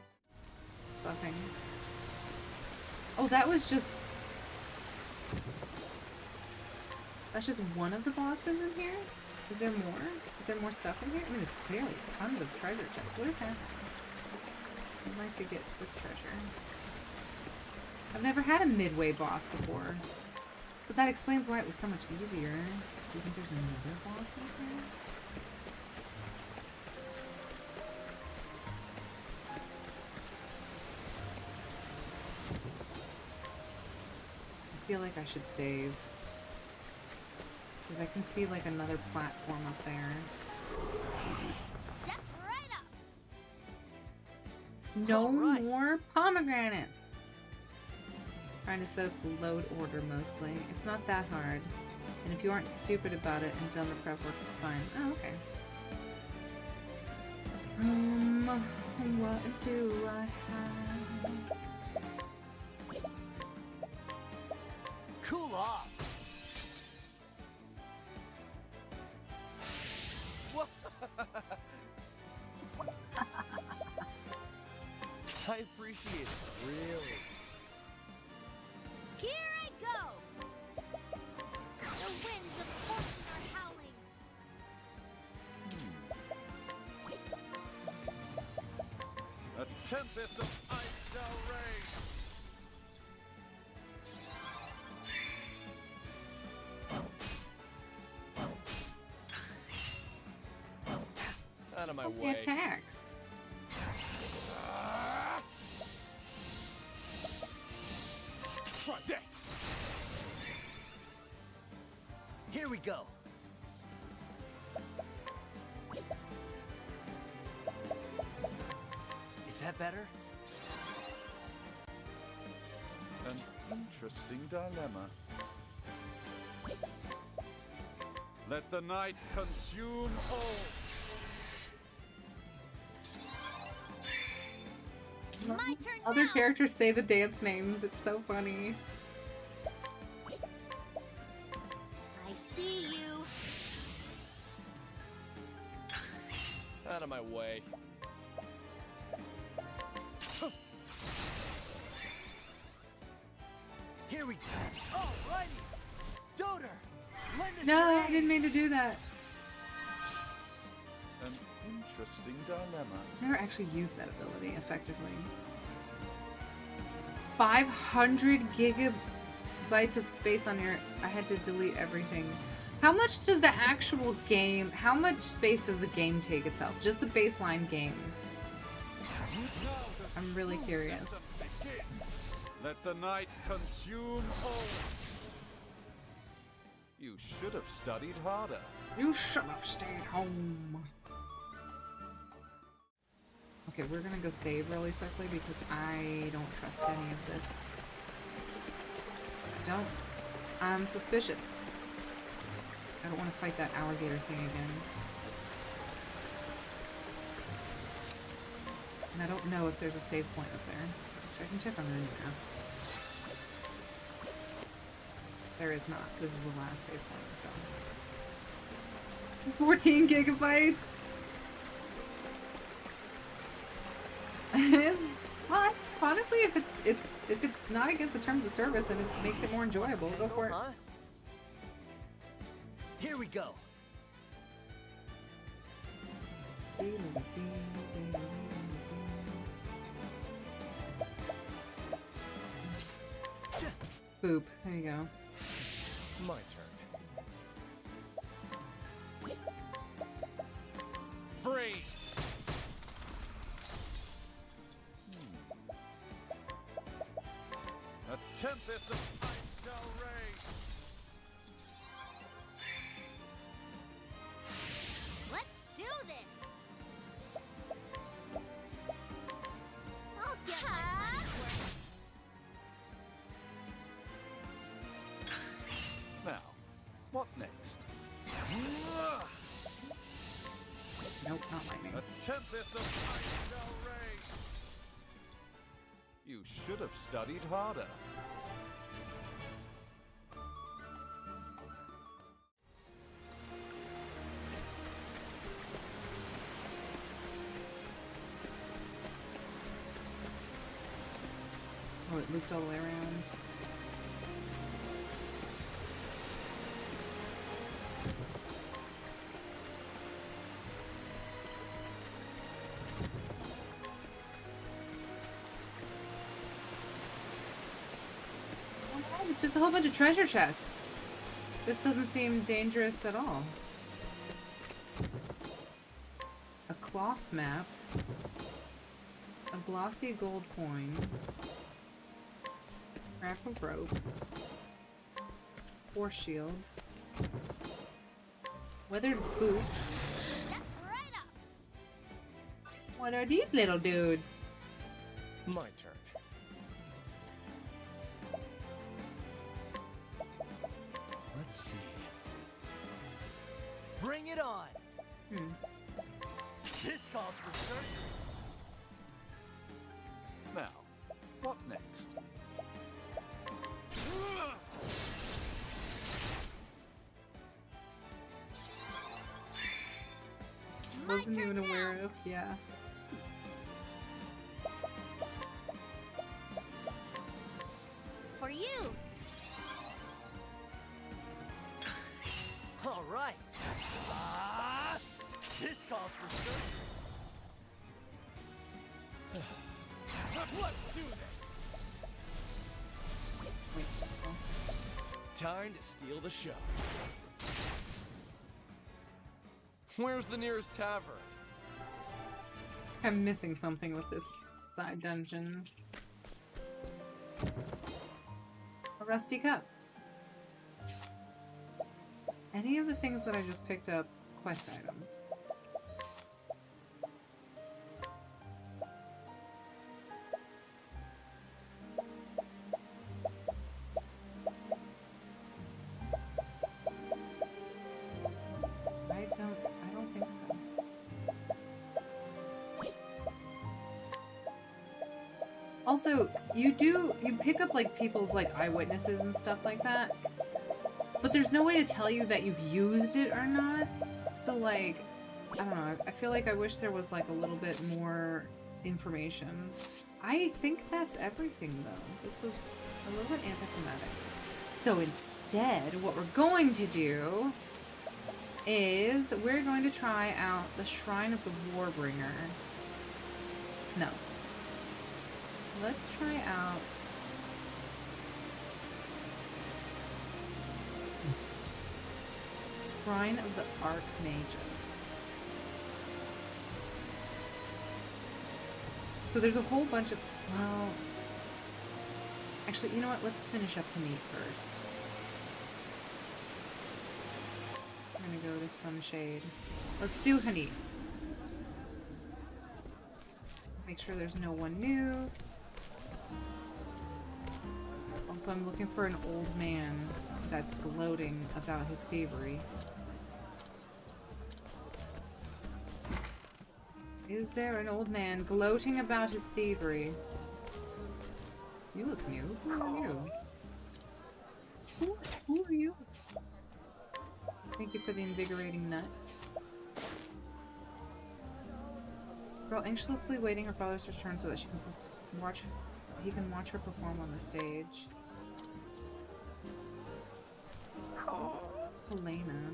Buffing. Oh, that was just... That's just one of the bosses in here? Is there more? Is there more stuff in here? I mean, there's clearly tons of treasure chests. What is happening? I'd like to get this treasure. I've never had a midway boss before. But that explains why it was so much easier. Do you think there's another boss in here? I feel like I should save. Because I can see like another platform up there. Step right up. No more pomegranates! Trying to set up the load order mostly. It's not that hard. And if you aren't stupid about it and done the prep work, it's fine. Oh, okay. What do I have? Cool off. I appreciate it, really. Here I go. The winds of fortune are howling. A tempest of ice shall rage. Out of my The way. attacks. Try this. Here we go. Is that better? An interesting dilemma. Let the night consume all. My turn Other now. characters say the dance names. It's so funny. of my way. Here we go. Alrighty. Doter, lend us No, your I aid. didn't mean to do that. An interesting dilemma. I've never actually used that ability effectively. 500 gigabytes of space on your... I had to delete everything. How much does the actual game... How much space does the game take itself? Just the baseline game. I'm really curious. Let the night consume all. You should have studied harder. You should have stayed home. Okay, we're gonna go save really quickly because I don't trust any of this. I don't. I'm suspicious. I don't want to fight that alligator thing again. And I don't know if there's a save point up there. Which I can check on the map. There is not. This is the last save point, so. 14 gigabytes! Well, honestly, if it's not against the terms of service and it makes it more enjoyable, go for it. Here we go. Boop. There you go. My turn. Freeze! A tempest of ice shall rage. Let's do this! I'll get my money's worth. Now, what next? Nope, not lightning. A tempest of ice shall rage. You should have studied harder. Oh, it looped all the way around. It's just a whole bunch of treasure chests. This doesn't seem dangerous at all. A cloth map. A glossy gold coin. Scrap of rope. Force shield. Weathered boots. Step right up! What are these little dudes? My turn. Let's see. Bring it on. This calls for search. Now, what next? Wasn't even aware of, yeah. For you! All right. This calls for search. Let's do this! Wait. Time to steal the show. Where's the nearest tavern? I'm missing something with this side dungeon. A rusty cup. Any of the things that I just picked up quest items? I don't think so. Also, you pick up like people's like eyewitnesses and stuff like that, but there's no way to tell you that you've used it or not. So like, I don't know. I feel like I wish there was like a little bit more information. I think that's everything though. This was a little bit anticlimactic. So instead, what we're going to do is we're going to try out the Shrine of the Warbringer. No. Let's try out... Shrine of the Archmages. So there's a whole bunch of... Well... Actually, you know what? Let's finish up Hanit first. I'm gonna go to Sunshade. Let's do Hanit. Make sure there's no one new. Also, I'm looking for an old man that's gloating about his thievery. Is there an old man gloating about his thievery? You look new. Who are you? Who are you? Thank you for the invigorating nut. Girl anxiously waiting her father's return so that he can watch her perform on the stage. Helena.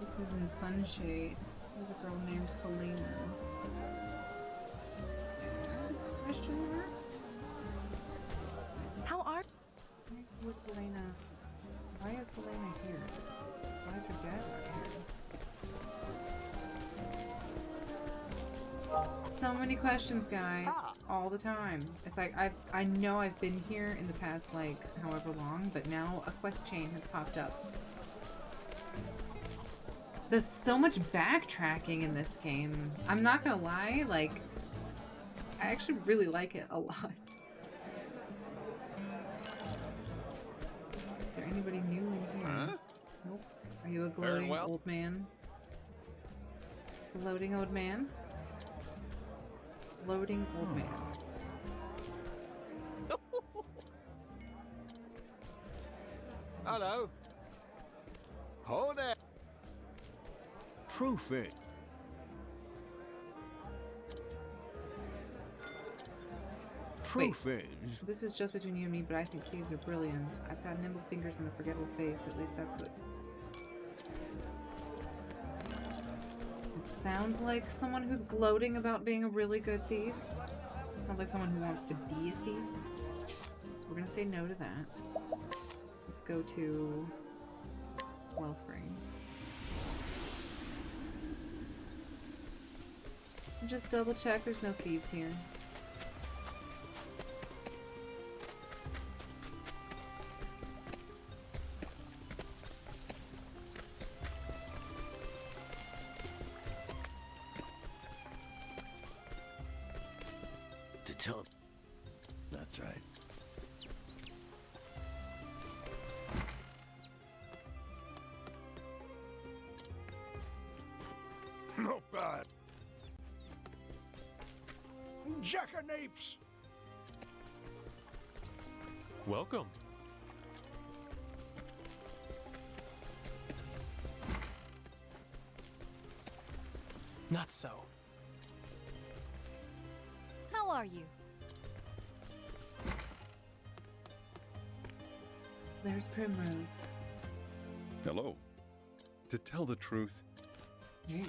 This is in Sunshade. There's a girl named Helena. Question mark? How are With Helena. Why is Helena here? Why is her dad not here? So many questions, guys. All the time. It's like I know I've been here in the past like however long, but now a quest chain has popped up. There's so much backtracking in this game. I'm not gonna lie, like I actually really like it a lot. Is there anybody new in here? Nope. Are you a gloating old man? Gloating old man? Gloating old man. Hello. Hold it. Truth is. Truth is. This is just between you and me, but I think caves are brilliant. I've got nimble fingers and a forgettable face. At least that's what... Does it sound like someone who's gloating about being a really good thief? Sounds like someone who wants to be a thief. So we're gonna say no to that. Let's go to Wellspring. Just double check there's no thieves here. That's right. Not bad. Jackanapes! Welcome. Not so. How are you? There's Primrose. Hello. To tell the truth, Yeah.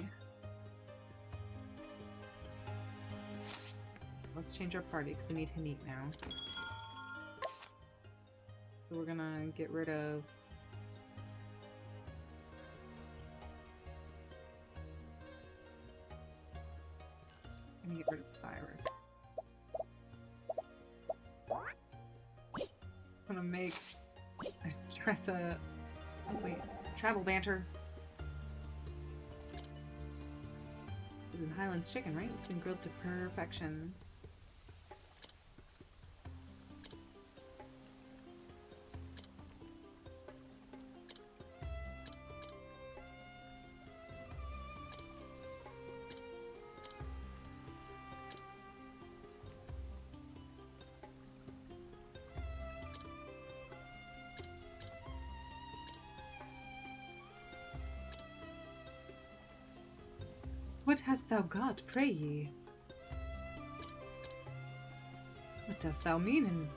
Let's change our party because we need Hanit now. So we're gonna get rid of... I'm gonna get rid of Cyrus. I'm gonna make Tressa... Oh wait, travel banter. This is Highlands chicken, right? It's been grilled to perfection. What hast thou got, pray ye? What dost thou mean?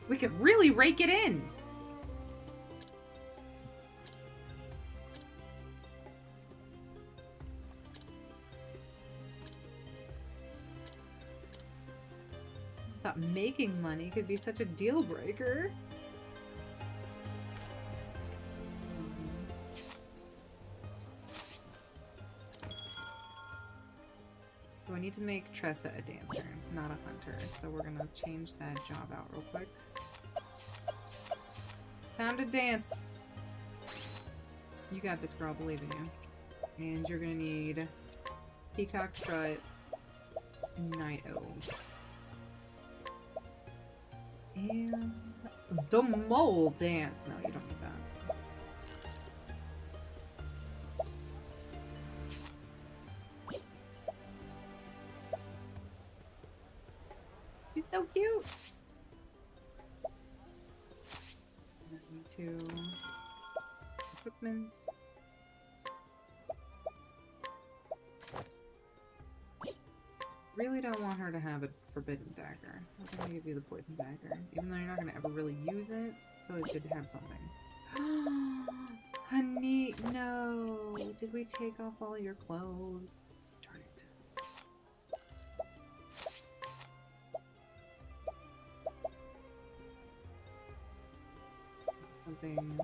We could really rake it in. I thought making money could be such a deal breaker. So I need to make Tressa a dancer, not a hunter. So we're gonna change that job out real quick. Time to dance. You got this, girl. I believe in you. And you're gonna need Peacock Strut and Night O. And the mole dance. No, you don't need that. She's so cute. To equipment. Really don't want her to have a forbidden dagger. I'm gonna give you the poison dagger, even though you're not gonna ever really use it. So it's good to have something. Honey, no! Did we take off all your clothes? Darn it. Something.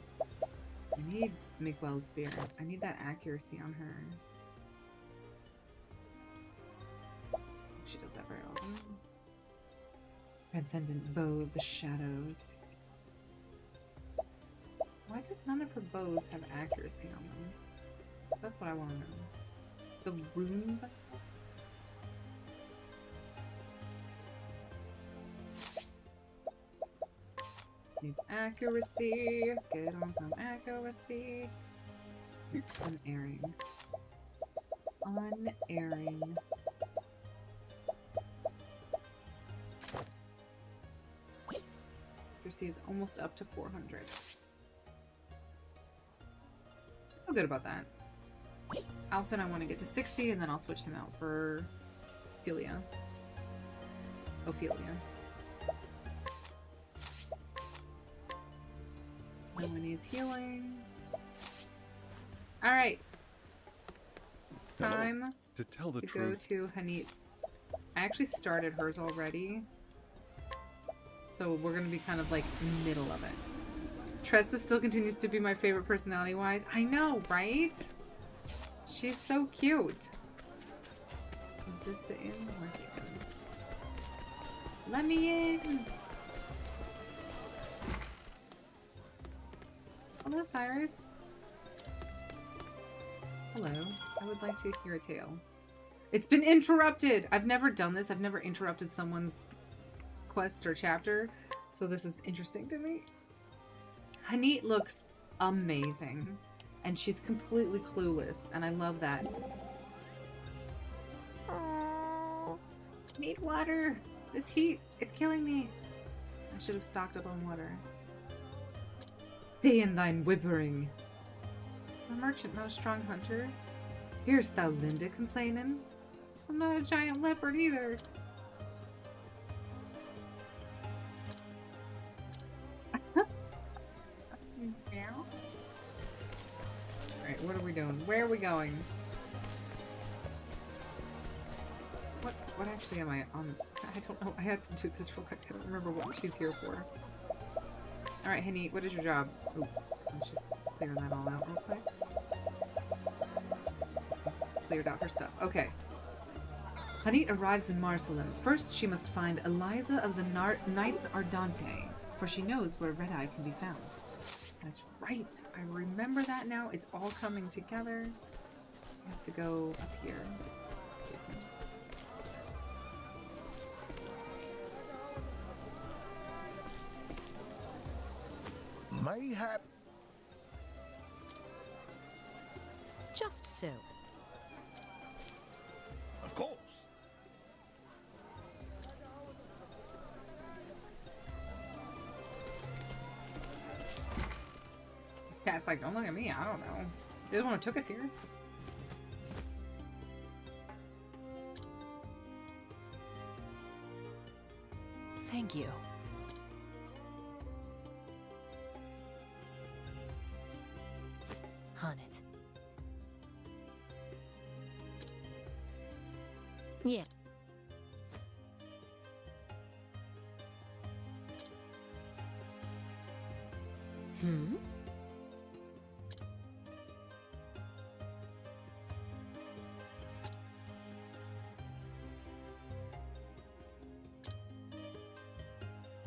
I need Miguel's spear. I need that accuracy on her. She does that very often. Transcendent bow of the shadows. Why does none of her bows have accuracy on them? That's what I want to know. The rune. Needs accuracy. Get on some accuracy. Unerring. Unerring. Accuracy is almost up to 400. Feel good about that. Alpin, I want to get to 60, and then I'll switch him out for Celia. Ophelia. No one needs healing. Alright. Time to tell the to truth. go to Hanit's. I actually started hers already. So we're going to be kind of like middle of it. Tressa still continues to be my favorite personality-wise. I know, right? She's so cute. Is this the inn? Where's the inn? Let me in! Hello, Cyrus. Hello. I would like to hear a tale. It's been interrupted! I've never done this. I've never interrupted someone's quest or chapter, so this is interesting to me. Hanit looks amazing, and she's completely clueless, and I love that. Oh, need water. This heat, it's killing me. I should have stocked up on water. Stay in thine whimpering. A merchant, not a strong hunter. Hear'st thou Linda complaining? I'm not a giant leopard either. Alright, what are we doing? Where are we going? What actually am I on? I don't know. I had to do this real quick. I don't remember what she's here for. Alright, Hanit, what is your job? Ooh, let's just clear that all out real quick. Cleared out her stuff. Okay. Hanit arrives in Marcelin. First, she must find Eliza of the Knights Ardente, for she knows where Red Eye can be found. That's right. I remember that now. It's all coming together. I have to go up here. Mayhap. Just so. Of course. Yeah, it's like, don't look at me. I don't know. You're the one who took us here. Thank you. On it. Yeah. Hmm?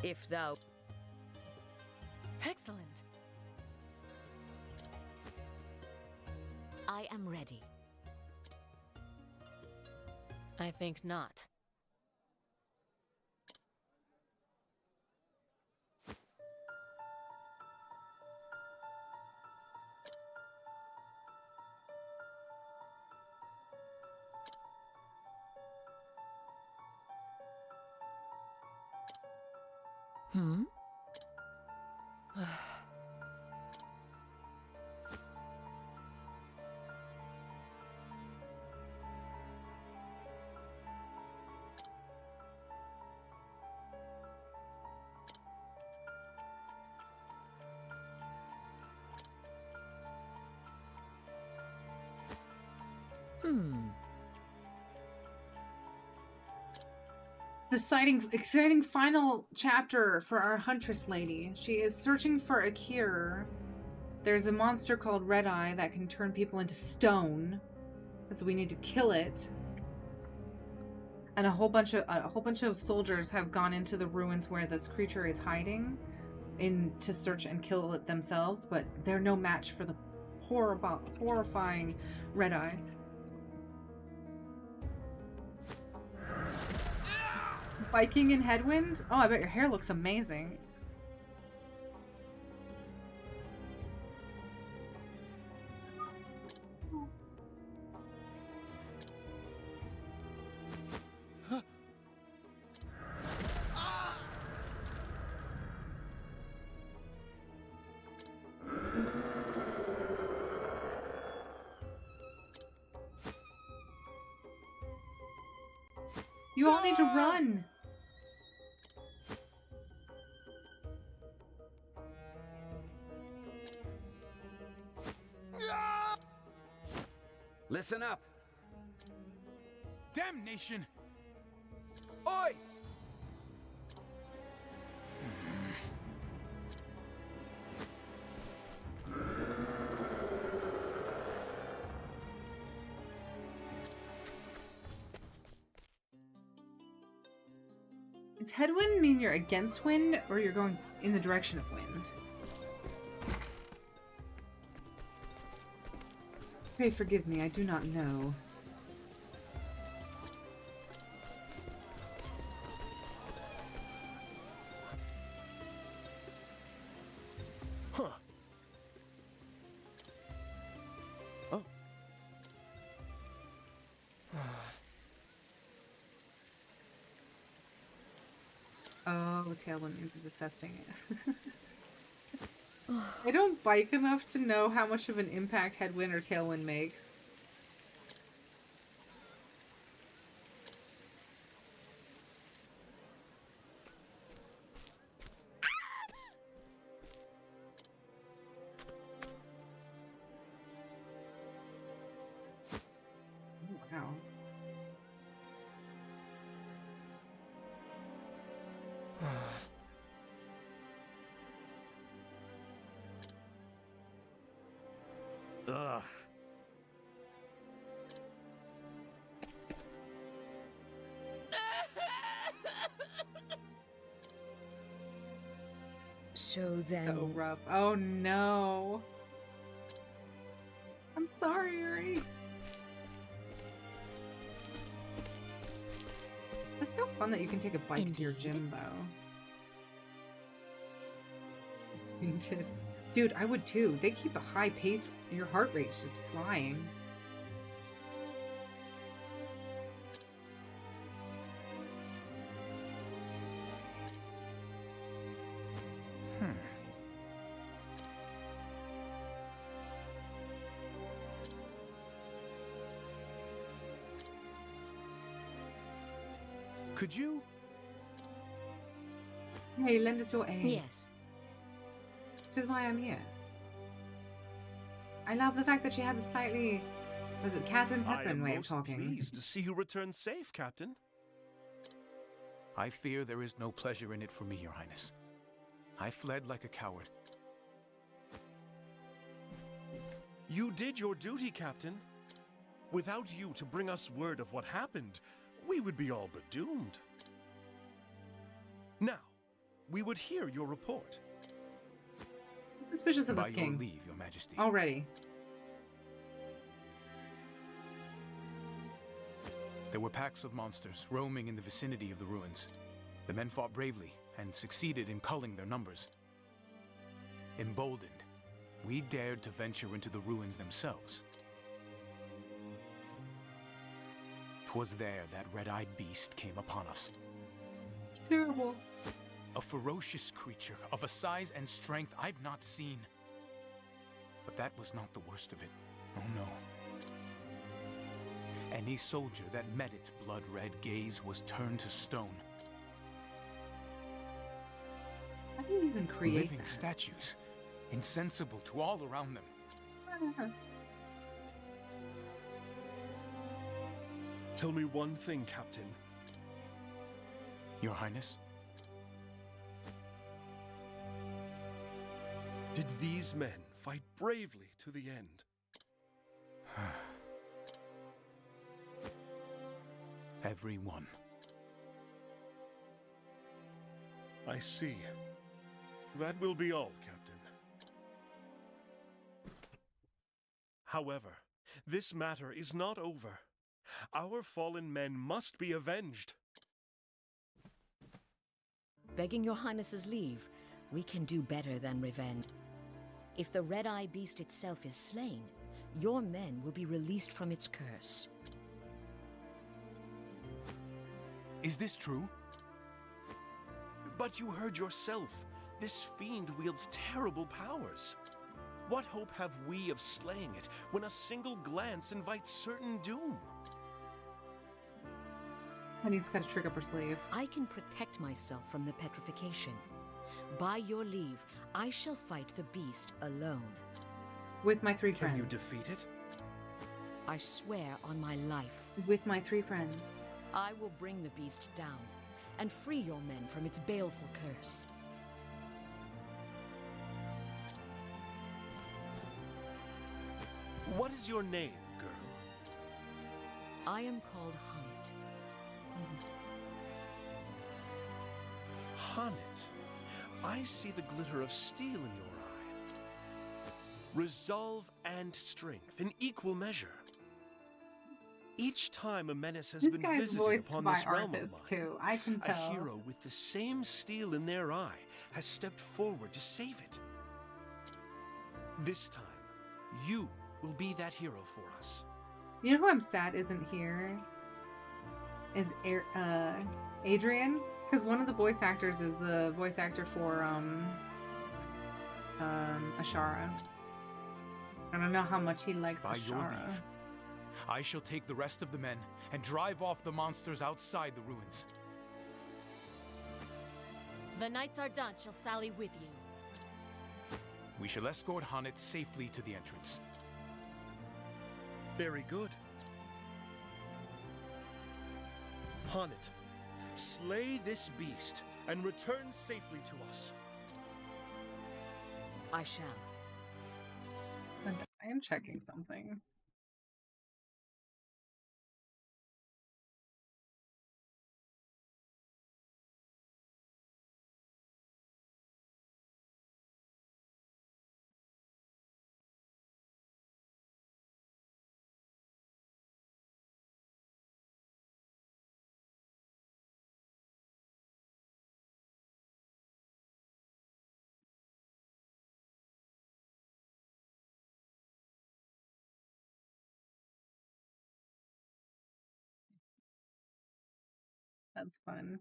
If thou... Excellent. I am ready. I think not. Hmm? The exciting final chapter for our huntress lady. She is searching for a cure. There's a monster called Red Eye that can turn people into stone, so we need to kill it. And a whole bunch of soldiers have gone into the ruins where this creature is hiding, to search and kill it themselves. But they're no match for the horrifying Red Eye. Biking in Headwind? Oh, I bet your hair looks amazing. You all need to run! Listen up! Damnation! Oi! Does headwind mean you're against wind, or you're going in the direction of wind? Pray forgive me, I do not know. Huh. Oh. Oh, tailwind means it's assessing it. I don't bike enough to know how much of an impact headwind or tailwind makes. Wow. Ugh. So then... So rough. Oh no. I'm sorry, Yuri. It's so fun that you can take a bike to your gym, though. Dude, I would too. They keep a high pace. Your heart rate's just flying. Could you? Hey, lend us your aid. Yes. Which is why I'm here. I love the fact that she has a slightly, was it Catherine Hepburn way of talking? I am most pleased to see you return safe, Captain. I fear there is no pleasure in it for me, Your Highness. I fled like a coward. You did your duty, Captain. Without you to bring us word of what happened, we would be all but doomed. Now, we would hear your report. Suspicious of By this king. your leave, Your Majesty. Already. There were packs of monsters roaming in the vicinity of the ruins. The men fought bravely and succeeded in culling their numbers. Emboldened, we dared to venture into the ruins themselves. 'Twas there that red-eyed beast came upon us. Terrible. A ferocious creature of a size and strength I've not seen. But that was not the worst of it. Oh no. Any soldier that met its blood-red gaze was turned to stone. How do you even create Living that? statues, insensible to all around them. Tell me one thing, Captain. Your Highness? Did these men fight bravely to the end? Every one. I see. That will be all, Captain. However, this matter is not over. Our fallen men must be avenged. Begging your Highness's leave, we can do better than revenge. If the red-eye beast itself is slain, your men will be released from its curse. Is this true? But you heard yourself. This fiend wields terrible powers. What hope have we of slaying it when a single glance invites certain doom? Honey's got a trick up her sleeve. I can protect myself from the petrification. By your leave, I shall fight the beast alone. With my 3 friends. Can you defeat it? I swear on my life. With my 3 friends. I will bring the beast down and free your men from its baleful curse. What is your name, girl? I am called Honnet. Honnet, I see the glitter of steel in your eye. Resolve and strength in equal measure. Each time a menace has been visited upon this realm of mine, too. I can tell. a hero with the same steel in their eye has stepped forward to save it. This time, you will be that hero for us. You know who I'm sad isn't here? Is Adrian? Because one of the voice actors is the voice actor for Ashara. I don't know how much he likes By your Ashara. leave, I shall take the rest of the men and drive off the monsters outside the ruins. The Knights Ardent shall sally with you. We shall escort Honnet safely to the entrance. Very good. Honnet, slay this beast and return safely to us. I shall. I am checking something. That's fun.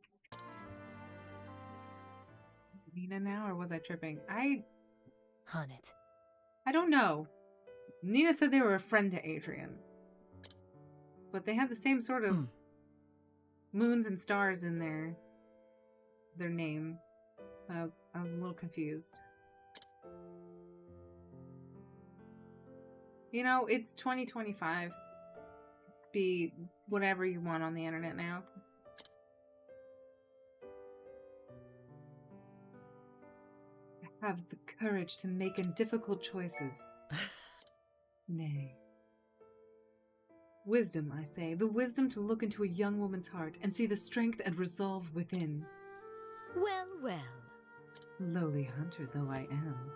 Nina now, or was I tripping? Honnet. I don't know. Nina said they were a friend to Adrian. But they had the same sort of moons and stars in their name. I was a little confused. You know, it's 2025. Be whatever you want on the internet now. Have the courage to make difficult choices. Nay. Wisdom, I say. The wisdom to look into a young woman's heart and see the strength and resolve within. Well, well. Lowly hunter though I am.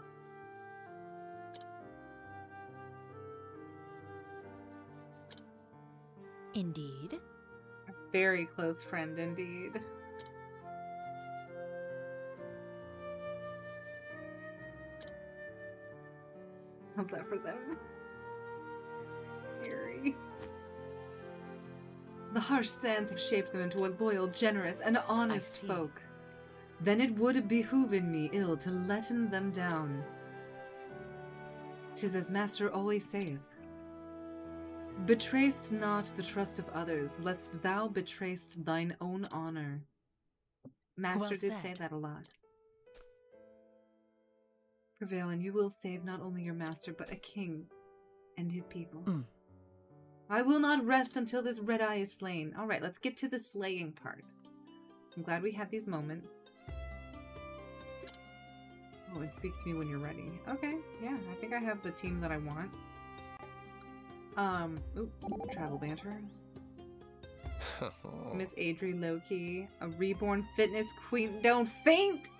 Indeed. A very close friend indeed. How's that for them? Scary. The harsh sands have shaped them into a loyal, generous, and honest folk. Then it would behoove in me ill to letten them down. 'Tis as Master always saith, betrayst not the trust of others, lest thou betrayst thine own honor. Master did say that a lot. Prevail, and you will save not only your master, but a king and his people. I will not rest until this red eye is slain. Alright, let's get to the slaying part. I'm glad we have these moments. Oh, and speak to me when you're ready. Okay, yeah, I think I have the team that I want. Travel banter. Miss Adri Loki, a reborn fitness queen. Don't faint!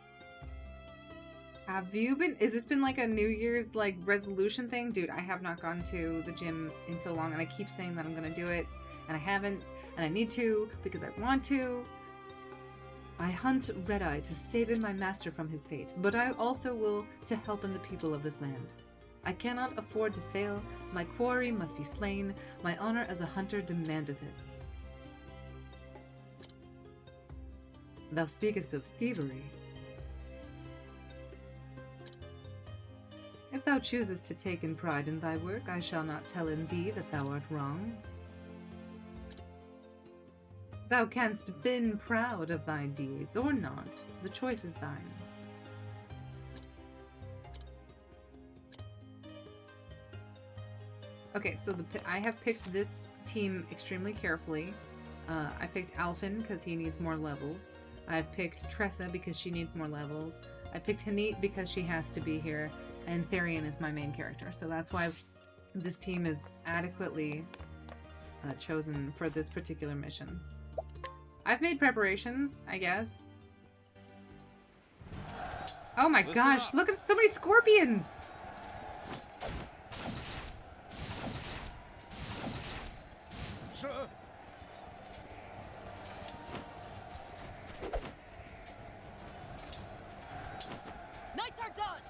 Have you been, has this been like a New Year's like resolution thing? Dude, I have not gone to the gym in so long and I keep saying that I'm gonna do it and I haven't and I need to because I want to. I hunt Red-Eye to save in my master from his fate, but I also will to help in the people of this land. I cannot afford to fail, my quarry must be slain, my honor as a hunter demandeth it. Thou speakest of thievery. If thou choosest to take in pride in thy work, I shall not tell in thee that thou art wrong. Thou canst been proud of thy deeds, or not. The choice is thine. Okay, so I have picked this team extremely carefully. I picked Alphen because he needs more levels. I've picked Tressa because she needs more levels. I picked Hanit because she has to be here. And Therian is my main character, so that's why this team is adequately chosen for this particular mission. I've made preparations, I guess. Oh my gosh, look at so many scorpions! Sir. Knights are done!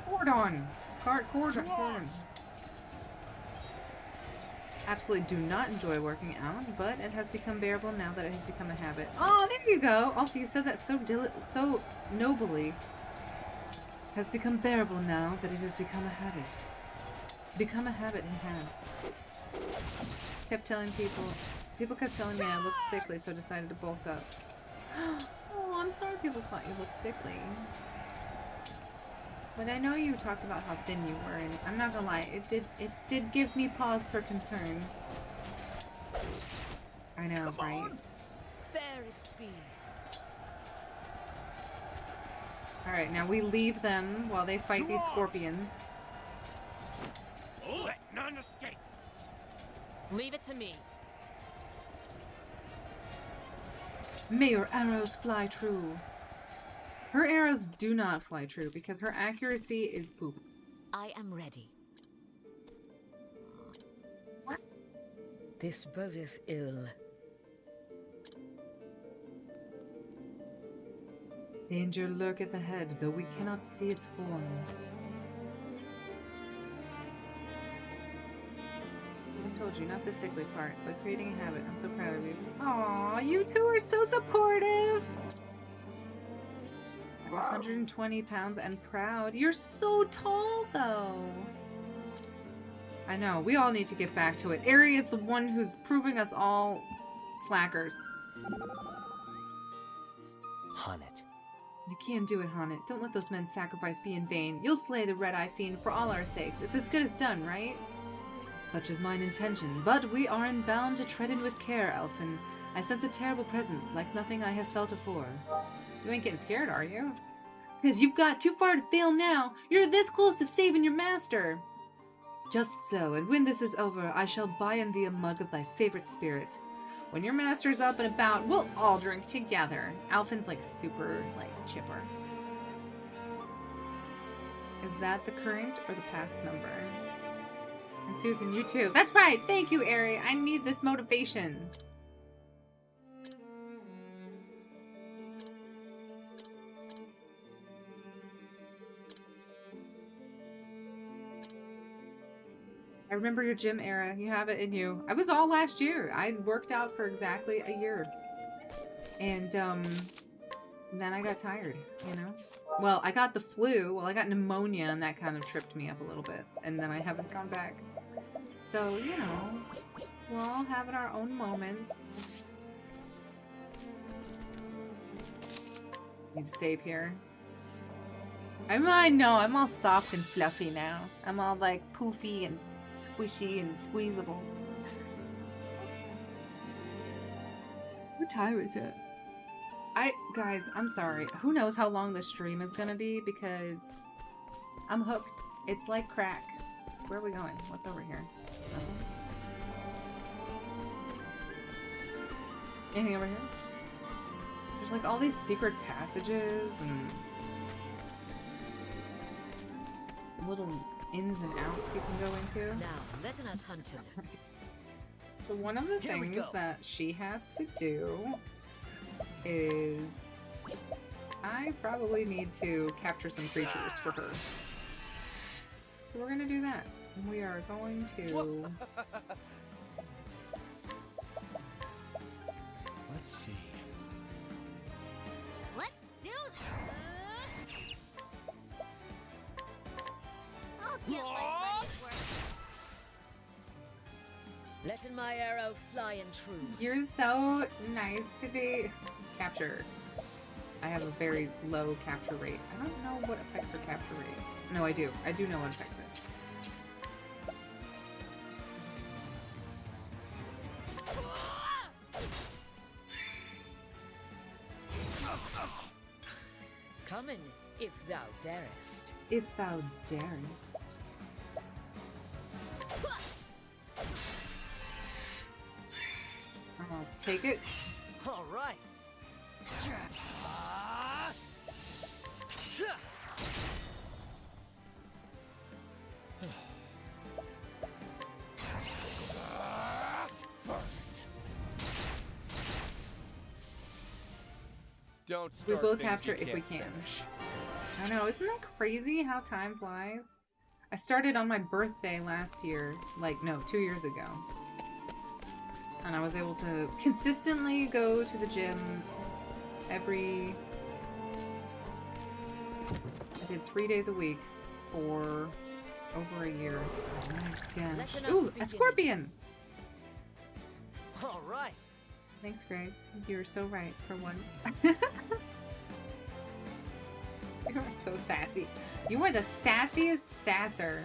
Cordon! Cordon! Absolutely do not enjoy working out, but it has become bearable now that it has become a habit. Oh, there you go! Also, you said that so nobly. Has become bearable now that it has become a habit. Become a habit, it has. Kept telling people kept telling me I looked sickly, so I decided to bulk up. Oh, I'm sorry people thought you looked sickly. But I know you talked about how thin you were, and I'm not gonna lie, it did give me pause for concern. I know, right? There it be. Alright, now we leave them while they fight these scorpions. Let none escape. Leave it to me. May your arrows fly true. Her arrows do not fly true because her accuracy is poop. I am ready. This bodeth ill. Danger lurketh ahead, though we cannot see its form. I told you, not the sickly part, but creating a habit. I'm so proud of you. Aw, you two are so supportive! 120 pounds and proud. You're so tall, though. I know. We all need to get back to it. Eri is the one who's proving us all slackers. Haunted. You can't do it, Haunted. Don't let those men's sacrifice be in vain. You'll slay the Red-Eye Fiend for all our sakes. It's as good as done, right? Such is mine intention, but we are bound to tread in with care, Elfin. I sense a terrible presence, like nothing I have felt afore. You ain't getting scared, are you? Because you've got too far to fail now. You're this close to saving your master. Just so, and when this is over, I shall buy in thee a mug of thy favorite spirit. When your master's up and about, we'll all drink together. Alfin's like super, like, chipper. Is that the current or the past number? And Susan, you too. That's right! Thank you, Eri! I need this motivation. I remember your gym era. You have it in you. I was all last year. I worked out for exactly a year. And, then I got tired, you know? Well, I got the flu. Well, I got pneumonia, and that kind of tripped me up a little bit. And then I haven't gone back. So, you know, we're all having our own moments. Need to save here. I know, I'm all soft and fluffy now. I'm all, like, poofy and squishy and squeezable. What time is it? Guys, I'm sorry. Who knows how long this stream is gonna be, because I'm hooked. It's like crack. Where are we going? What's over here? Nothing? Anything over here? There's like all these secret passages and little ins and outs you can go into. Now, let us hunt him. So one of the things that she has to do is I probably need to capture some creatures for her. So we're gonna do that. And we are going to... Let's see. Let's do this! I'll get my money's worth. Letting my arrow fly and true. You're so nice to be... Capture. I have a very low capture rate. I don't know what affects her capture rate. No, I do. I do know what affects it. Coming, if thou darest. If thou darest. I'll take it. All right. Don't We start will things capture you if we can't can. finish. I know, isn't that crazy how time flies? I started on my birthday last year, like, no, 2 years ago. And I was able to consistently go to the gym I did 3 days a week for over a year. Oh my gosh. Ooh, a scorpion! All right. Thanks, Greg. You're so right, for one. You are so sassy. You are the sassiest sasser.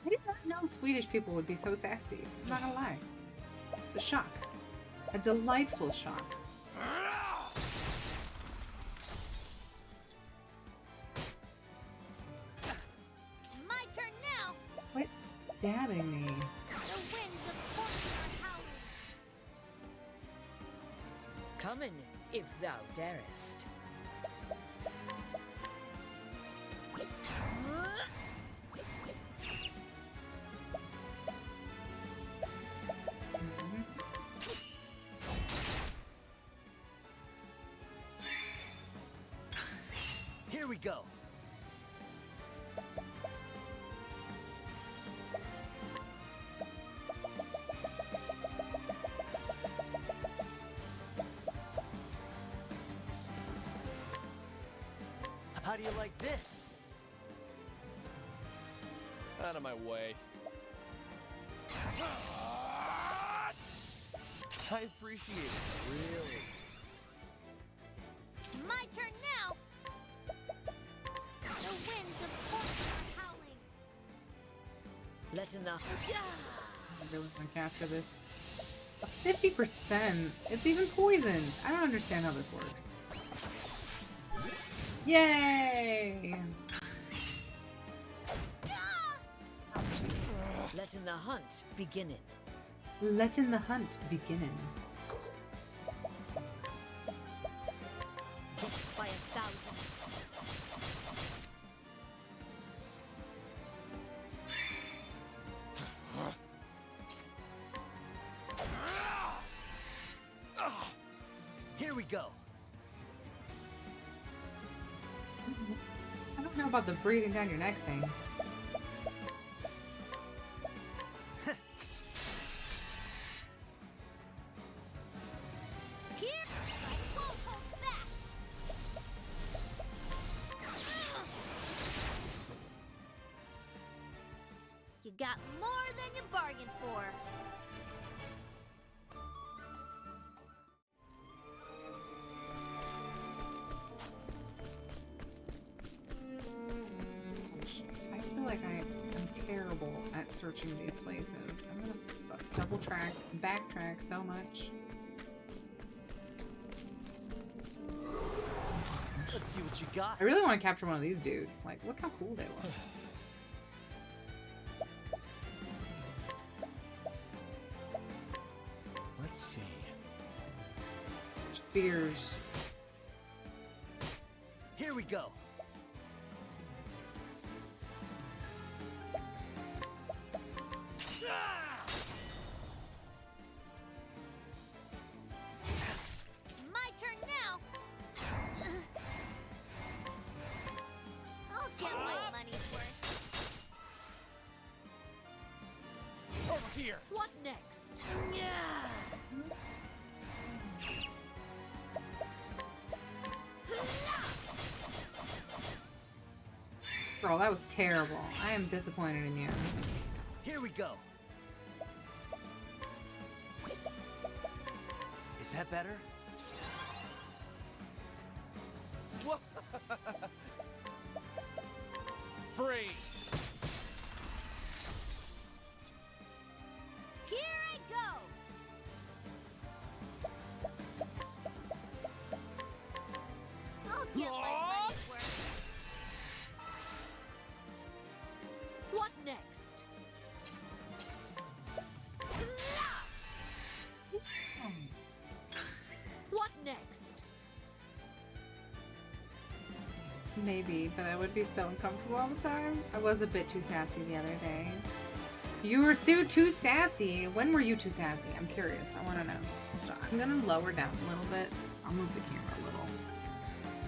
I did not know Swedish people would be so sassy. I'm not gonna lie. It's a shock. A delightful shock. It's my turn now. Quit stabbing me. The winds of fortune are howling. Coming, if thou darest. Here we go. How do you like this? Out of my way. I appreciate it. Really? It's my turn now! The winds of fortune are howling. Let in the... I really want to capture this. 50%. It's even poisoned. I don't understand how this works. Yay! Let in the hunt beginning. Let in the hunt beginning. Death by 1,000. Here we go. I don't know about the breathing down your neck thing. You got more than you bargained for. I feel like I'm terrible at searching these places. I'm gonna double track, backtrack so much. Let's see what you got. I really want to capture one of these dudes. Like, look how cool they look. Let's see. Spears. Here we go. It's my turn now. I'll get my money's worth. Over here. What next? Girl, that was terrible. I am disappointed in you. Here we go. Is that better? Freeze. Here I go. I'll get my money's worth. What next? What next? Maybe, but I would be so uncomfortable all the time. I was a bit too sassy the other day. You were so too sassy. When were you too sassy? I'm curious. I want to know. So I'm gonna lower down a little bit. I'll move the camera a little,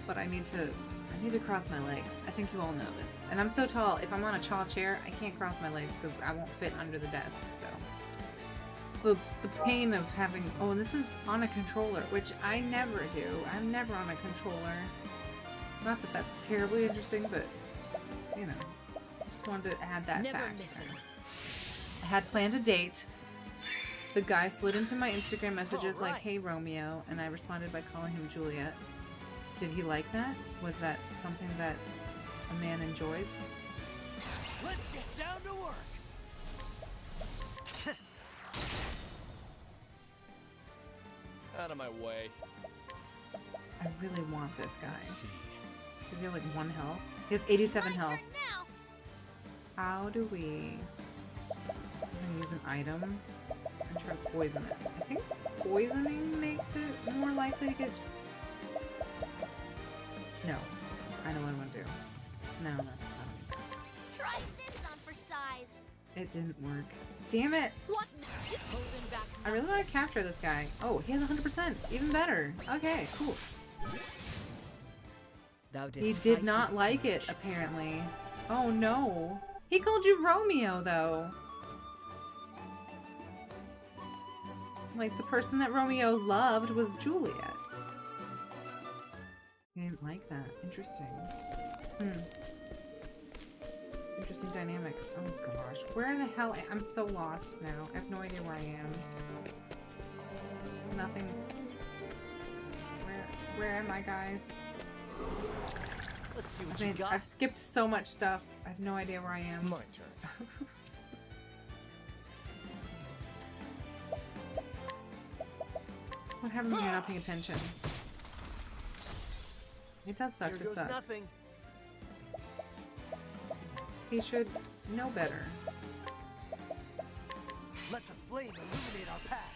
but I need to cross my legs. I think you all know this. And I'm so tall. If I'm on a tall chair, I can't cross my legs because I won't fit under the desk. So the pain of having. Oh, and this is on a controller, which I never do. I'm never on a controller. Not that that's terribly interesting, but you know, just wanted to add that Never fact. misses. I had planned a date. The guy slid into my Instagram messages like, "Hey Romeo," and I responded by calling him Juliet. Did he like that? Was that something that a man enjoys? Let's get down to work. Out of my way. I really want this guy. Let's see. Does he have like 1 health? He has 87 My health. turn now. How do we... I'm gonna use an item and try to poison it. I think poisoning makes it more likely to get... No. I know what I'm gonna do. No, I don't need that. Try this on for size. It didn't work. Damn it! What? Holding back. I really want to capture this guy. Oh, he has 100%. Even better. Okay, cool. Thou didst He fight did with not like it, courage. apparently. Oh no. He called you Romeo, though. Like, the person that Romeo loved was Juliet. I didn't like that. Interesting. Interesting dynamics. Oh gosh. Where the hell? I'm so lost now. I have no idea where I am. There's nothing. Where am I, guys? Let's see what you got. I've skipped so much stuff. I have no idea where I am. My turn. This is what happens when you're not paying attention. It does suck to suck. Nothing. He should know better. Let the flame illuminate our path.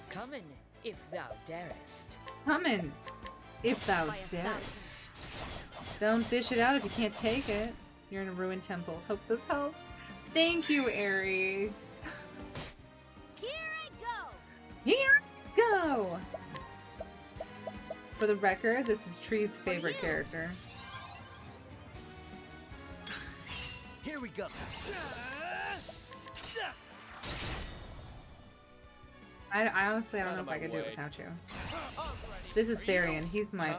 Come in, if thou darest. Come in, if thou darest. Don't dish it out if you can't take it. You're in a ruined temple. Hope this helps. Thank you, Aerie. Here I go! Here I go! For the record, this is Tree's favorite character. Here we go. I honestly don't know if I could do it without you. This is Therian. He's my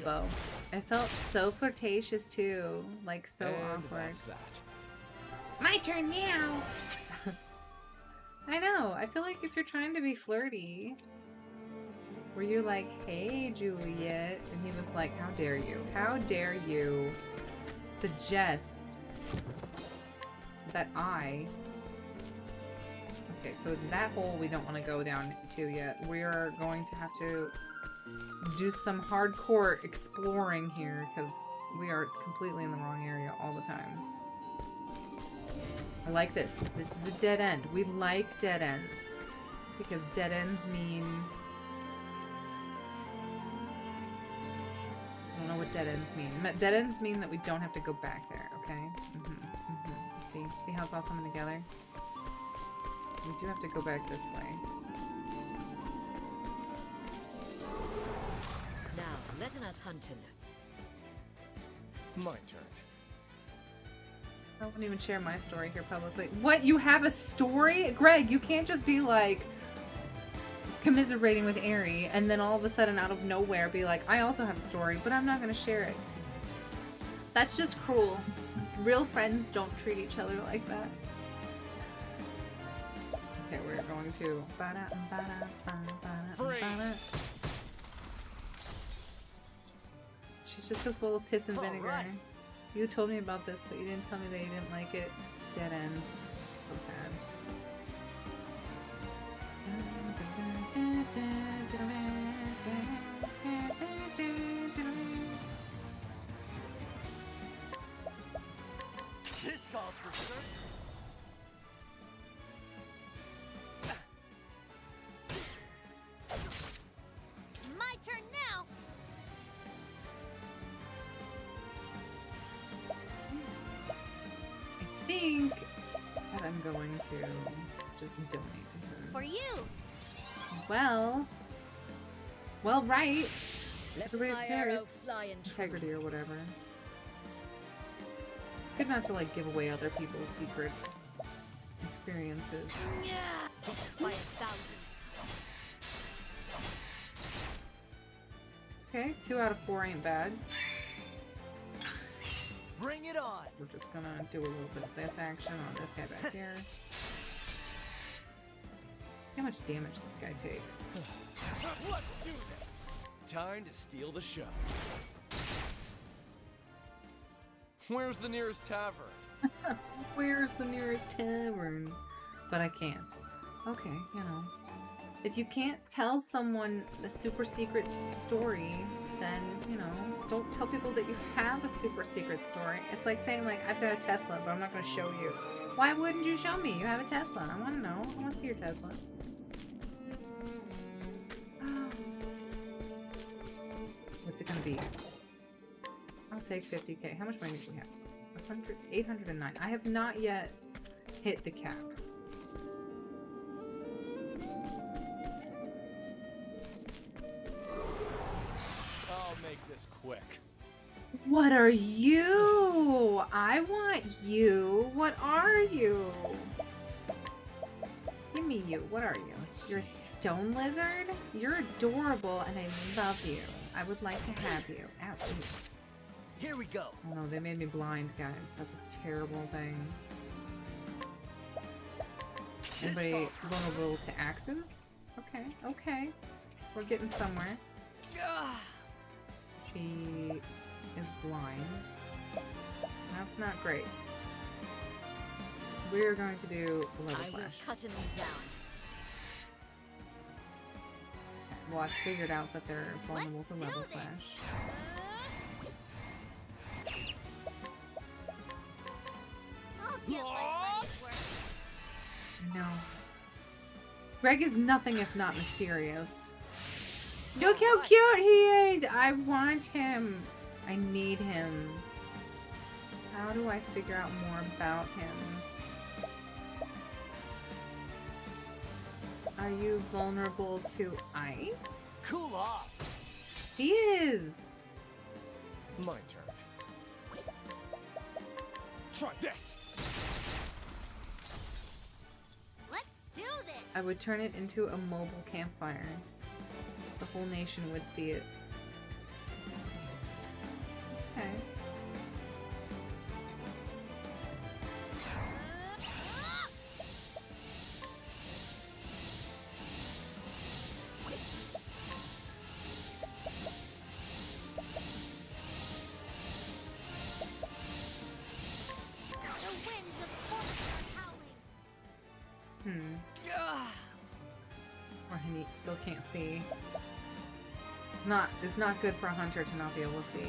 beau. It felt so flirtatious too, like so awkward. My turn now. I know. I feel like if you're trying to be flirty, where you're like, "Hey, Juliet," and he was like, "How dare you? How dare you suggest that I..." Okay, so it's that hole we don't want to go down to yet. We are going to have to do some hardcore exploring here because we are completely in the wrong area all the time. I like this. This is a dead end. We like dead ends because dead ends mean... I don't know what dead ends mean. Dead ends mean that we don't have to go back there, okay? See how it's all coming together? We do have to go back this way. Now, let us hunt him. My turn. I won't even share my story here publicly. What? You have a story? Greg, you can't just be like commiserating with Aerie and then all of a sudden out of nowhere be like, I also have a story, but I'm not going to share it. That's just cruel. Real friends don't treat each other like that. Okay, we're going to... She's just so full of piss and vinegar. Right. You told me about this, but you didn't tell me that you didn't like it. Dead ends. So sad. This calls for sure. It's my turn now. I think that I'm going to just donate to her. For you. Well, right. Let Everybody's my Paris. arrow fly in Integrity or whatever. Good not to like give away other people's secrets, experiences. Yeah. By 1,000. Okay, 2 out of 4 ain't bad. Bring it on. We're just gonna do a little bit of this action on this guy back here. How much damage this guy takes. Let's do this. Time to steal the show. Where's the nearest tavern? Where's the nearest tavern? But I can't. Okay, you know. If you can't tell someone the super secret story, then, you know, don't tell people that you have a super secret story. It's like saying, like, I've got a Tesla, but I'm not going to show you. Why wouldn't you show me? You have a Tesla. I want to know. I want to see your Tesla. What's it going to be? I'll take 50k. How much money do we have? 809. I have not yet hit the cap. I'll make this quick. What are you? I want you. What are you? Give me you. What are you? You're a stone lizard? You're adorable and I love you. I would like to have you. Ouch. Here we go. Oh no, they made me blind, guys. That's a terrible thing. Anybody vulnerable to axes? Okay, okay. We're getting somewhere. She is blind. That's not great. We're going to do level I will slash. cut them down. Well, I figured out that they're vulnerable to level slash. No. Greg is nothing if not mysterious. Look how cute he is! I want him. I need him. How do I figure out more about him? Are you vulnerable to ice? Cool off. He is. My turn. Try this. Let's do this. I would turn it into a mobile campfire. The whole nation would see it. Okay. Or he still can't see. It's not good for a hunter to not be able to see.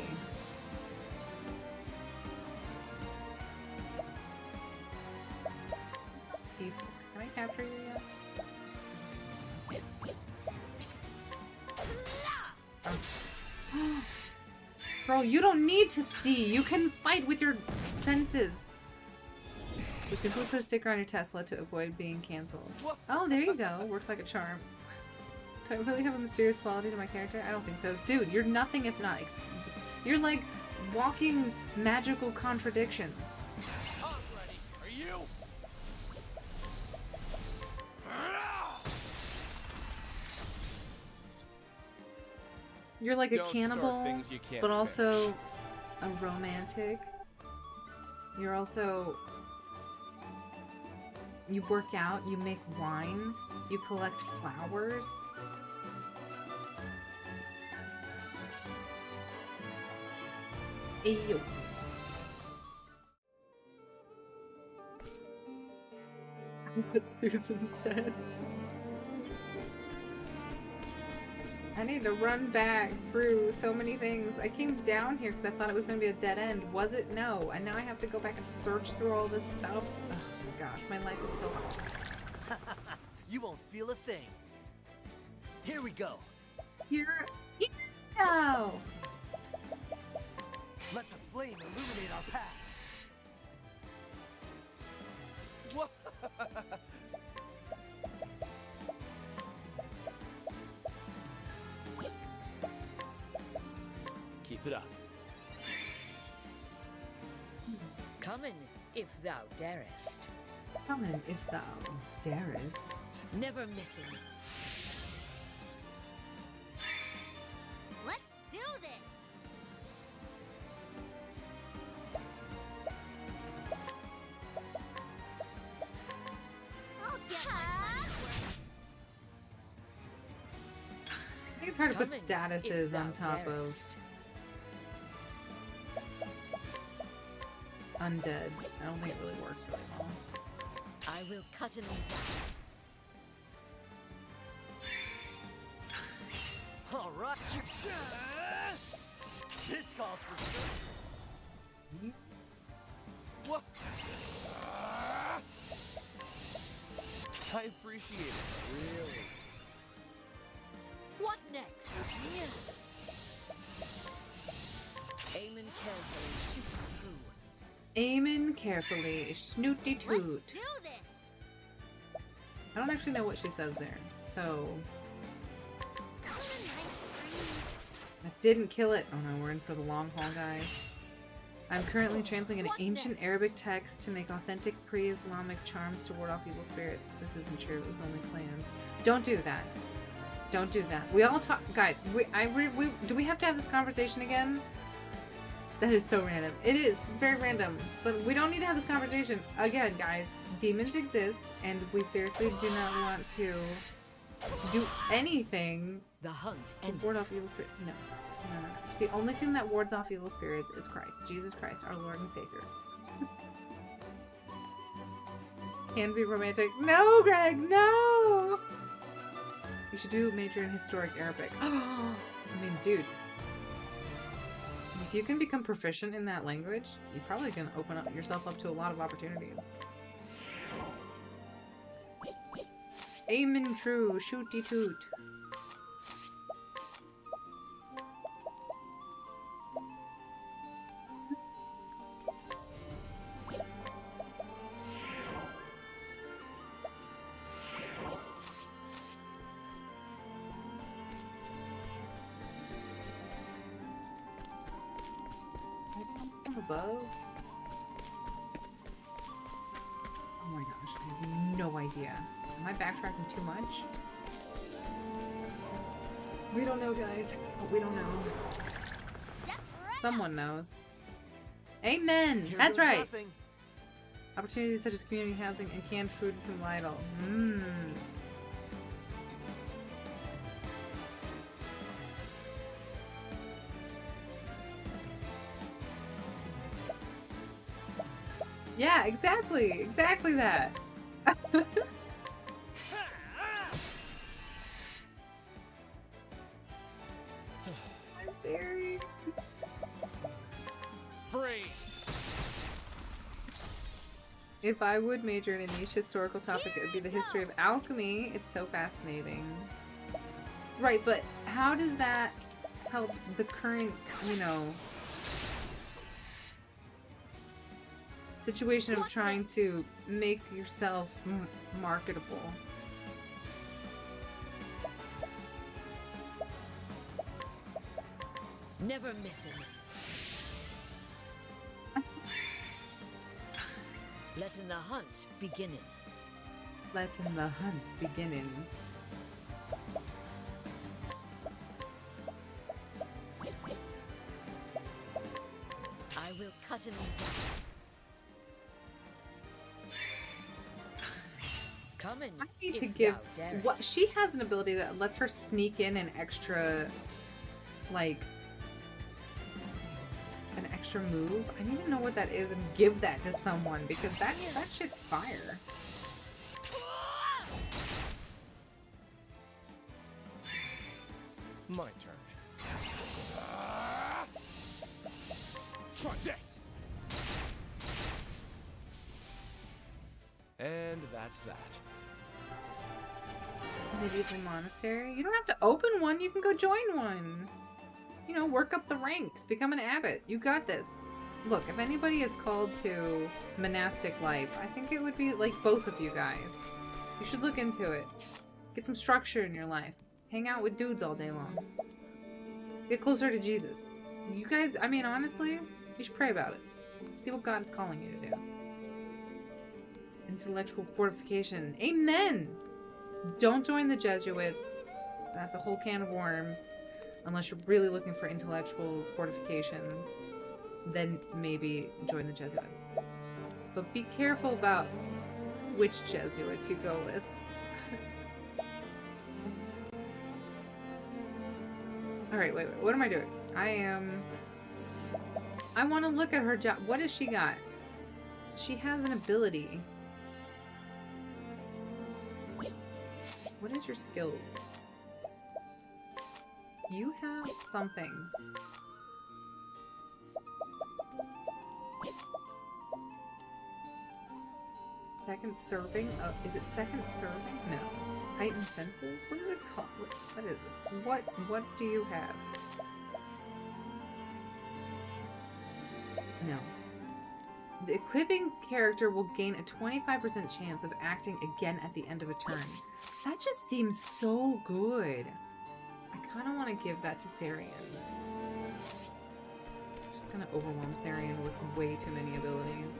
Can I capture you yet? Oh. Girl, you don't need to see. You can fight with your senses. You simply put a sticker on your Tesla to avoid being canceled. Oh, there you go. Worked like a charm. Do I really have a mysterious quality to my character? I don't think so. Dude, you're nothing if not... You're like walking magical contradictions. I'm ready. Are you? You're like Don't a start cannibal, things you can't but also finish. a romantic. You're also... You work out, you make wine, you collect flowers. Ayo. What Susan said. I need to run back through so many things. I came down here because I thought it was going to be a dead end. Was it? No. And now I have to go back and search through all this stuff. Oh my gosh, my life is so hard. You won't feel a thing. Here we go. Here we go. Let the flame illuminate our path. What? Keep it up. Come in, if thou darest. Come in, if thou darest. Never missing. Let's do this. I'll get I think it's hard to put statuses on top of undeads. I don't think it really works really well. I will cut him down. All right. This calls for What? I appreciate it. Really. What next? Aim in carefully, shoot through. Aiming carefully, snooty toot. do this. I don't actually know what she says there, so I didn't kill it. Oh no, we're in for the long haul, guys. I'm currently translating an ancient Arabic text to make authentic pre-Islamic charms to ward off evil spirits. This isn't true. It was only planned. Don't do that. Don't do that. We all talk, guys. Do we have to have this conversation again? That is so random. It is. It's very random. But we don't need to have this conversation again, guys. Demons exist, and we seriously do not want to do anything The hunt to ward off evil spirits. No. No, no, no. The only thing that wards off evil spirits is Christ. Jesus Christ, our Lord and Savior. Can be romantic. No, Greg, no! You should do major in historic Arabic. I mean, dude. If you can become proficient in that language, you're probably going to open up yourself up to a lot of opportunities. Amen true, shooty toot. Above. Oh my gosh, I have no idea. Am I backtracking too much? We don't know, guys. We don't know. Someone knows. Amen! Here That's goes right! nothing. Opportunities such as community housing and canned food from Lidl. Yeah, exactly! Exactly that! I'm sharing. Free. If I would major in a niche historical topic, it would be the history of alchemy. It's so fascinating. Right, but how does that help the current, you know, situation of trying to make yourself marketable? Never missing. Letting the hunt beginning. Letting the hunt beginning. I will cut him down. Coming. I need to give what she has an ability that lets her sneak in an extra, like, an extra move. I need to know what that is and give that to someone because that shit's fire. My turn. Try this. And that's that. Medieval monastery? You don't have to open one, you can go join one. You know, work up the ranks, become an abbot. You got this. Look, if anybody is called to monastic life, I think it would be like both of you guys. You should look into it. Get some structure in your life. Hang out with dudes all day long. Get closer to Jesus. You guys, I mean, honestly, you should pray about it. See what God is calling you to do. Intellectual fortification. Amen! Don't join the Jesuits. That's a whole can of worms. Unless you're really looking for intellectual fortification, then maybe join the Jesuits. But be careful about which Jesuits you go with. Alright, wait, what am I doing? I want to look at her job. What has she got? She has an ability. What is your skills? You have something. Second serving? Oh, is it second serving? No. Heightened senses? What is it called? What is this? What do you have? No. The equipping character will gain a 25% chance of acting again at the end of a turn. That just seems so good. I kind of want to give that to Therian. Just gonna overwhelm Therian with way too many abilities.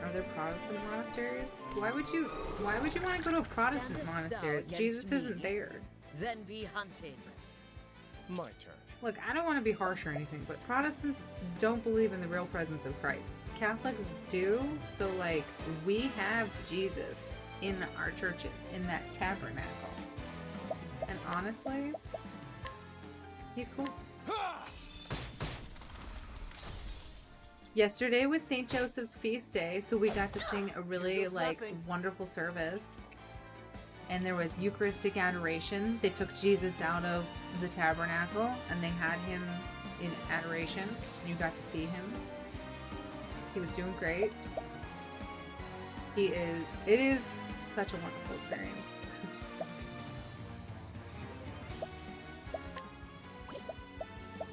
Are there Protestant monasteries? Why would you want to go to a Protestant monastery? Jesus isn't there. Then be hunted. My turn. Look, I don't want to be harsh or anything, but Protestants don't believe in the real presence of Christ. Catholics do, so like we have Jesus in our churches, in that tabernacle. And honestly, he's cool. Yesterday was St. Joseph's feast day, so we got to sing a really wonderful service. And there was Eucharistic adoration. They took Jesus out of the tabernacle and they had him in adoration. And you got to see him. He was doing great. It is such a wonderful experience.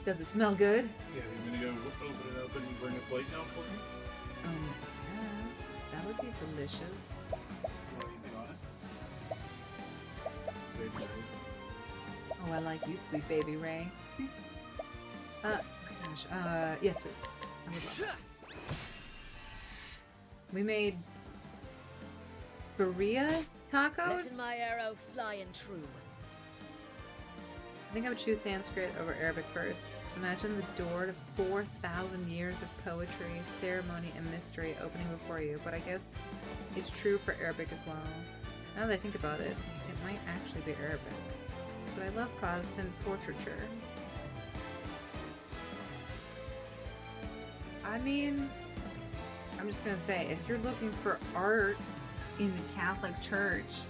Does it smell good? Yeah, you're gonna go open it up and bring a plate down for me? Yes, that would be delicious. What do you think on it? Baby Ray. Oh, I like you, sweet baby Ray. Gosh, yes, please. I would love that. We made birria tacos. Let my arrow fly and true. I think I would choose Sanskrit over Arabic first. Imagine the door to 4,000 years of poetry, ceremony, and mystery opening before you. But I guess it's true for Arabic as well. Now that I think about it, it might actually be Arabic. But I love Protestant portraiture. I mean, I'm just gonna say, if you're looking for art in the Catholic Church,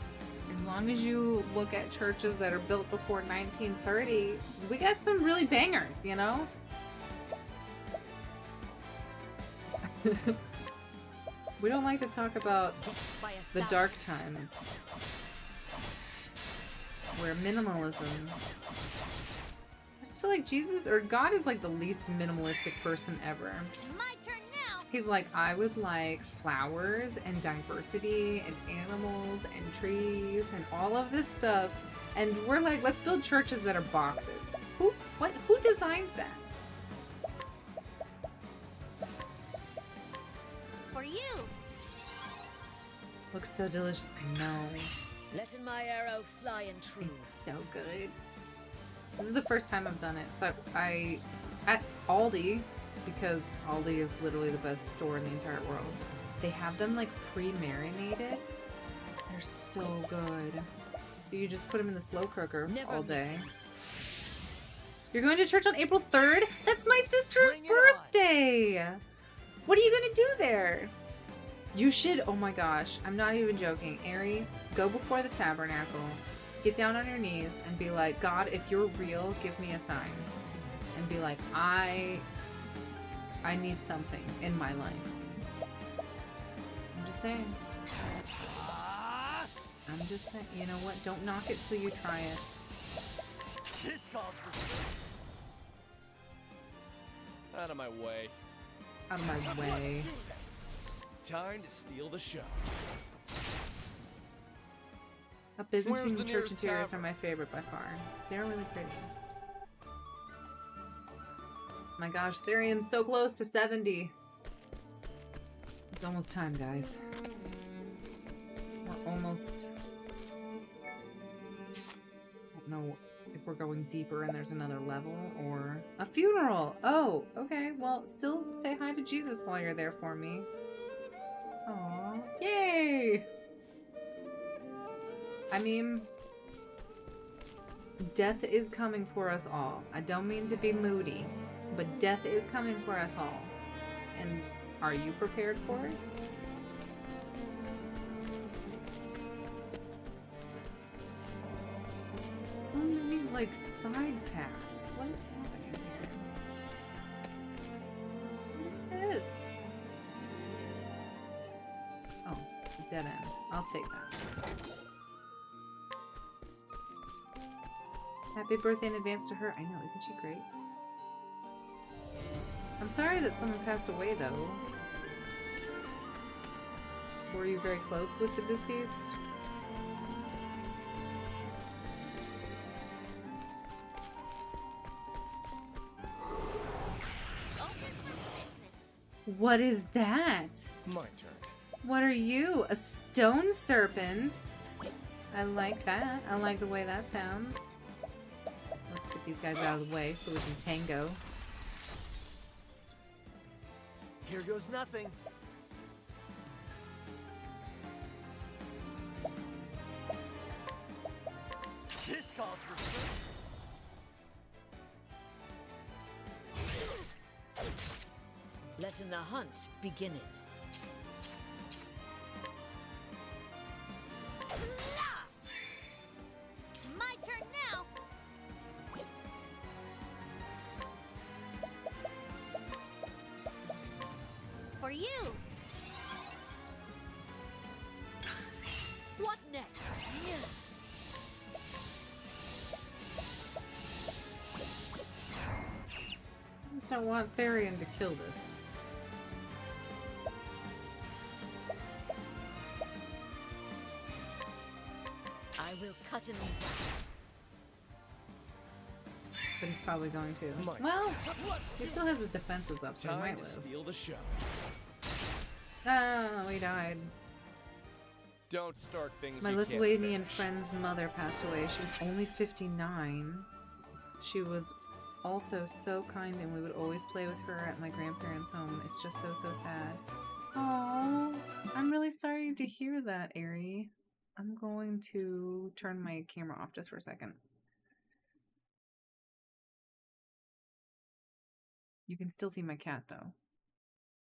as long as you look at churches that are built before 1930, we got some really bangers, you know? We don't like to talk about the dark times, where minimalism... I just feel like Jesus, or God, is like the least minimalistic person ever. My turn now! He's like, I would like flowers and diversity and animals and trees and all of this stuff. And we're like, let's build churches that are boxes. Who designed that? For you! Looks so delicious. I know. Letting my arrow fly and true. So good. This is the first time I've done it. So at Aldi, because Aldi is literally the best store in the entire world, they have them like pre-marinated. They're so good. So you just put them in the slow cooker all day. You're going to church on April 3rd? That's my sister's birthday! What are you gonna do there? You should, oh my gosh, I'm not even joking. Ari, go before the tabernacle. Just get down on your knees and be like, God, if you're real, give me a sign. And be like, I need something in my life. I'm just saying. I'm just saying. You know what? Don't knock it till you try it. This calls for... Out of my way. Out of my way. Time to steal the show. Byzantine church interiors are my favorite by far. They're really pretty. My gosh, Therian's so close to 70. It's almost time, guys. We're almost... I don't know if we're going deeper and there's another level or... A funeral! Oh, okay. Well, still say hi to Jesus while you're there for me. Aww. Yay! I mean... Death is coming for us all. I don't mean to be moody, but death is coming for us all. And are you prepared for it? Oh, many, like, side paths. What is happening here? What is this? Oh, dead end. I'll take that. Happy birthday in advance to her. I know, isn't she great? I'm sorry that someone passed away, though. Were you very close with the deceased? What is that? My turn. What are you? A stone serpent? I like that. I like the way that sounds. Let's get these guys out of the way so we can tango. Here goes nothing. This calls for Letting the hunt begin. It's my turn now. For you. What next? I just don't want Therion to kill this. I will cut him down. But he's probably going to. Well, he still has his defenses up, so he might live. Steal the show. Oh, he died. Don't start things My you can't Lithuanian finish. friend's mother passed away. She was only 59. She was also so kind, and we would always play with her at my grandparents' home. It's just so, so sad. Oh, I'm really sorry to hear that, Ari. I'm going to turn my camera off just for a second. You can still see my cat, though.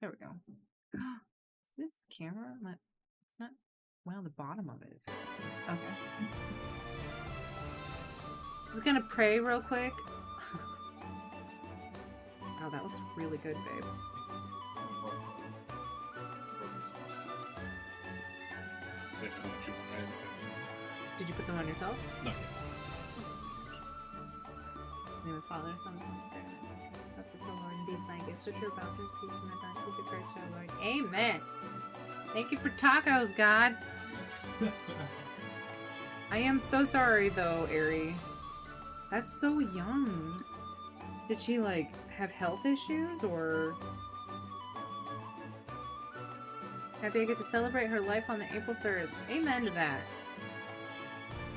There we go. Is this camera? It's not. Wow, the bottom of it is. Okay. So we're gonna pray real quick. Wow, that looks really good, babe. Did you put some on yourself? No. In the name of Father, Son, and Holy Spirit. Bless us, O Lord, and these thy gifts which we're about to receive from the bounty of Christ our Lord. Amen. Thank you for tacos, God. I am so sorry, though, Ari. That's so young. Did she, like, have health issues, or... Happy I get to celebrate her life on the April 3rd. Amen to that.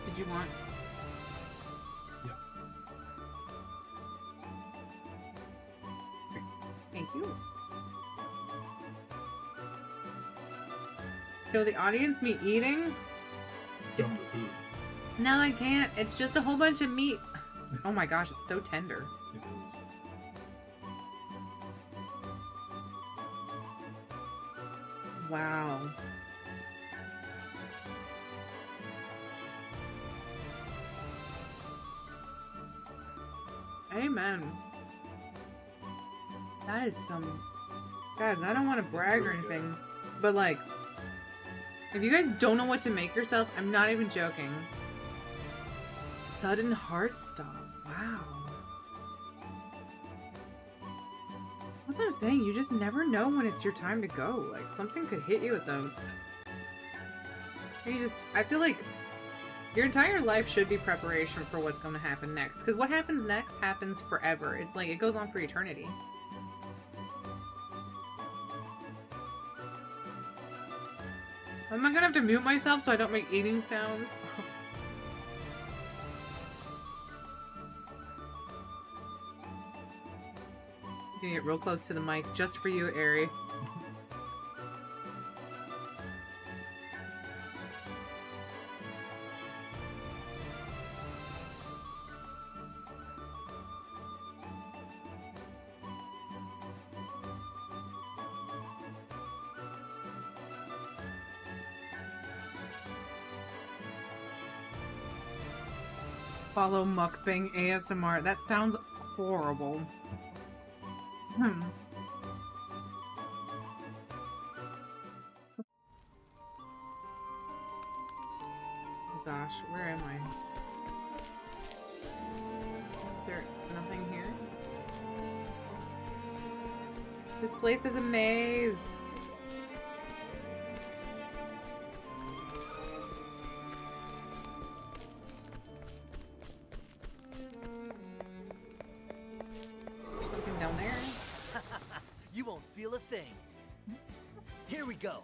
Did you want... Thank you. Show the audience me eating? No, I can't. It's just a whole bunch of meat. Oh my gosh, it's so tender. It is. Wow. Amen. That is some... Guys, I don't want to brag or anything, but like, if you guys don't know what to make yourself, I'm not even joking. Sudden heart stop. Wow. That's what I'm saying. You just never know when it's your time to go. Like, something could hit you at them. I feel like your entire life should be preparation for what's going to happen next. Because what happens next happens forever. It's like, it goes on for eternity. Am I gonna have to mute myself so I don't make eating sounds? I'm gonna get real close to the mic just for you, Ari. Follow mukbang ASMR. That sounds horrible. Oh gosh, where am I? Is there nothing here? This place is a maze. You won't feel a thing. Here we go.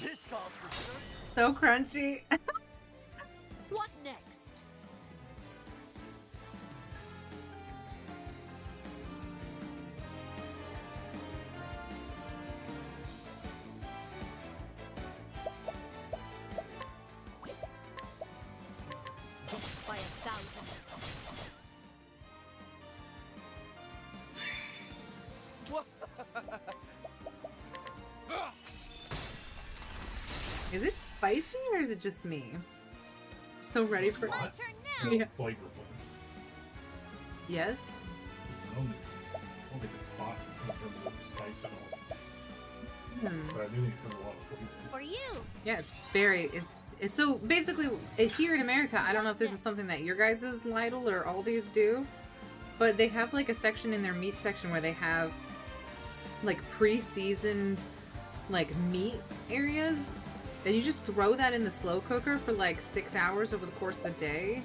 This calls for sure. So crunchy. What next? Death by 1,000 Is it spicy or is it just me? So ready for My turn now. Yeah. Flavorful. Yes. I don't think it's hot in terms of spice at all. Hmm. But I do think it has a lot of flavor. For you. Yeah, it's very. It's so basically here in America. I don't know if this is something that your guys' Lidl or Aldi's do, but they have like a section in their meat section where they have like pre-seasoned like meat areas, and you just throw that in the slow cooker for like 6 hours over the course of the day.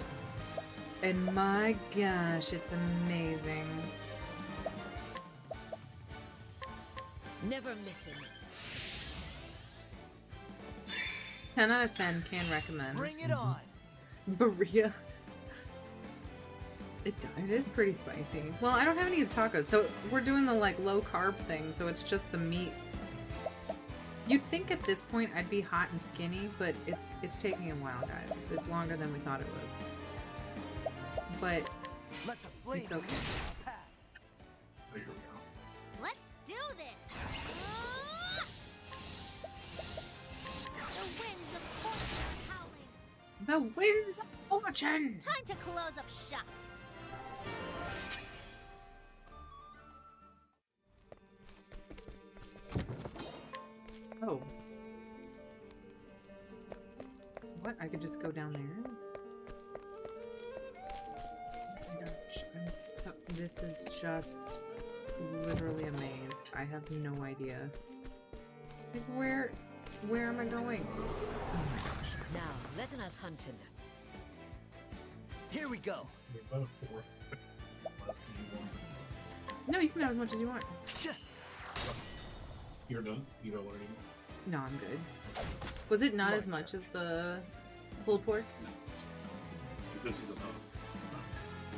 And my gosh, it's amazing. Never missing. 10 out of 10, can recommend. Bring it on. Berea. It is pretty spicy. Well, I don't have any tacos, so we're doing the like low carb thing, so it's just the meat. You'd think at this point I'd be hot and skinny, but it's taking a while, guys. It's longer than we thought it was. But it's okay. There you go. Let's do this. The winds of fortune are howling. The winds of fortune! Time to close up shop. Oh. What? I could just go down there? Oh my gosh, I'm so... This is just literally a maze. I have no idea. Like, where am I going? Oh my gosh. Now, letting us hunting. Here we go. No, you can have as much as you want. You're done? You don't want any more? No, I'm good. Was it not as much as the pulled pork? No. This is enough.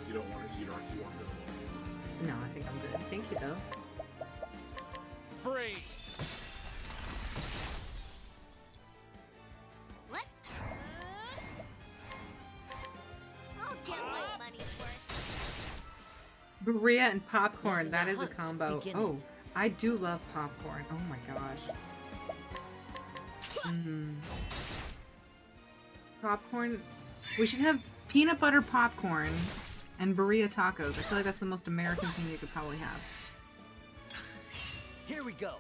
You don't want to eat or you want to go. No, I think I'm good. Thank you, though. Freeze! Let's. I'll get my money's worth. Berea and popcorn, that is a hunt's combo. beginning. Oh, I do love popcorn. Oh my gosh. Popcorn. We should have peanut butter popcorn and Berea tacos. I feel like that's the most American thing you could probably have. Here we go.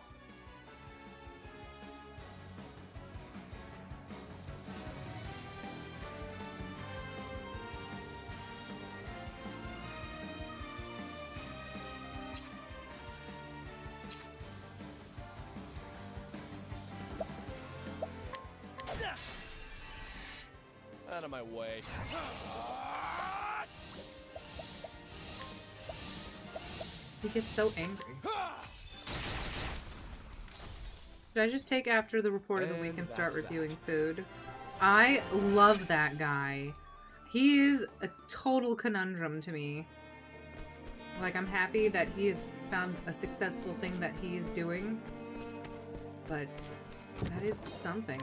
Out of my way. He gets so angry. Should I just take after the report of the week and start reviewing food? I love that guy. He is a total conundrum to me. Like, I'm happy that he has found a successful thing that he's doing. But that is something.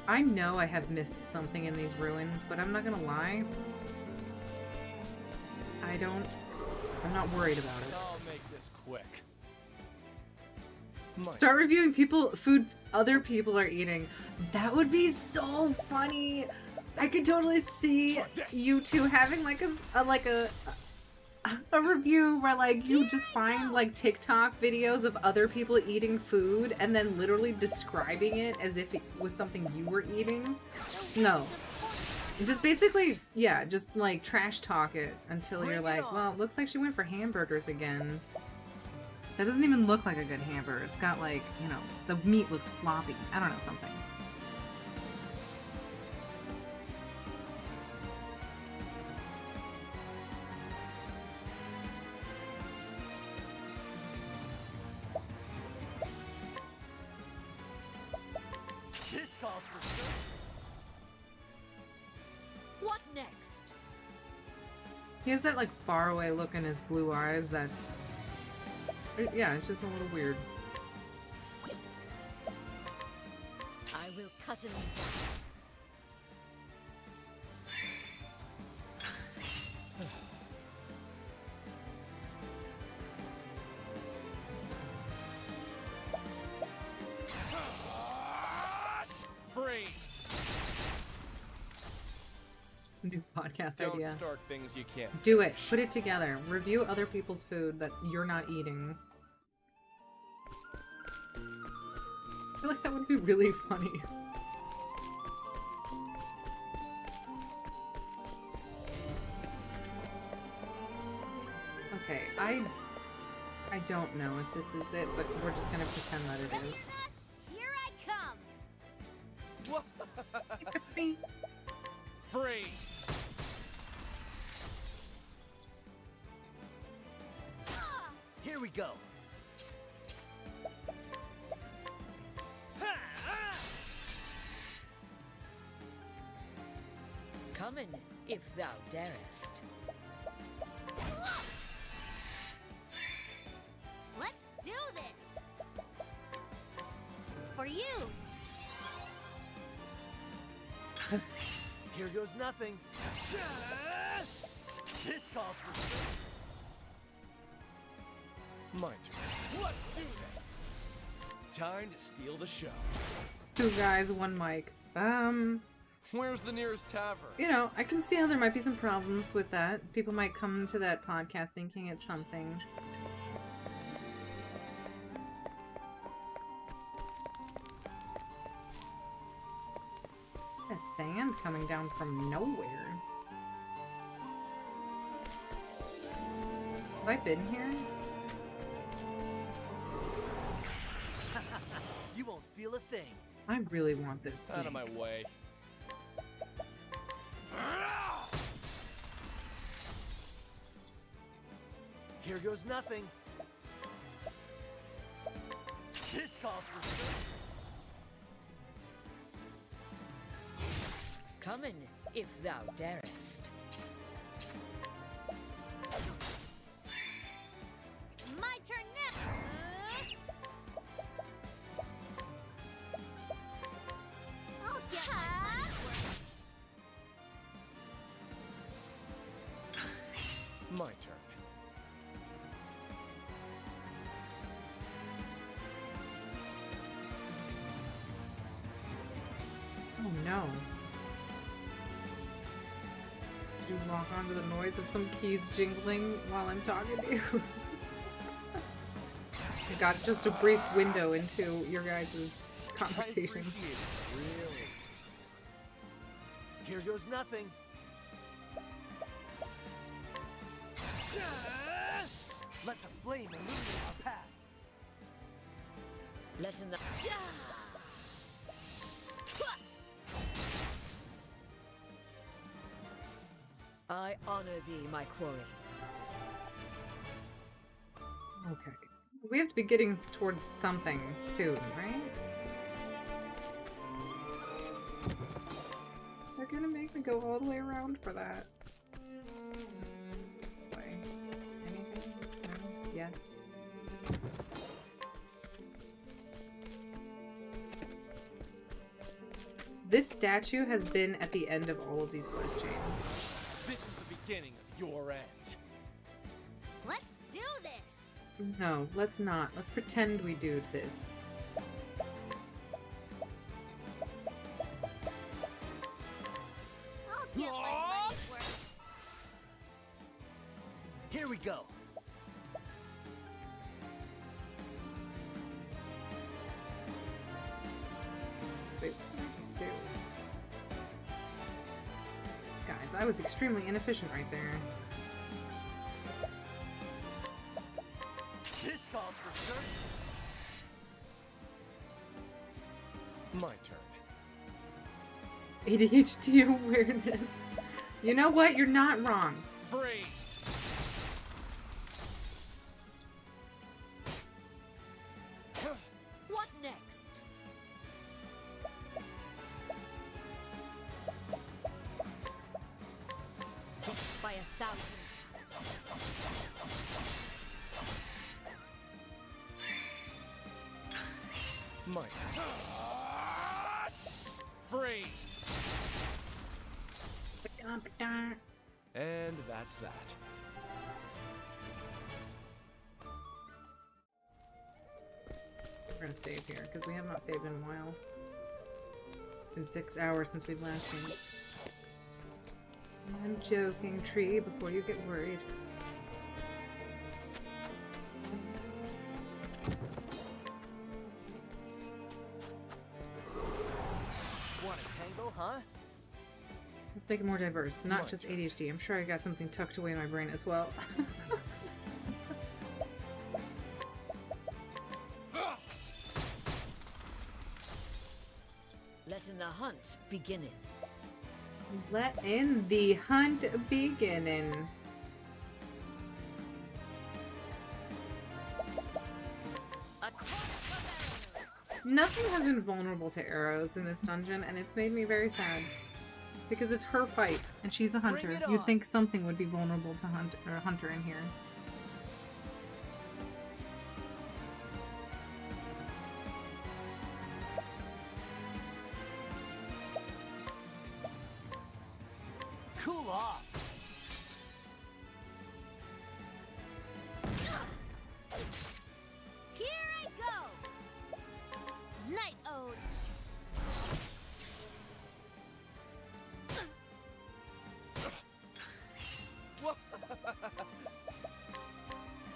I know I have missed something in these ruins, but I'm not gonna lie. I'm not worried about it. I'll make this quick. Start reviewing food other people are eating. That would be so funny. I could totally see you two having like a review where like you just find like TikTok videos of other people eating food and then literally describing it as if it was something you were eating. No. Just basically, yeah, just like trash talk it until you're like, well, it looks like she went for hamburgers again. That doesn't even look like a good hamburger. It's got like, you know, the meat looks floppy. I don't know, something. This calls for search. What next? He has that like faraway look in his blue eyes that, yeah, it's just a little weird. I will cut him down. Freeze! New podcast Don't idea. start things you can't Do it. Put it together. Review other people's food that you're not eating. I feel like that would be really funny. Okay, I don't know if this is it, but we're just gonna pretend that it is. Here I come! Freeze! Here we go. Coming, if thou darest. Let's do this! For you! Here goes nothing. This calls for search. My turn. Let's do this! Time to steal the show. 2 guys, 1 mic. Where's the nearest tavern? You know, I can see how there might be some problems with that. People might come to that podcast thinking it's something. That sand coming down from nowhere. Have I been here? You won't feel a thing. I really want this Out of my snake. way. Here goes nothing. This calls for search. Coming, if thou darest. It's my turn now! I'll get my My turn. Oh no. You walk onto the noise of some keys jingling while I'm talking to you. I got just a brief window into your guys' conversation. Really? Here goes nothing. Let's a flame illuminate our path. Let in the... I honor thee, my quarry. Okay. We have to be getting towards something soon, right? They're gonna make me go all the way around for that. This way. Anything? No? Yes. This statue has been at the end of all of these quest chains. This is the beginning of your end. Let's do this! No, let's not. Let's pretend we do this. I'll get my money's worth. Here we go. Wait, what did I just do? Guys, I was extremely inefficient right there. This calls for search. My turn. ADHD awareness. You know what? You're not wrong. Freeze! What next? thousand cats. Mike. Freeze! And that's that. We're gonna save here because we have not saved in a while. It's been 6 hours since we last saved. I'm joking, Tree, before you get worried. Want a tangle, huh? Let's make it more diverse, not just ADHD. I'm sure I got something tucked away in my brain as well. Letting the hunt beginning. Let in the hunt beginning. Nothing has been vulnerable to arrows in this dungeon, and it's made me very sad. Because it's her fight, and she's a hunter. You'd think something would be vulnerable to hunter in here. Cool off. Here I go! Night Ode!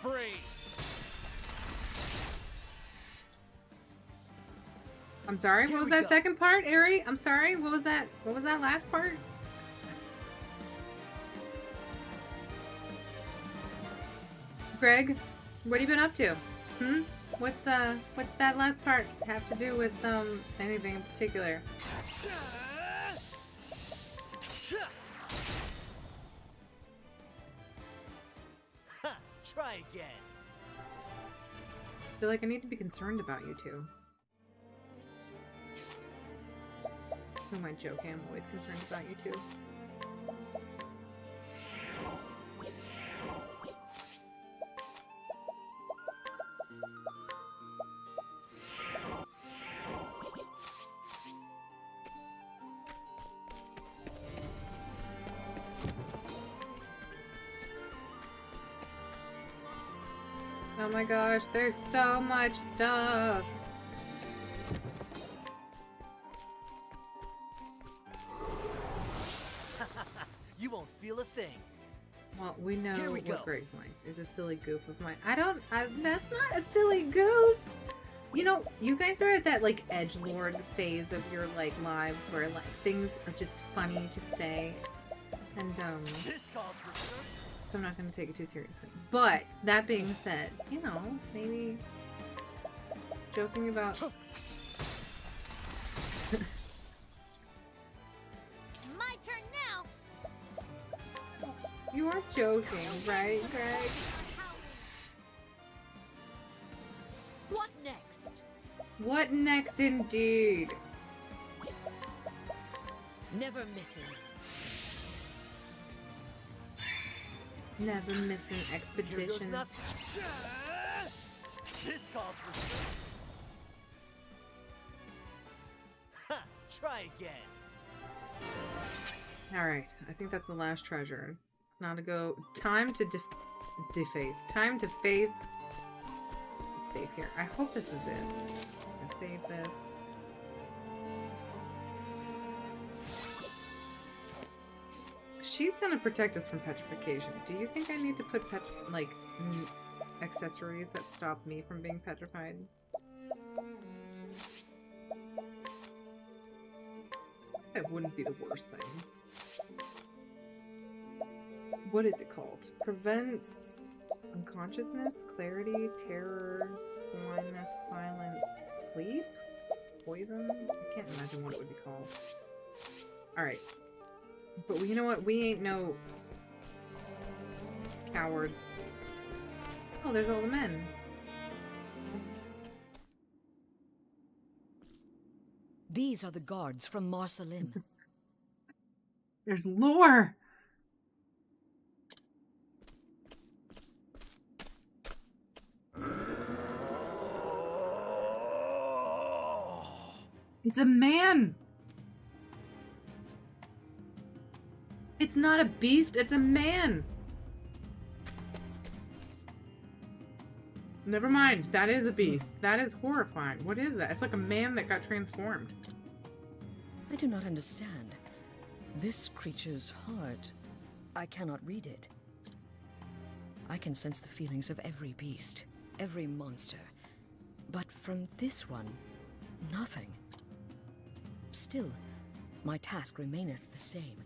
Freeze! I'm sorry, what was that second part, Ari? I'm sorry, what was that last part? Greg, what have you been up to? What's that last part have to do with anything in particular? Try again. I feel like I need to be concerned about you two. Who am I joking? I'm always concerned about you two. Oh my gosh, there's so much stuff. You won't feel a thing. Well, we know Here we go. what Greg's like. It's a silly goof of mine. That's not a silly goof. You know, you guys are at that, like, edgelord phase of your, like, lives where, like, things are just funny to say. And, This calls for so I'm not going to take it too seriously. But, that being said, you know, maybe joking about... It's my turn now! You are joking, right, Greg? What next? What next, indeed? Never missing. Never miss an expedition. This calls for ha! Try again. Alright, I think that's the last treasure. It's not a go. Time to deface. Time to face. Let's save here. I hope this is it. Let's save this. She's gonna protect us from petrification. Do you think I need to put accessories that stop me from being petrified? That wouldn't be the worst thing. What is it called? Prevents unconsciousness, clarity, terror, blindness, silence, sleep? Poison? I can't imagine what it would be called. Alright. But you know what? We ain't no cowards. Oh, there's all the men. These are the guards from Marceline. There's lore! It's a man! It's not a beast, it's a man! Never mind, that is a beast. That is horrifying. What is that? It's like a man that got transformed. I do not understand. This creature's heart, I cannot read it. I can sense the feelings of every beast, every monster. But from this one, nothing. Still, my task remaineth the same.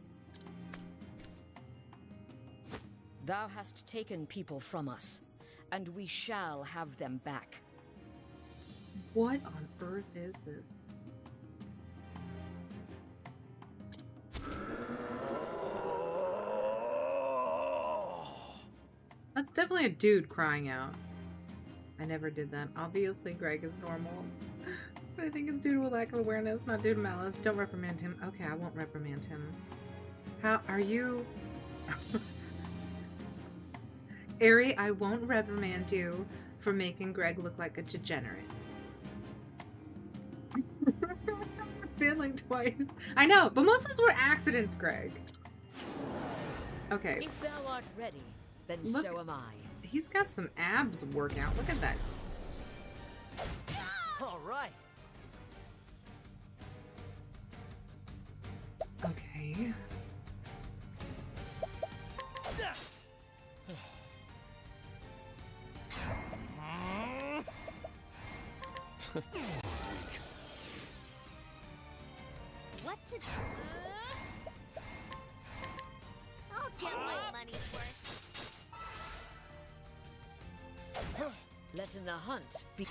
Thou hast taken people from us, and we shall have them back. What on earth is this? That's definitely a dude crying out. I never did that. Obviously, Greg is normal. But I think it's due to a lack of awareness, not due to malice. Don't reprimand him. Okay, I won't reprimand him. How are you? Ari, I won't reprimand you for making Greg look like a degenerate. Failing twice. I know, but most of those were accidents, Greg. Okay. If thou art ready, then Look, so am I. He's got some abs workout. Look at that. All right. Okay. What to do? I'll get my money's worth. Letting the hunt be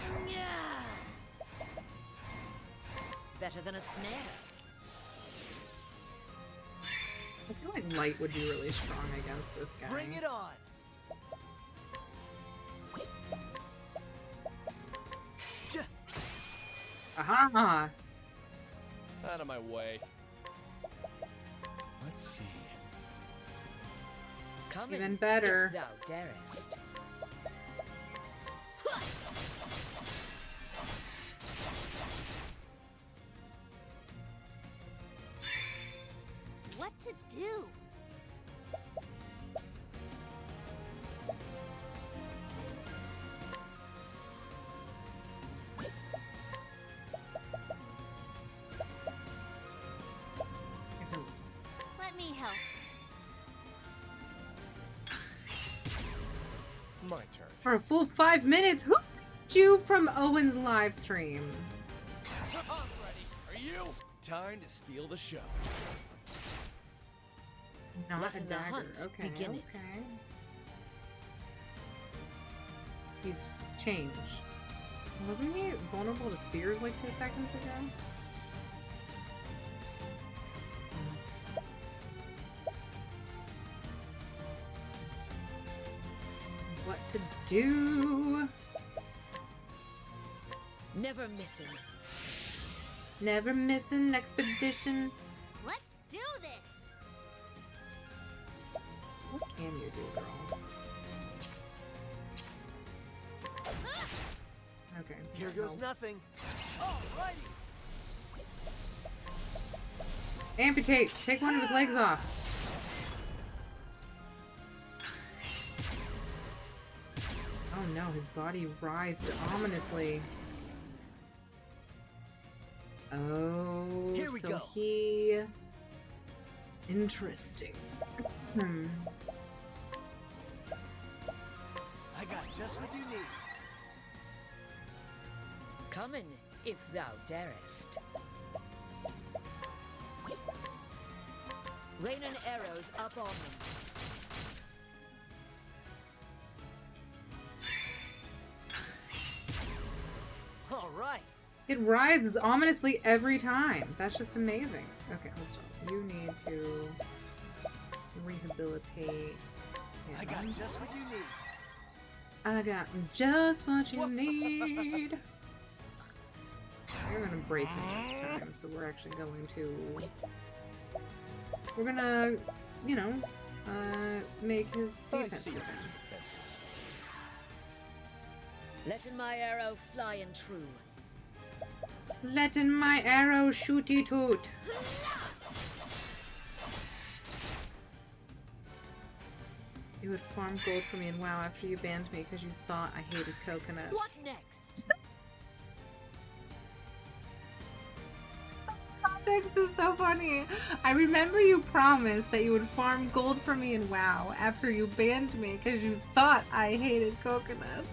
better than a snare. I feel like light would be really strong against this guy. Bring it on. Aha! Out of my way. Let's see. Come Even in, better. if thou darest. What to do? Let me help. My turn. For a full 5 minutes? Who picked you from Owen's live stream? I'm ready. Are you? Time to steal the show. Not Letting a the dagger. hunt Okay, begin. okay. He's changed. Wasn't he vulnerable to spears like 2 seconds ago? What to do? Never missing. Never missing expedition. Let's do this. What can you do, girl? Okay. Here that goes helps. nothing. Alrighty. Amputate! Take one of his legs off. Oh no, his body writhed ominously. Oh, Here we so go. he... Interesting. Hmm. I got just what you need. Coming, if thou darest. Raining arrows up on them. All right. It writhes ominously every time. That's just amazing. Okay, let's stop. You need to rehabilitate him. I got just what you need. I got just what you need. You're gonna break him this time, so we're actually going to... We're gonna, you know, make his defense with him. Letting my arrow fly and true. Letting my arrow shooty toot. You would farm gold for me and WoW after you banned me because you thought I hated coconuts. What next? Context is so funny. I remember you promised that you would farm gold for me in WoW after you banned me because you thought I hated coconuts.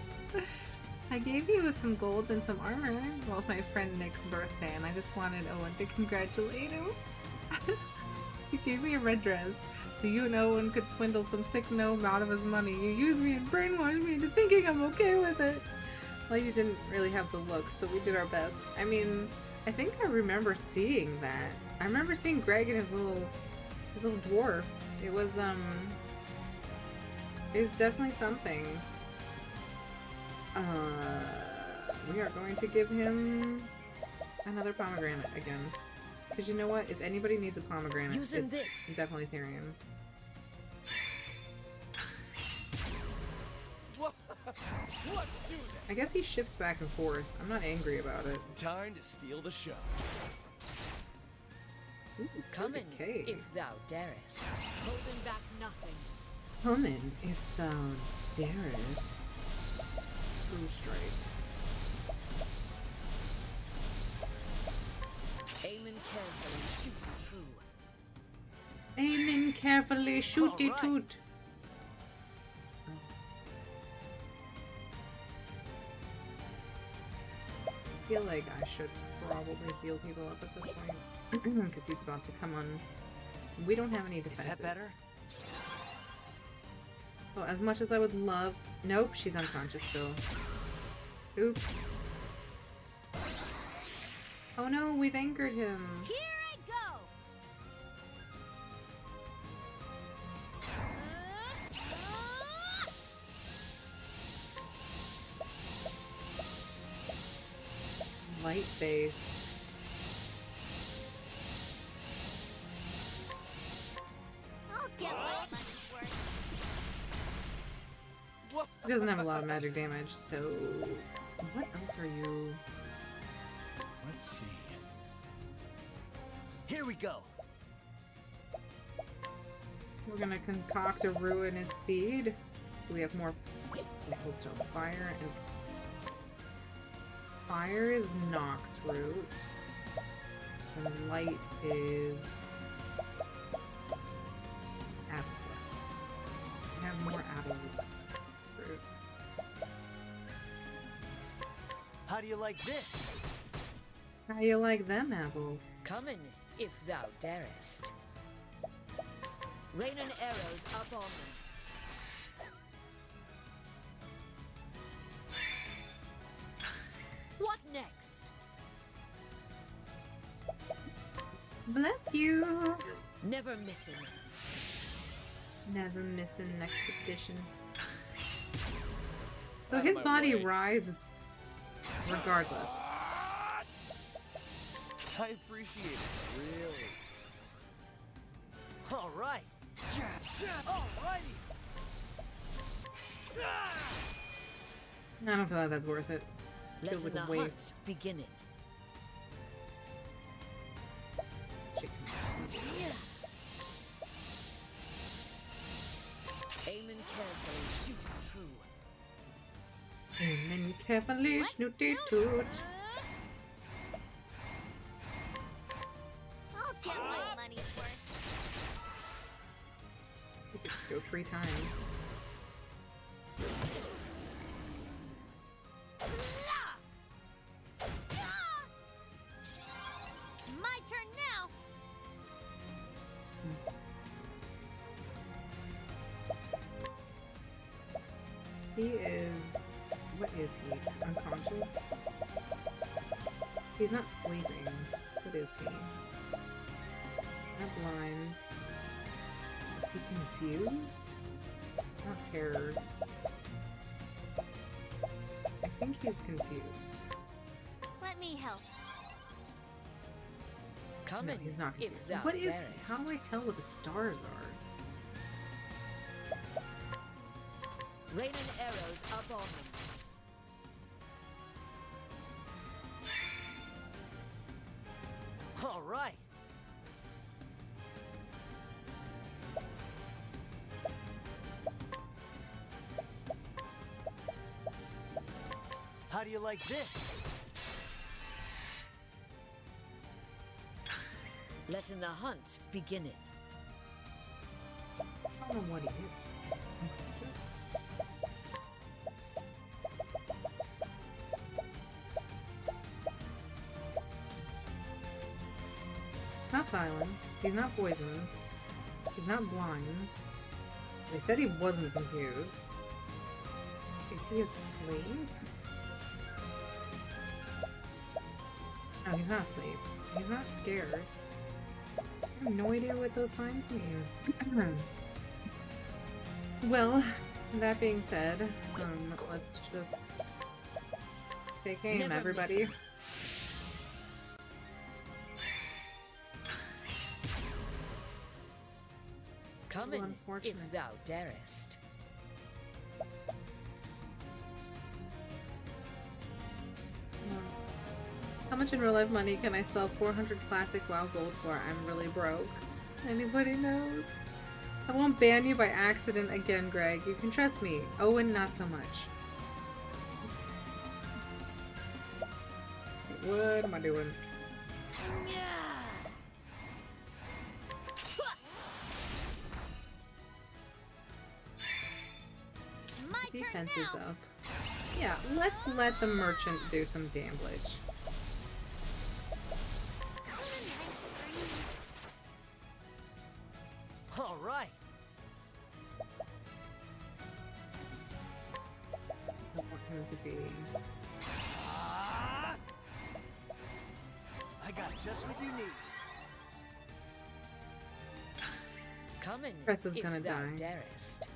I gave you some gold and some armor. Well, it's my friend Nick's birthday and I just wanted Owen to congratulate him. You gave me a red dress so you and Owen could swindle some sick gnome out of his money. You used me and brainwashed me into thinking I'm okay with it. Well, you didn't really have the looks, so we did our best. I mean, I think I remember seeing that. I remember seeing Greg and his little dwarf. It was definitely something. We are going to give him another pomegranate again. Because you know what? If anybody needs a pomegranate, Using it's this. definitely Therian. I guess he shifts back and forth. I'm not angry about it. Time to steal the show. Ooh, Come in, okay. if thou darest. Holding back nothing. Come in, if thou darest. True straight. Aiming carefully, shooting true. Aiming carefully, shooty Alright. toot. I feel like I should probably heal people up at this point. Because he's about to come on. We don't have any defenses. Is that better? Well, as much as I would love... Nope, she's unconscious still. Oops. Oh no, we've anchored him. Here I go! Light base. I'll get my money's worth. He doesn't have a lot of magic damage, so... What else are you... Let's see. Here we go. We're gonna concoct a ruinous seed. We have more stone fire and fire is Nox root. And light is apple. We have more apple root. How do you like this? How you like them apples? Come in, if thou darest. Rain and arrows up on them. What next? Bless you! Never missing. Never missing expedition. So his body writhes regardless. I appreciate it, really. All right. Alrighty. I don't feel like that's worth it. Feels Letting like the a hunt waste. beginning. Aiming carefully, shooting true. Aiming carefully, snooty toot. I'll get my money's worth. We could just go 3 times. My turn now. He is... What is he? Unconscious? He's not sleeping. What is he? Not blind. Is he confused? Not terror. I think he's confused. Let me help. Come No, in, he's not if confused. thou What is... darest. How do I tell what the stars are? Rain and arrows up on them. How do you like this? Letting the hunt begin. I don't know what he is. Not silenced. He's not poisoned. He's not blind. They said he wasn't confused. Is he asleep? No, he's not asleep. He's not scared. I have no idea what those signs mean. Well, that being said, let's just take aim, everybody. Come in if thou darest. How much in real life money can I sell 400 classic WoW gold for? I'm really broke. Anybody knows? I won't ban you by accident again, Greg. You can trust me. Owen, not so much. What am I doing? Defense is up. Yeah, let's let the merchant do some damage. All right. I want him to be. I got just what you need. Come in. Chris is gonna die. Darest.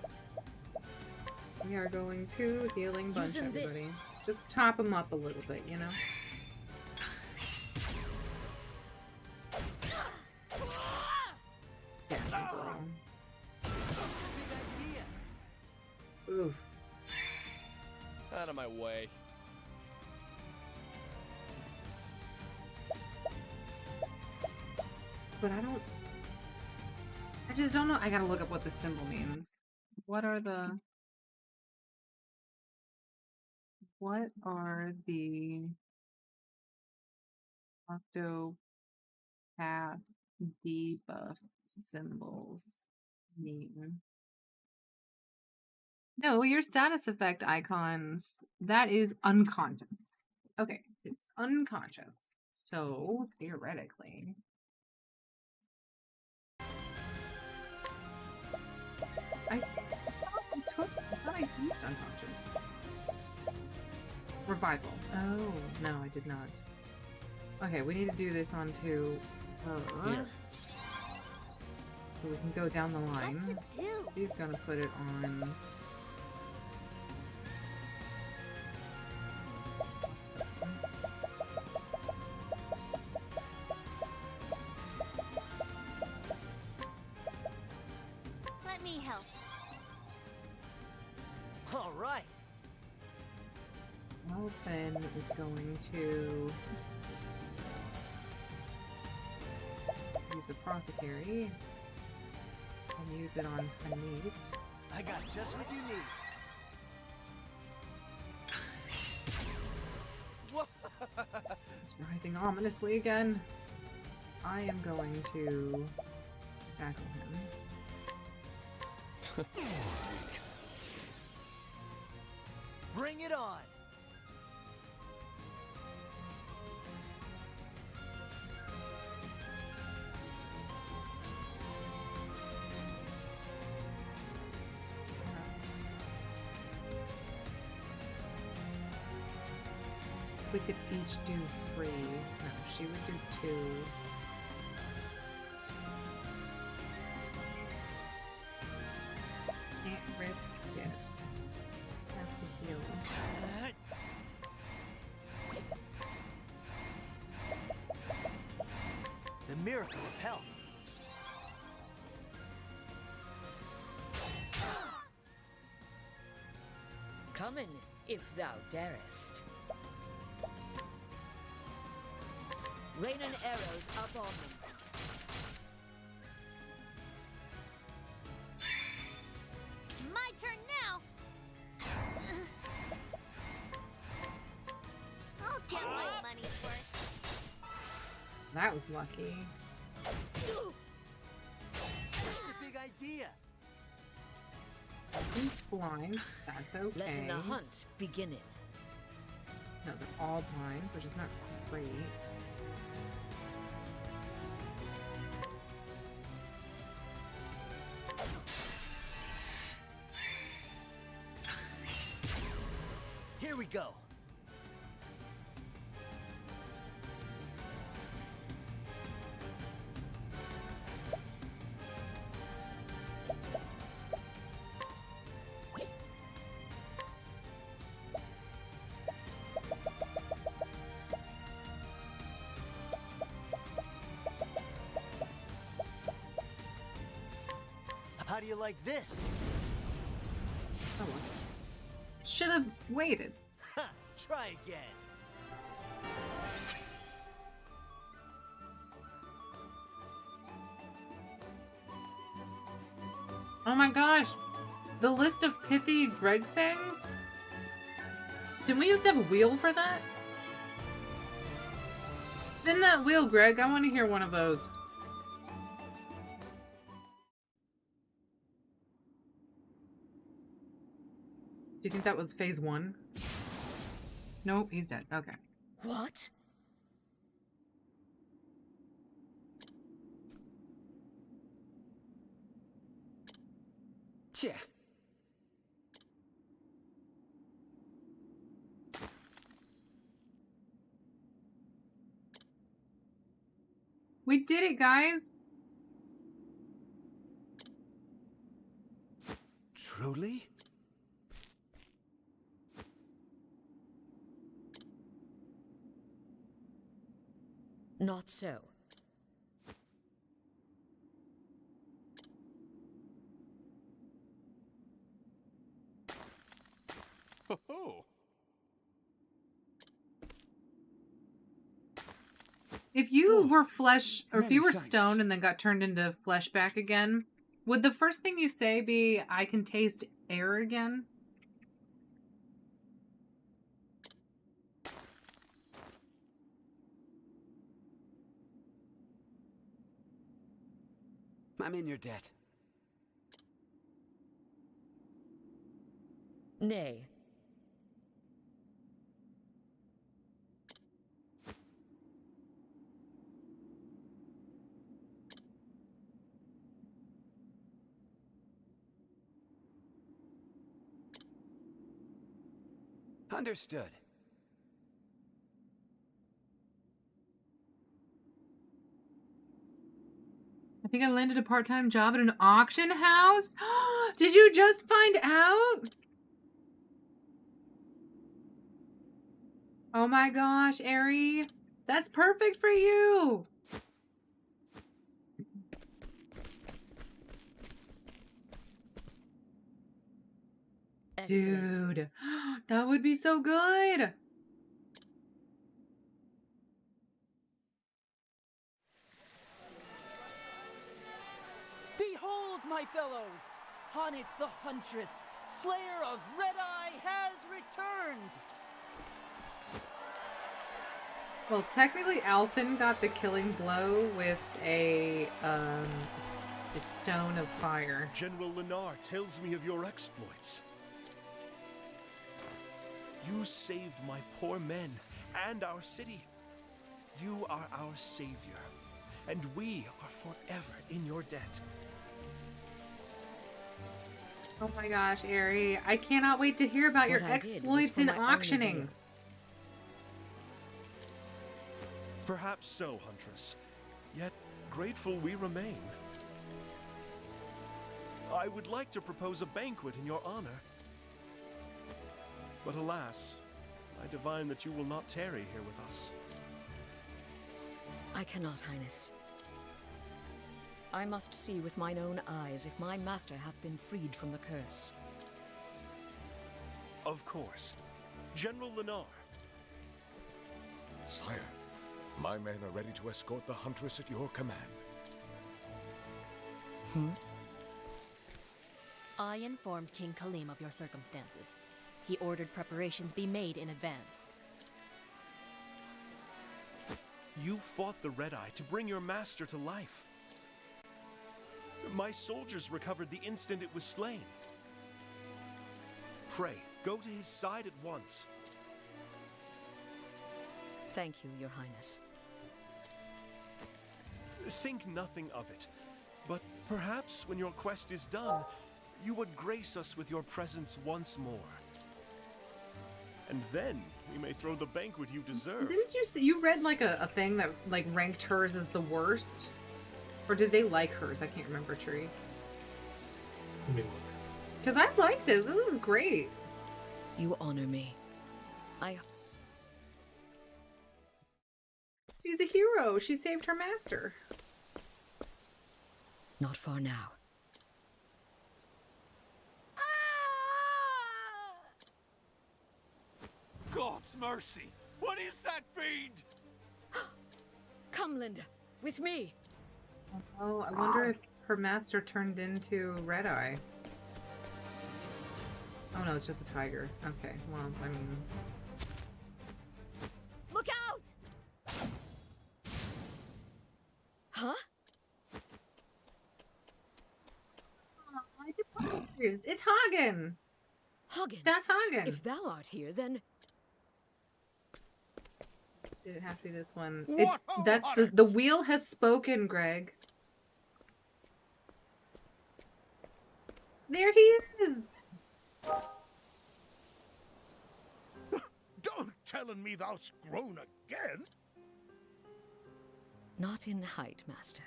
We are going to healing bunch, Using everybody. this. Just top him up a little bit, you know? Yeah, oof. Out of my way. But I just don't know. I gotta look up what the symbol means. What are the Octopath debuff symbols mean? No, your status effect icons, that is unconscious. Okay, it's unconscious. So, theoretically... I thought I used unconscious. Revival. Oh, no, I did not. Okay, we need to do this onto her. Here. So we can go down the line. What to do? He's gonna put it on... Let me help. All right. Elfin is going to use Apothecary and use it on Hanit. I got just what you need. It's writhing ominously again. I am going to tackle him. Bring it on. We could each do 3. No, she would do 2. Can't risk it. Have to heal. The miracle of health. Come in if thou darest. Rain and arrows up on them. It's my turn now. That was lucky. That's the big idea. He's blind. That's okay. Letting the hunt beginning. No, they're all blind, which is not great. Here we go. How do you like this? Oh, well. Should have waited. Ha! Try again. Oh my gosh. The list of pithy Greg sayings? Did we used to have a wheel for that? Spin that wheel, Greg. I want to hear one of those. Do you think that was phase 1? Nope, he's dead. Okay. What? Tja. We did it, guys. Truly? Not so. Oh. If you were flesh, or if many you were thanks. stone and then got turned into flesh back again, would the first thing you say be, I can taste air again? I'm in your debt. Nay. Understood. I think I landed a part-time job at an auction house. Did you just find out? Oh my gosh, Ari. That's perfect for you. Excellent. Dude, that would be so good. Behold, my fellows! Hanit the Huntress, Slayer of Red Eye, has returned! Well, technically, Alphen got the killing blow with a stone of fire. General Lennar tells me of your exploits. You saved my poor men and our city. You are our savior, and we are forever in your debt. Oh my gosh, Ari. I cannot wait to hear about your What I did was exploits for in my own auctioning. avail. Perhaps so, Huntress. Yet grateful we remain. I would like to propose a banquet in your honor. But alas, I divine that you will not tarry here with us. I cannot, Highness. I must see with mine own eyes if my master hath been freed from the curse. Of course. General Lennar. Sire, my men are ready to escort the Huntress at your command. I informed King Kalim of your circumstances. He ordered preparations be made in advance. You fought the Red Eye to bring your master to life. My soldiers recovered the instant it was slain. Pray, go to his side at once. Thank you, Your Highness. Think nothing of it, but perhaps when your quest is done, you would grace us with your presence once more. And then we may throw the banquet you deserve. Didn't you see, you read like a thing that like ranked hers as the worst? Or did they like hers? I can't remember, Tree. Because I like this. This is great. You honor me. She's a hero. She saved her master. Not far now. God's mercy! What is that fiend? Come, Linda, with me. Oh, I wonder if her master turned into Red Eye. Oh no, it's just a tiger. Okay, well, I mean... Look out! Huh? It's Hagen! Hagen? That's Hagen! If thou art here, then... Did it have to be this one? What That's the wheel has spoken, Greg. There he is! Don't tellin' me thou'st grown again. Not in height, master.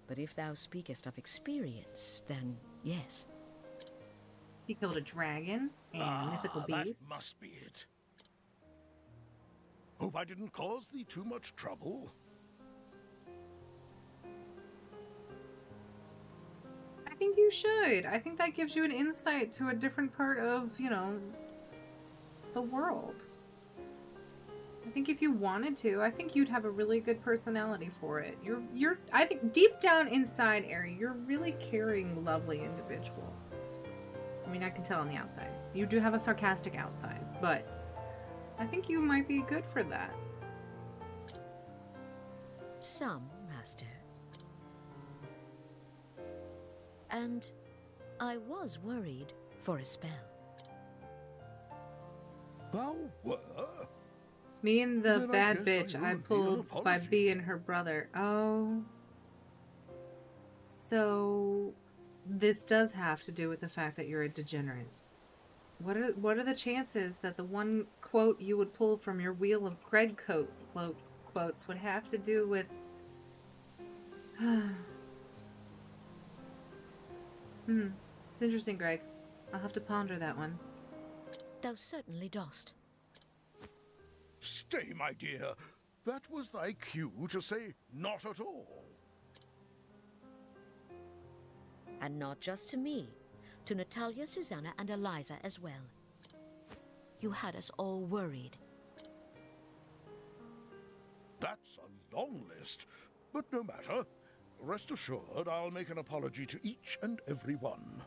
But if thou speakest of experience, then yes. He killed a dragon and a mythical beast. That must be it. Hope I didn't cause thee too much trouble. I think you should. I think that gives you an insight to a different part of, you know, the world. I think if you wanted to, I think you'd have a really good personality for it. I think deep down inside, Ari, you're a really caring, lovely individual. I mean, I can tell on the outside. You do have a sarcastic outside, but I think you might be good for that. Some, master. And I was worried for a spell. Thou were? Me and the Then I bad guess bitch I I owe thee an pulled by apology. B and her brother. Oh. So this does have to do with the fact that you're a degenerate. What are the chances that the one quote you would pull from your Wheel of Greg quotes would have to do with... It's interesting, Greg. I'll have to ponder that one. Thou certainly dost. Stay, my dear. That was thy cue to say not at all. And not just to me. To Natalia, Susanna, and Eliza as well. You had us all worried. That's a long list, but no matter. Rest assured, I'll make an apology to each and every one.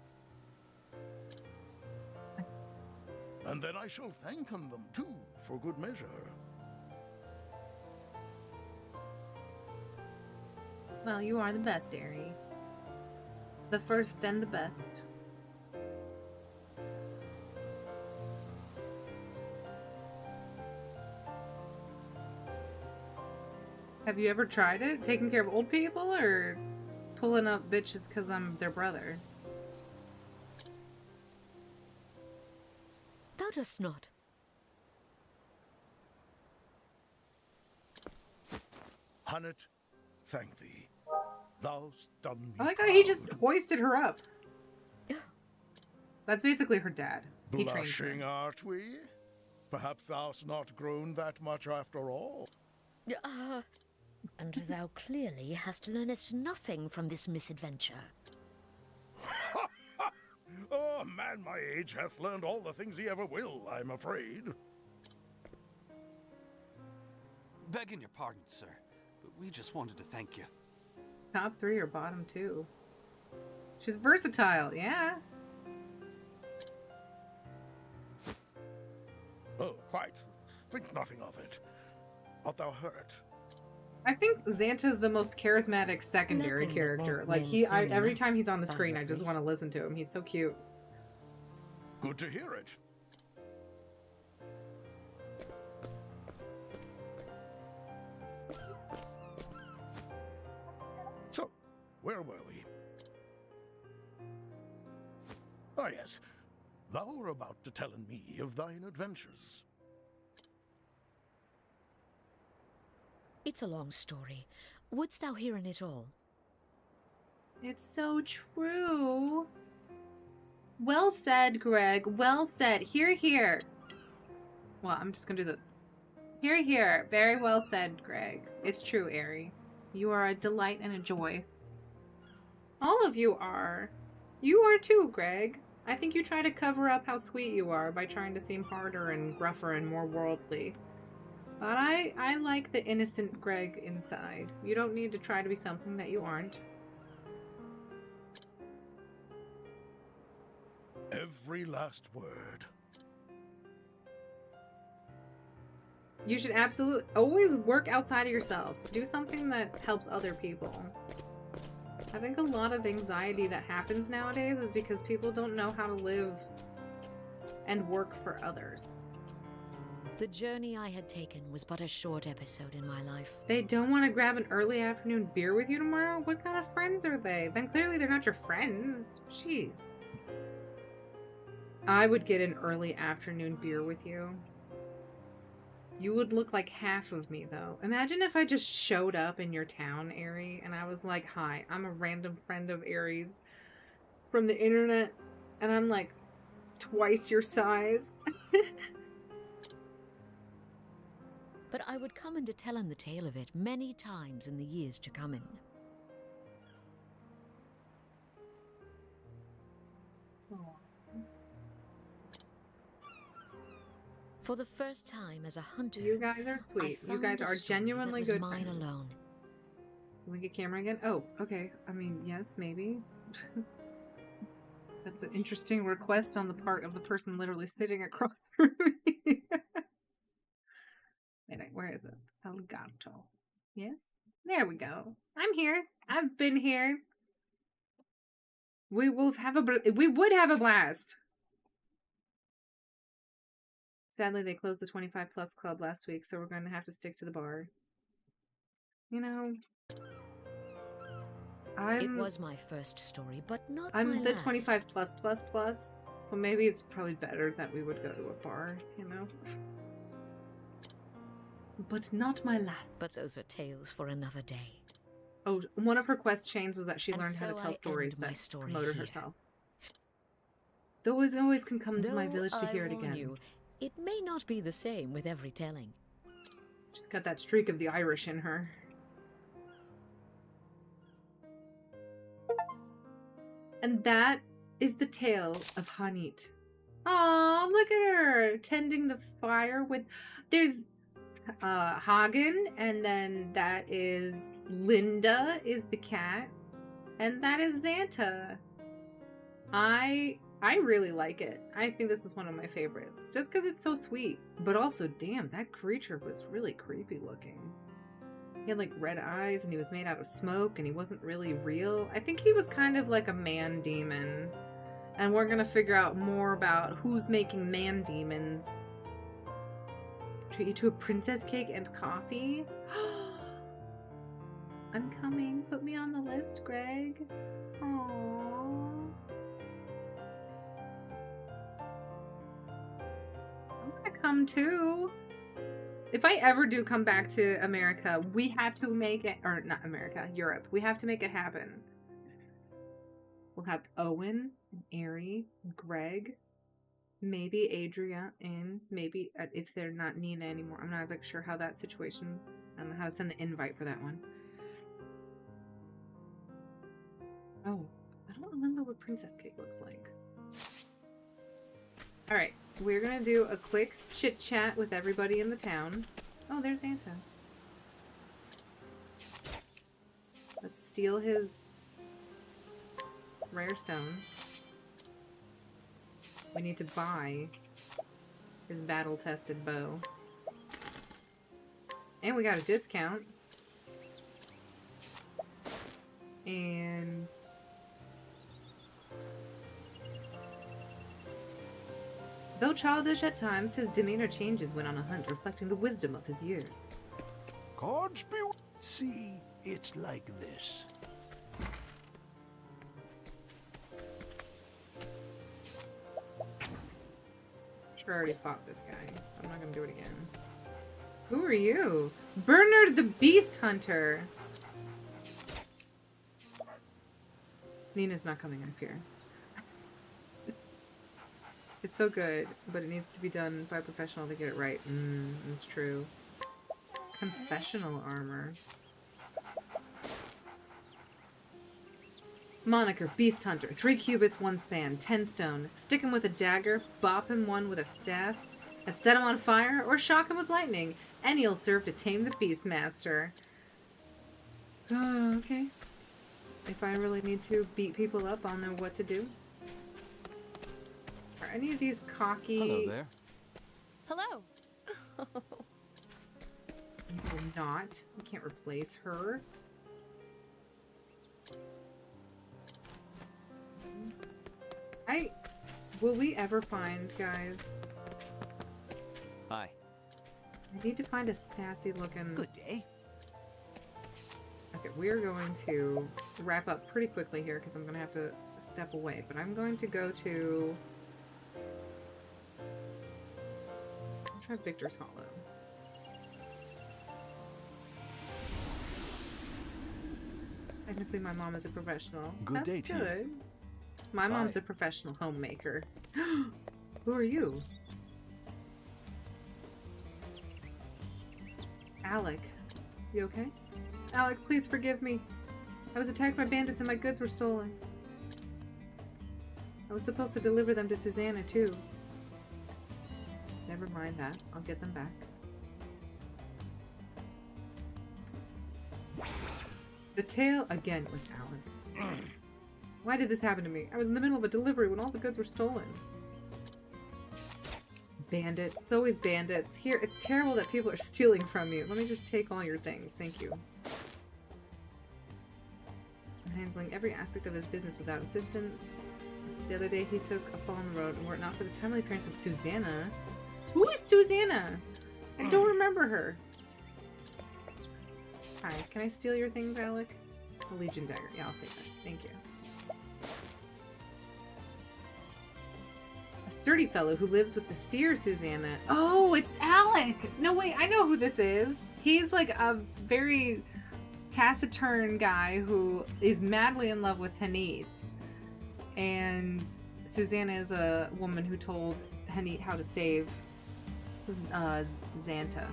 And then I shall thank them too, for good measure. Well, you are the best, Ari. The first and the best. Have you ever tried it? Taking care of old people or pulling up bitches because I'm their brother? Thou dost not. Hunnet, thank thee. Thou'st done me I like how he proud. just hoisted her up. That's basically her dad. He trained Blushing, her. art we? Perhaps thou'st not grown that much after all. And thou clearly hast learnest nothing from this misadventure. Oh, a man my age hath learned all the things he ever will, I'm afraid. Begging your pardon, sir, but we just wanted to thank you. Top 3 or bottom 2? She's versatile, yeah. Oh, quite. Think nothing of it. Art thou hurt? I think Xanta's the most charismatic secondary character. Like every time he's on the screen, I just want to listen to him. He's so cute. Good to hear it. So, where were we? Ah, yes. Thou were about to tell me of thine adventures. It's a long story. Wouldst thou hear in it all? It's so true. Well said, Greg. Well said. Hear, hear. Well, I'm just gonna do the... Hear, hear. Very well said, Greg. It's true, Aerie. You are a delight and a joy. All of you are. You are too, Greg. I think you try to cover up how sweet you are by trying to seem harder and gruffer and more worldly. But I like the innocent Greg inside. You don't need to try to be something that you aren't. Every last word. You should absolutely always work outside of yourself. Do something that helps other people. I think a lot of anxiety that happens nowadays is because people don't know how to live and work for others. The journey I had taken was but a short episode in my life. They don't want to grab an early afternoon beer with you tomorrow? What kind of friends are they? Then clearly they're not your friends. Jeez. I would get an early afternoon beer with you. You would look like half of me, though. Imagine if I just showed up in your town, Aerie, and I was like, hi, I'm a random friend of Aerie's from the internet, and I'm like twice your size. But I would come and to tell him the tale of it many times in the years to come in. For the first time as a hunter, you guys are sweet. You guys are genuinely good mine friends. alone. Can we get camera again? Oh, okay. I mean, yes, maybe. That's an interesting request on the part of the person literally sitting across from me. Wait, where is it? El Gato. Yes? There we go. I'm here. I've been here. We would have a blast. Sadly, they closed the 25 plus club last week, so we're going to have to stick to the bar. You know, It was my first story, but not I'm my the last. 25 plus, so maybe it's probably better that we would go to a bar, you know? But not my last. But those are tales for another day. Oh, one of her quest chains was that she And learned how to so tell I stories end my that story promoted here. herself. Those always can come to my Though village to I hear it warn again. you, it may not be the same with every telling. She's got that streak of the Irish in her. And that is the tale of Hanit. Aw, look at her tending the fire with... There's Hagen, and then that is Linda is the cat, and that is Xanta. I really like it. I think this is one of my favorites. Just because it's so sweet. But also, damn, that creature was really creepy looking. He had like red eyes and he was made out of smoke and he wasn't really real. I think he was kind of like a man demon. And we're gonna figure out more about who's making man demons. Treat you to a princess cake and coffee? I'm coming. Put me on the list, Greg. Aww. I'm gonna come too. If I ever do come back to America, we have to make it, or not America, Europe. We have to make it happen. We'll have Owen and Aerie and Greg. Maybe Adria in. Maybe if they're not Nina anymore. I'm not exactly sure how that situation, I don't know how to send the invite for that one. Oh, I don't remember what princess cake looks like. Alright, we're gonna do a quick chit chat with everybody in the town. Oh, there's Xanta. Let's steal his rare stone. We need to buy his battle-tested bow. And we got a discount. And though childish at times, his demeanor changes when on a hunt, reflecting the wisdom of his years. Cards be... See, it's like this. Sure, I already fought this guy, so I'm not gonna do it again. Who are you? Bernard the Beast Hunter! Nina's not coming up here. It's so good, but it needs to be done by a professional to get it right. It's true. Confessional armor. Moniker, Beast Hunter. 3 cubits, 1 span, 10 stone. Stick him with a dagger, bop him one with a staff, and set him on fire, or shock him with lightning. Any'll serve to tame the Beastmaster. Oh, okay. If I really need to beat people up, I'll know what to do. Are any of these cocky... Hello there. Hello. You will not. You can't replace her. Will we ever find, guys? Hi. I need to find a sassy looking... Good day. Okay, we're going to wrap up pretty quickly here because I'm going to have to step away. But I'm going to go to... I'll try Victor's Hollow. Technically, my mom is a professional. Good That's day to you. good. My mom's a professional homemaker. Who are you? Alec. You okay? Alec, please forgive me. I was attacked by bandits and my goods were stolen. I was supposed to deliver them to Susanna, too. Never mind that. I'll get them back. The tale again was Alec. Why did this happen to me? I was in the middle of a delivery when all the goods were stolen. Bandits. It's always bandits. Here, it's terrible that people are stealing from you. Let me just take all your things. Thank you. I'm handling every aspect of his business without assistance. The other day he took a fall on the road, and were it not for the timely appearance of Susanna. Who is Susanna? I don't remember her. Hi, can I steal your things, Alec? A Legion dagger. Yeah, I'll take that. Thank you. A sturdy fellow who lives with the seer Susanna. Oh, it's Alec! No, wait, I know who this is. He's like a very taciturn guy who is madly in love with Hanit. And Susanna is a woman who told Hanit how to save Xanta.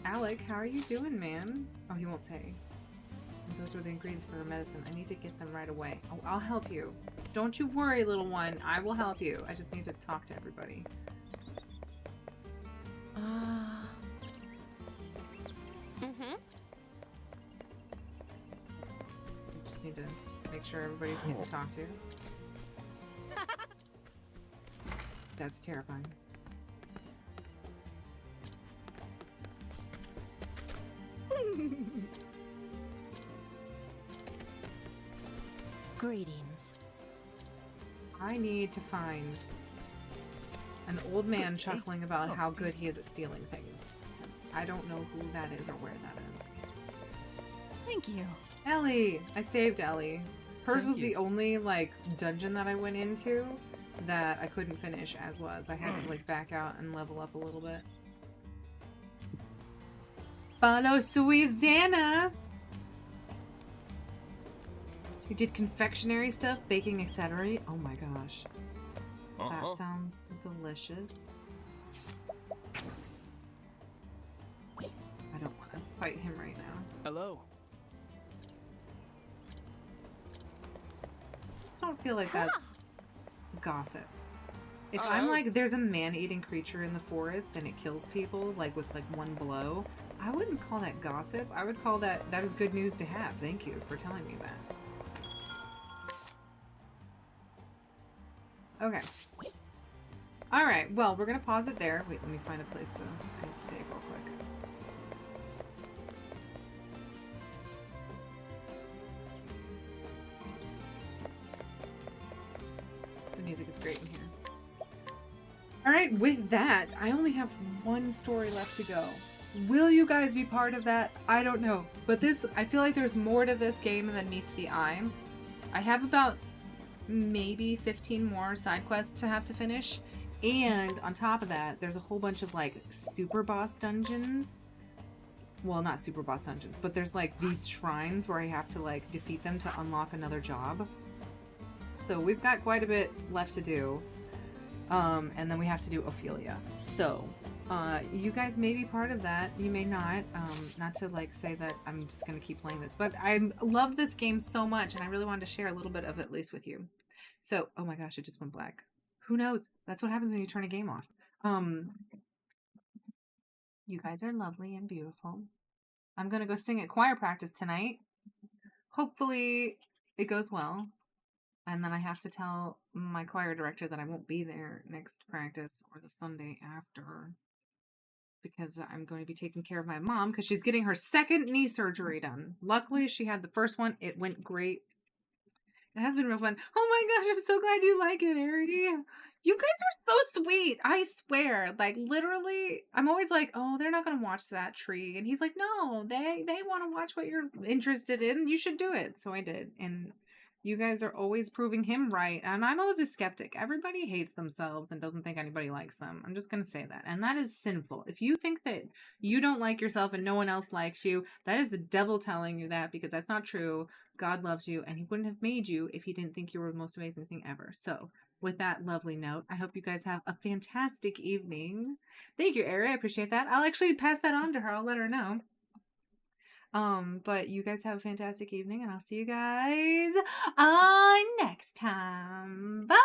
Alec, how are you doing, man? Oh, he won't say. Those were the ingredients for her medicine. I need to get them right away. Oh, I'll help you. Don't you worry, little one. I will help you. I just need to talk to everybody. Just need to make sure everybody's getting talked to. That's terrifying. Greetings. I need to find an old man chuckling about how good he is at stealing things. I don't know who that is or where that is. Thank you. Ellie! I saved Ellie. Hers was the only, like, dungeon that I went into that I couldn't finish as was. I had to, like, back out and level up a little bit. Follow Susanna! You did confectionery stuff, baking, etc. Oh my gosh. That sounds delicious. I don't want to fight him right now. Hello. I just don't feel like that's gossip. If I'm like, there's a man-eating creature in the forest and it kills people, like with like one blow, I wouldn't call that gossip. I would call that is good news to have. Thank you for telling me that. Okay. Alright, well, we're gonna pause it there. Wait, let me find a place to save real quick. great in here. All right, with that, I only have one story left to go. Will you guys be part of that? I don't know. But I feel like there's more to this game than meets the eye. I have about maybe 15 more side quests to have to finish. And on top of that, there's a whole bunch of like super boss dungeons. Well, not super boss dungeons, but there's like these shrines where I have to like defeat them to unlock another job. So we've got quite a bit left to do. And then we have to do Ophelia. So, you guys may be part of that. You may not. Not to like say that I'm just gonna keep playing this, but I love this game so much, and I really wanted to share a little bit of it at least with you. So, oh my gosh, it just went black. Who knows? That's what happens when you turn a game off. You guys are lovely and beautiful. I'm gonna go sing at choir practice tonight. Hopefully, it goes well. And then I have to tell my choir director that I won't be there next practice or the Sunday after because I'm going to be taking care of my mom because she's getting her second knee surgery done. Luckily, she had the first one. It went great. It has been real fun. Oh my gosh, I'm so glad you like it, Arity. You guys are so sweet. I swear. Like, literally, I'm always like, oh, they're not going to watch that tree. And he's like, no, they want to watch what you're interested in. You should do it. So I did. And you guys are always proving him right. And I'm always a skeptic. Everybody hates themselves and doesn't think anybody likes them. I'm just going to say that. And that is sinful. If you think that you don't like yourself and no one else likes you, that is the devil telling you that because that's not true. God loves you and he wouldn't have made you if he didn't think you were the most amazing thing ever. So with that lovely note, I hope you guys have a fantastic evening. Thank you, Ari. I appreciate that. I'll actually pass that on to her. I'll let her know. But you guys have a fantastic evening and I'll see you guys next time. Bye.